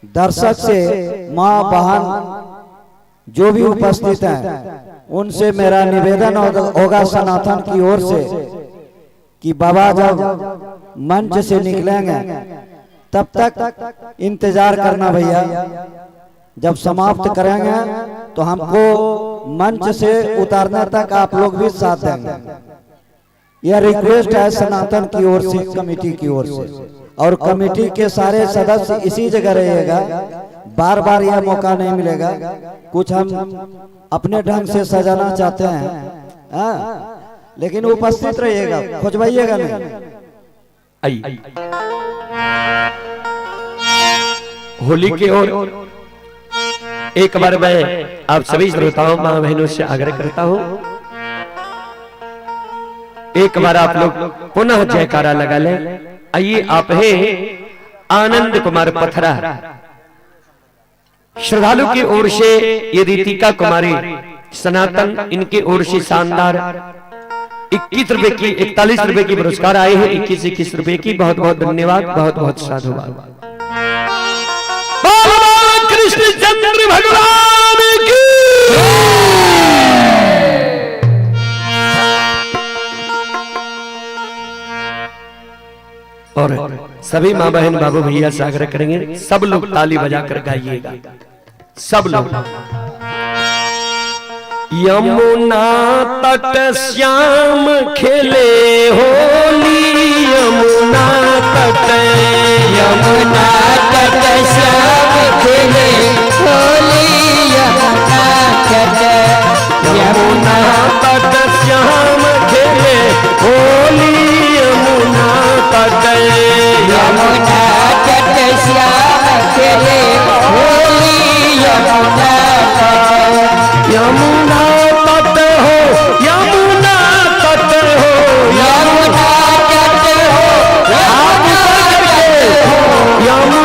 C: दर्शक से माँ बहन जो भी उपस्थित हैं उनसे मेरा निवेदन होगा सनातन की ओर से कि बाबा जब मंच से निकलेंगे तब तक इंतजार करना भैया, जब समाप्त करेंगे तो हमको मंच से उतारने तक आप लोग भी साथ देंगे। यह रिक्वेस्ट है सनातन की ओर से, कमेटी की ओर से, और कमेटी के सारे सदस्य इसी जगह रहिएगा, बार बार यह मौका नहीं मिलेगा। कुछ हम अपने ढंग से सजाना चाहते हैं, लेकिन उपस्थित रहिएगा, खोजवाइएगा नहीं।
A: आइए होली की ओर एक बार मैं आप सभी श्रोताओं, मां बहनों से आग्रह करता हूं, एक बार आप लोग पुनः जयकारा लगा लें। आइए आप है आनंद कुमार पथरा, श्रद्धालु की ओर से ये रीतिका कुमारी सनातन, इनकी ओर से शानदार 21 रुपए की, 41 रुपए की पुरस्कार आए हैं, 21 रुपए की। बहुत बहुत धन्यवाद, बहुत बहुत साधुवाद। कृष्णचंद्र भगवान की। और सभी माँ बहन, बाबू भैया से आग्रह करेंगे सब लोग ताली बजाकर गाइएगा, सब लोग। यमुना तट श्याम खेले होली, यमुना तट,
B: यमुना तट श्याम खेले होली, यमुना तट,
A: यमुना तट श्याम खेले होली, यमुना तट,
B: यमुना तट श्याम खेले होली, यमुना तट,
A: यमुना तट हो, यमुना तट हो, यमुना तट हो, यमुना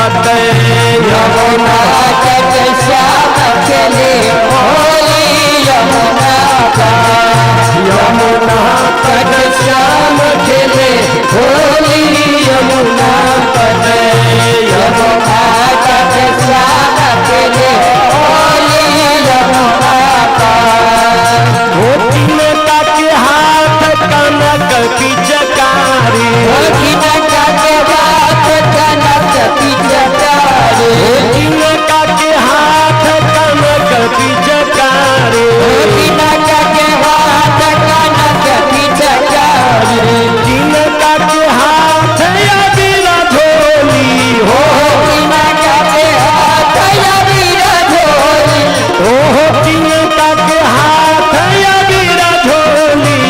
A: तट
B: यमुना तट श्याम खेले होली यमुना तट
A: यमुना तट श्याम खेले होली यमुना तट
B: यमुना तट श्याम खेले होली यमुना तट
A: तिनका के हाथ कनक पिचकारी
B: तिनका के हाथ कनक पिचकारी
A: तिनका के हाथ कनक पिचकारी
B: तिनका के हाथ कनक पिचकारी
A: तिनका के हाथ अबीर झोली हो
B: तिनका के हाथ अबीर झोली
A: ओहो तिनका के हाथ अबीर झोली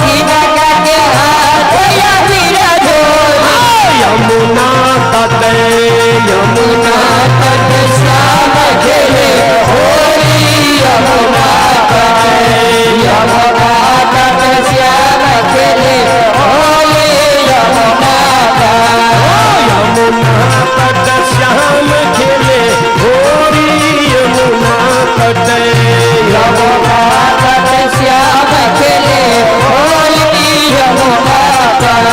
B: तिनका के हाथ अबीर झोली
A: यमुना तट
B: यमुना तट श्याम खेले होली यमुना तट यमुना तट श्याम खेले होली यमुना तट
A: यमुना तट श्याम खेले होली यमुना तट
B: यमुना तट श्याम खेले होली यमुना तट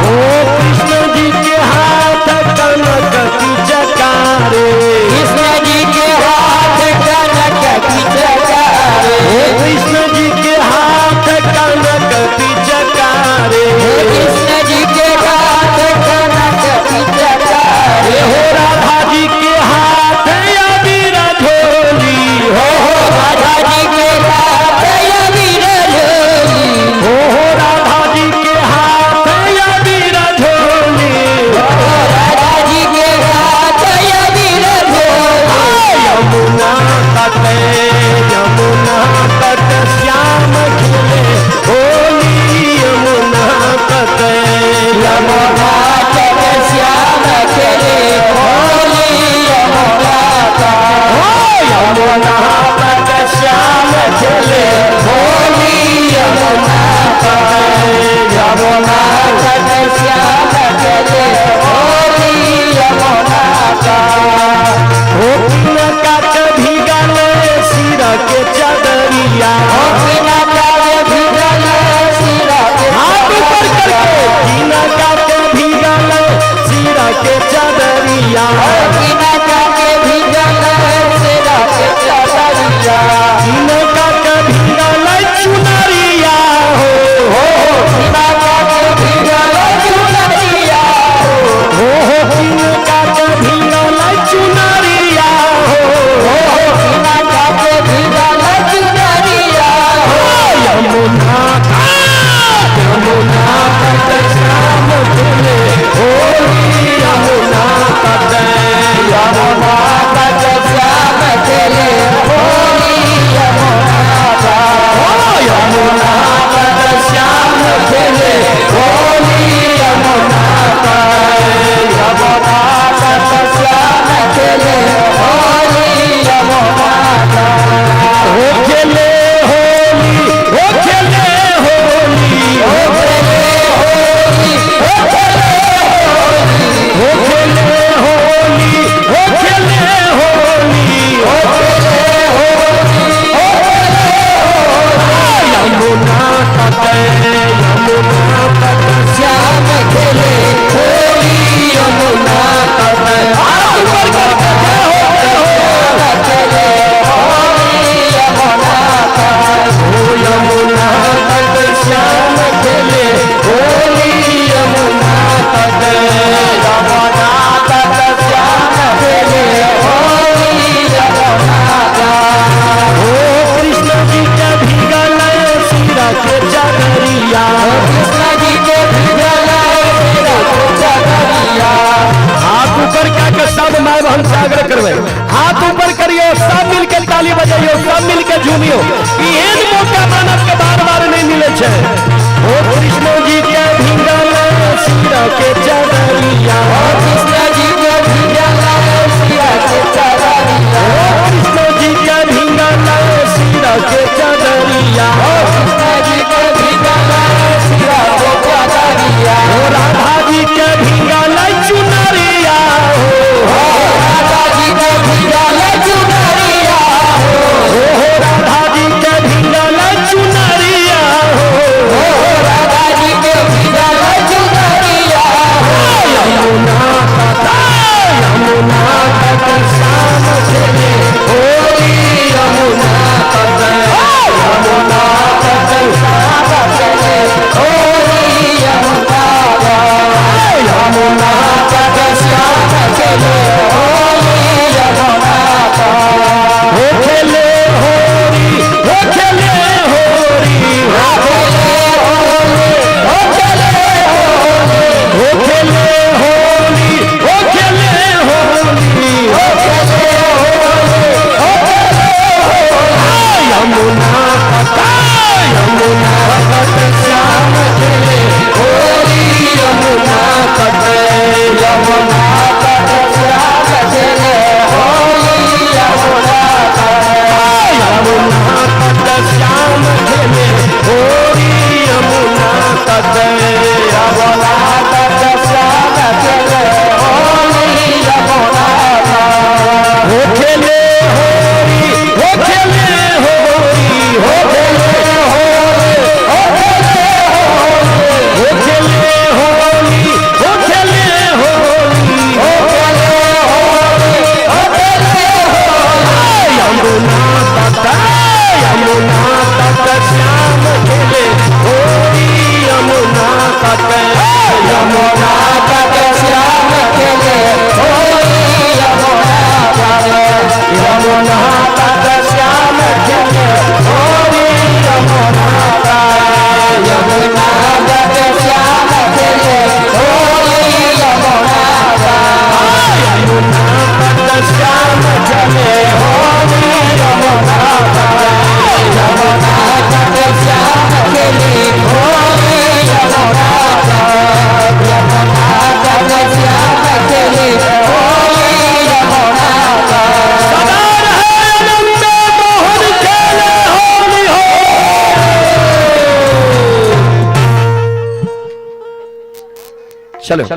A: ओ कृष्ण जी के हाथ कनक पिचकारी
B: कृष्ण जी के हाथ कनक पिचकारी
A: कृष्ण जी के हाथ कनक पिचकारी
B: कृष्ण जी के हाथ कनक पिचकारी
A: हो राधा जी के हाथ अबीर झोली हो
B: राधा जी के हाथ अबीर झोली
A: हो राधा जी के हाथ अबीर झोली
B: राधा जी के हाथ अबीर झोली
A: यमुना तट श्याम खेले होली यमुना तट
B: यमुना तट श्याम खेले होली यमुना तट
A: यमुना तट श्याम खेले
B: होली यमुना तट यमुना तट श्याम खेले होली यमुना तट
A: हो तिनका कभी गले सिर के चदरिया
B: तिनका के भिगल सिर के
A: हाथ ऊपर करके तिनका कभी गले सिर के चदरिया
B: तिनका के भिगल सिर के चदरिया
A: तिनका कभी गले चुनरिया हो
B: तिनका के भिगल चुनरिया
A: हो तिनका कभी गले चुनरिया हो
B: तिनका के भिगल चुनरिया
A: यमुना तट श्याम खेले होली यमुना तट
B: यमुना तट श्याम खेले होली यमुना तट
A: यमुना तट श्याम खेले
B: होली यमुना तट यमुना तट श्याम खेले होली यमुना तट
A: हो खेले होली हो खेले होली
B: हो खेले होली हो खेले होली
A: हो खेले होली हो खेले होली
B: हो खेले होली हो खेले होली
A: यमुना तट
B: श्याम खेले होली यमुना तट खेले होली यमुना तट
A: हो यमुना तट श्याम खेले होली यमुना तट
B: यमुना तट श्याम खेले होली यमुना तट
A: हो कृष्ण जी के भीगल सिर के चदरिया
B: कृष्ण जी के भिगल सिर के चदरिया
A: हाथ ऊपर करके सब माय बहन से आग्रह करवे हाथ ऊपर करियो सब मिलके ताली बजाइयो सब मिलके झूमियो एहन मौका मानव के बार बार नहीं मिले छे ओ कृष्ण जी के भीगल सिर के चदरिया
B: कृष्ण जी के भिगल सिर के चदरिया
A: कृष्ण जी के भीगल सिर के चदरिया
B: कृष्ण जी के भिगल सिर के चदरिया
A: राधा जी के भीगल चुनरिया चलो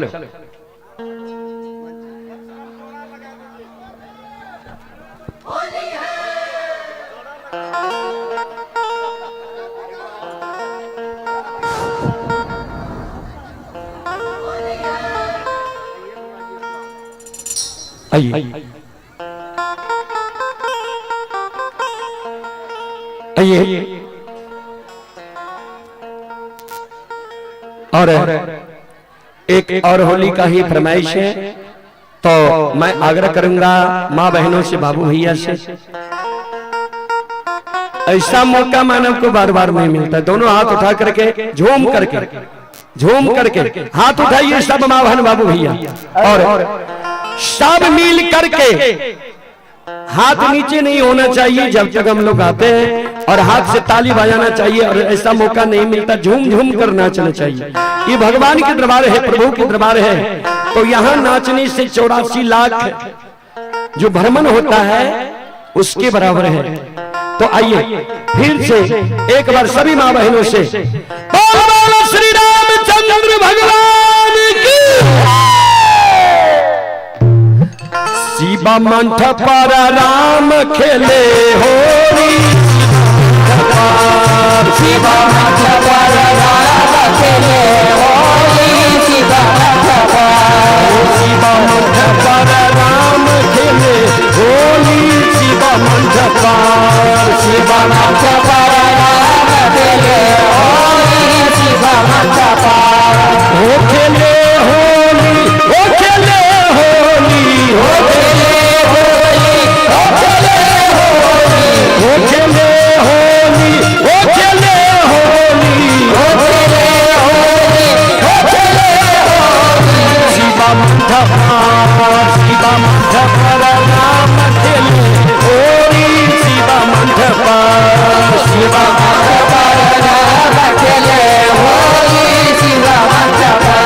A: आइए आइए। और एक और होली का ही फरमाइश है, तो मैं आग्रह करूंगा माँ बहनों से, बाबू भैया से, ऐसा मौका मानव को बार बार नहीं मिलता। दोनों हाथ उठा करके झूम करके हाथ उठाइए सब माँ बहन बाबू भैया, और सब मिल करके हाथ नीचे नहीं होना चाहिए जब तक हम लोग आते हैं, और हाथ से ताली बजाना चाहिए, और ऐसा मौका नहीं मिलता झूम झूम कर नाचना चाहिए। ये भगवान के दरबार है, प्रभु के दरबार है, तो यहाँ नाचने से 84 लाख जो भ्रमण होता है उसके बराबर है। तो आइए फिर से एक बार सभी माँ बहनों से बोलो श्री रामचंद्र भगवान की। शिवा मंठ पर राम खेले होली, शिवा मंठ पर राम खेले होली, शिवा मंठ पर राम खेले होली, शिवा मंठ पर, शिवा मंठ पर राम खेले होली, शिवा मंठ पर हो खेले होली, हो खेले होली, हो खेले होली, हो खेले होली, हो खेले होली, हो खेले होली, शिवा मंठ पर, शिवा मंठ पर राम खेले होली, शिवा मंठ पर, शिवा मंठ पर राम खेले होली, शिवा मंठ पर,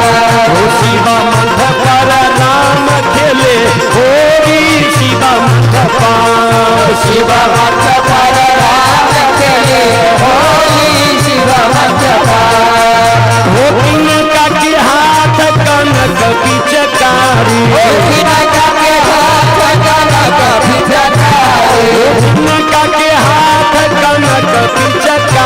A: शिवा मंठ पर राम खेले होली, शिवा मंठ पर, शिवा मंठ पर राम खेले होली, शिवा मंठ पर हो किनका के हाथ कनक पिचकारी, हो किनका के हाथ कनक पिचकारी, हो किनका के हाथ कनक पिचकारी।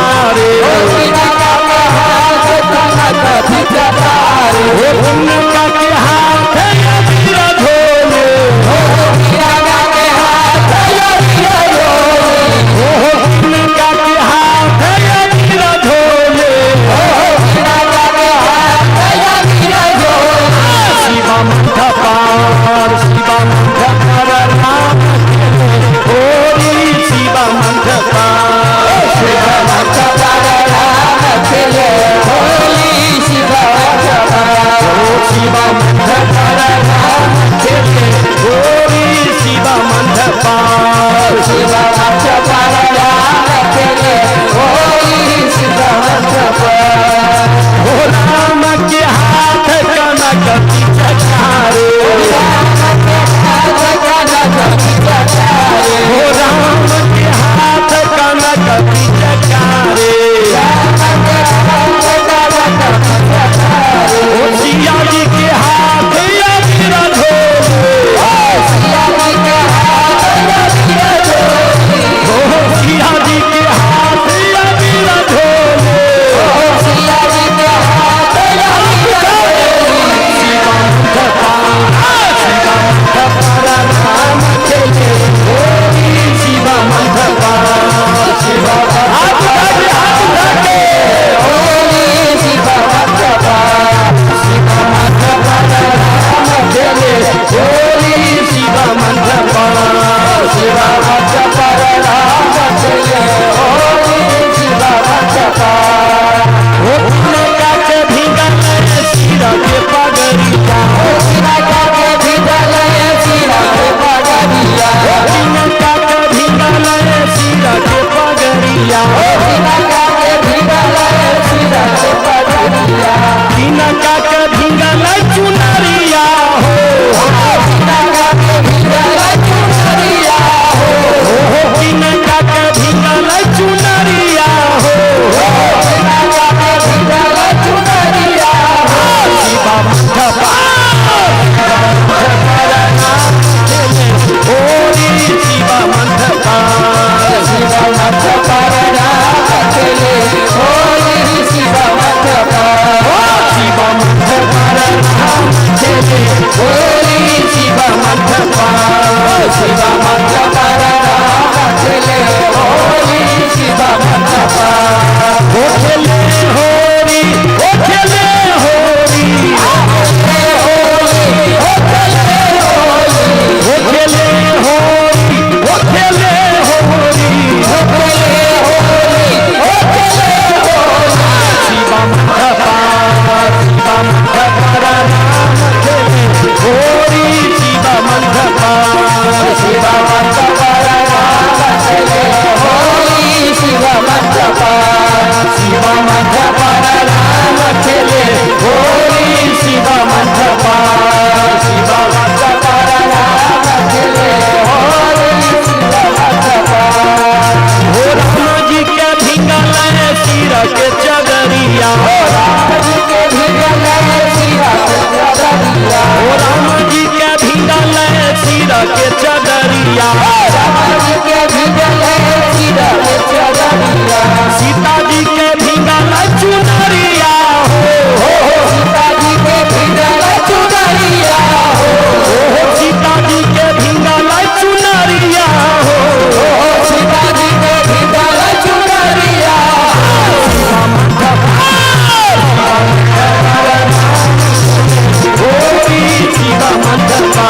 A: के चदरिया,
B: राम जी के भिजले चिरा के चदरिया,
A: सीता जी के भीगल चुनरिया हो,
B: सीता जी के भिजले चुनरिया हो,
A: सीता जी के भीगल चुनरिया हो,
B: सीता जी के भिजले चुनरिया,
A: शिवा मंडपा,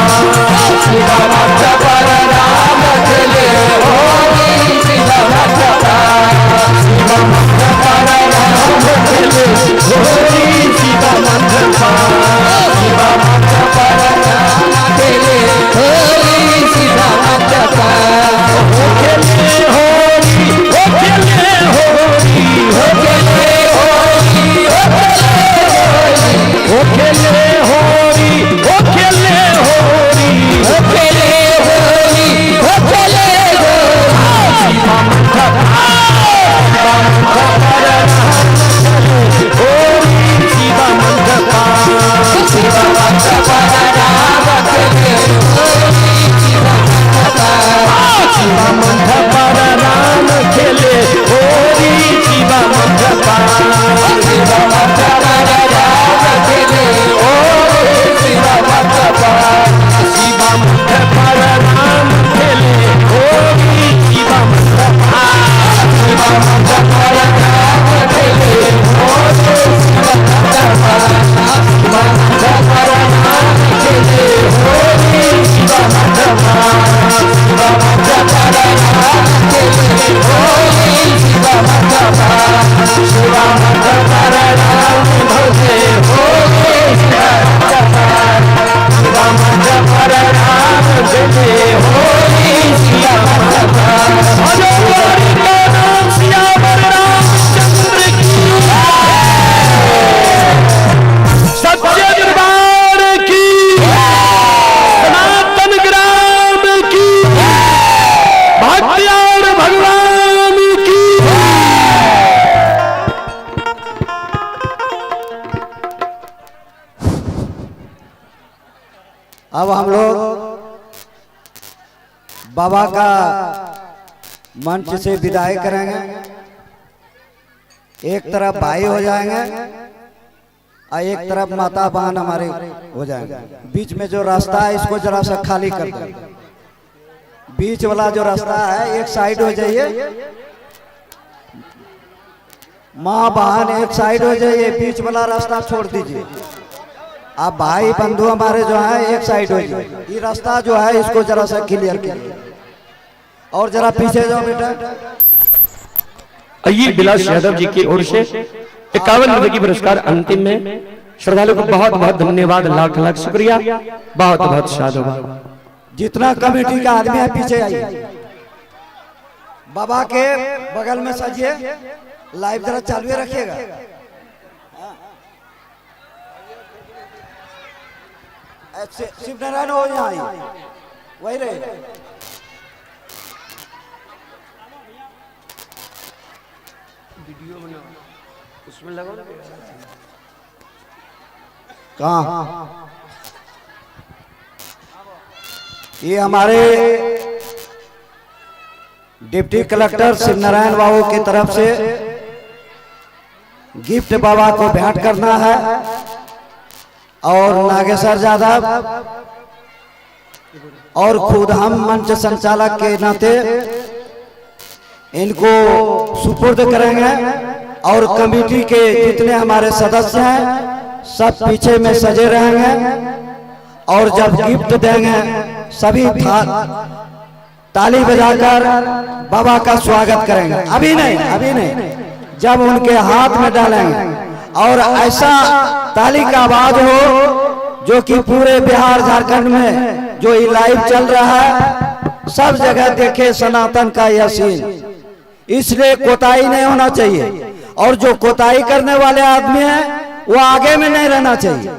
B: शिवा मंडपा राम चले होली, शिवा मंडपा,
A: शिवा मंडपा राम चले होली, शिवा मंडपा, शिवा मंडपा
B: राम चले होली, शिवा मंडपा,
A: खेले होली, खेले होली,
B: खेले होली,
A: खेले होली, खेले होली,
B: खेले होली, खेले होली,
A: शिवा मंडपा, शिवा मंडपा होली, शिवा मंडपा,
B: शिवा मंडपा राम चले होली, शिवा मंडपा,
A: शिवा मंडपा राम खेले होली, शिवा मंडपा,
B: शिवा मंडपा राम चले होली, शिवा मंडपा,
A: शिवा मंडपा राम खेले होली, शिवा मंडपा,
B: शिवा मंडपा राम चले होली, शिवा मंडपा, शिवा मंडपा राम चले होली, शिवा मंडपा, शिवा मंडपा राम चले होली, शिवा मंडपा, शिवा मंडपा राम भजे होली, शिवा मंडपा, शिवा मंडपा राम भजे होली, शिवा मंडपा,
A: हरि का नाम श्यावर रामचंद्र की, सच्चे दरबार की, सनातन ग्राम की, भाग्यार भगवान की।
C: अब हम लोग बाबा का मंच से विदाई करेंगे। एक तरफ भाई हो जाएंगे और एक तरफ माता बहन हमारे हो जाएंगे। बीच में जो रास्ता है इसको जरा सा खाली कर देंगे। बीच वाला जो रास्ता है एक साइड हो जाइए, माँ बहन एक साइड हो जाइए, बीच वाला रास्ता छोड़ दीजिए। आप भाई बंधु हमारे जो है एक साइड हो जाइए। ये रास्ता जो है इसको जरा सा क्लियर कीजिए और जरा पीछे जाओ बेटा।
A: आइए बिलास यादव जी की ओर से 51 रुपए की पुरस्कार अंतिम में श्रद्धालु को बहुत बहुत धन्यवाद, लाख लाख शुक्रिया, बहुत बहुत साधुवाद।
C: जितना कमेटी का आदमी है पीछे आइए। बाबा के बगल में सजिए, लाइव जरा चालू रखिएगा। शिव नारायण हो यहाँ आइए, वही रहे।
A: वीडियो बनाओ, उसमें लगाओ।
C: कहाँ? ये हमारे डिप्टी कलेक्टर शिव नारायण बाबू की तरफ से गिफ्ट बाबा को भेंट करना है और नागेश्वर यादव और खुद हम मंच संचालक के नाते इनको सुपुर्द करेंगे और कमेटी के जितने हमारे सदस्य हैं सब पीछे में सजे रहेंगे और जब गिफ्ट देंगे सभी ताली बजाकर बाबा का स्वागत करेंगे। अभी नहीं, जब उनके हाथ में डालेंगे और ऐसा ताली का आवाज हो जो कि पूरे बिहार झारखंड में जो ये लाइव चल रहा है सब जगह देखे सनातन का यह सीन। इसलिए कोताही नहीं होना चाहिए और जो कोताही करने वाले आदमी हैं वो आगे में नहीं रहना चाहिए,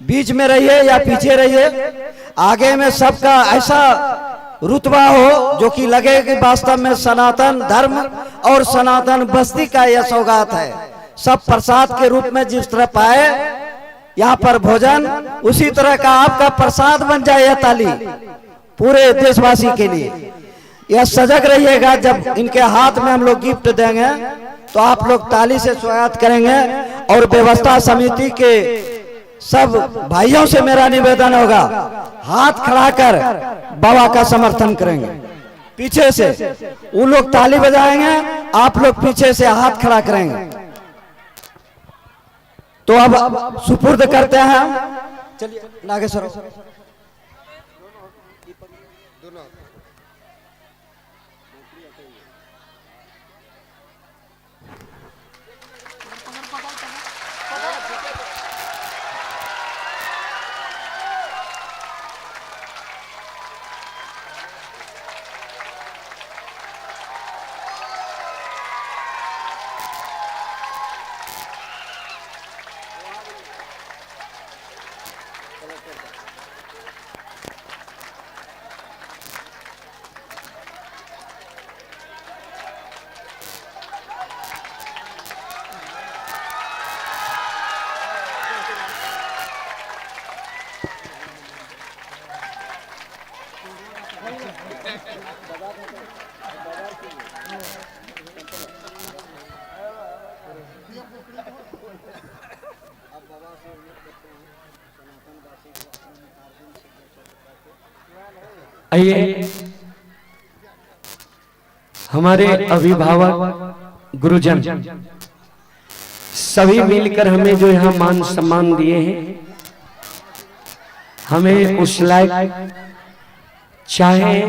C: बीच में रहिए या पीछे रहिए। आगे में सबका ऐसा रुतबा हो जो कि लगे कि वास्तव में सनातन धर्म और सनातन बस्ती का यह सौगात है। सब प्रसाद के रूप में जिस तरह पाए यहाँ पर भोजन, उसी तरह का आपका प्रसाद बन जाए यह ताली। पूरे देशवासी के लिए। यह सजग रहिएगा, जब इनके हाथ में हम लोग गिफ्ट देंगे तो आप लोग ताली से स्वागत करेंगे। और व्यवस्था समिति के सब भाइयों से मेरा निवेदन होगा, हाथ खड़ा कर बाबा का समर्थन करेंगे। पीछे से उन लोग ताली बजाएंगे, आप लोग पीछे से हाथ खड़ा करेंगे। तो अब सुपुर्द करते हैं। चलिए नागेश्वर,
A: आइए हमारे अभिभावक गुरुजन सभी मिलकर हमें जो यहाँ मान सम्मान दिए हैं, हमें उस लायक चाहे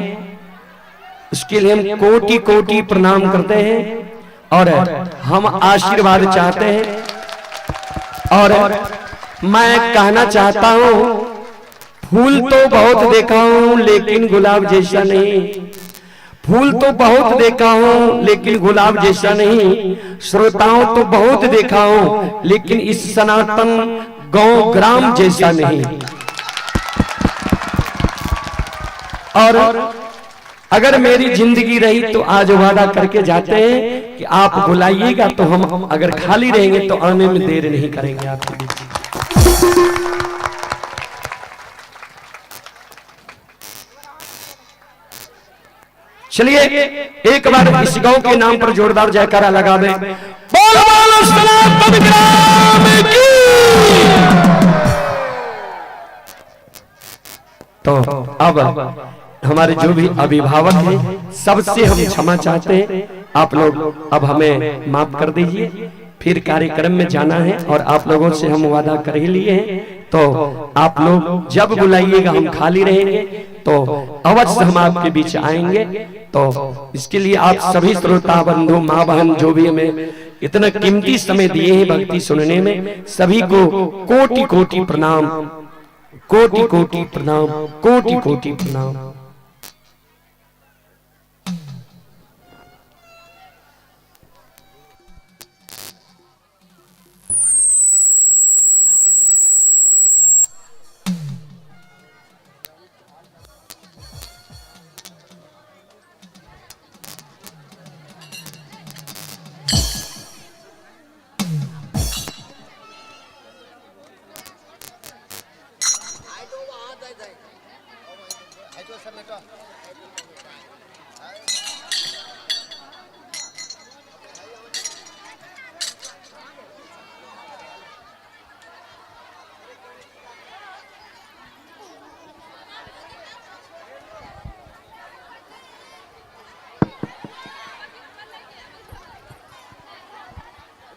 A: उसके लिए हम कोटि कोटि प्रणाम करते हैं और हम आशीर्वाद चाहते हैं। और मैं कहना चाहता हूं, फूल तो बहुत देखा हूं लेकिन गुलाब जैसा नहीं, फूल तो बहुत देखा हूं लेकिन गुलाब जैसा नहीं, श्रोताओं तो बहुत देखा हूं लेकिन इस सनातन गांव ग्राम जैसा नहीं। और अगर मेरी जिंदगी रही तो आज वादा करके जाते हैं कि आप बुलाइएगा तो हम अगर खाली रहेंगे तो आने में देर नहीं करेंगे आपके बीच। चलिए एक बार इस गांव के नाम पर जोरदार जयकारा लगा दें। बोलो बोलो सनातन ग्राम की। तो अब हमारे जो भी अभिभावक हैं सबसे हम क्षमा चाहते हैं, आप लोग अब हमें माफ कर दीजिए। फिर कार्यक्रम में जाना है और आप लोगों से हम वादा कर ही लिए हैं, तो आप लोग जब बुलाइएगा हम खाली रहेंगे तो अवश्य हम आपके बीच आएंगे। तो इसके लिए आप सभी श्रोता बंधु माँ बहन जो भी हमें इतना कीमती समय दिए हैं भक्ति सुनने में, सभी को कोटि कोटि प्रणाम, कोटि कोटि प्रणाम, कोटि कोटि प्रणाम।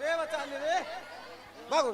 D: रे बच्चा रे बाबू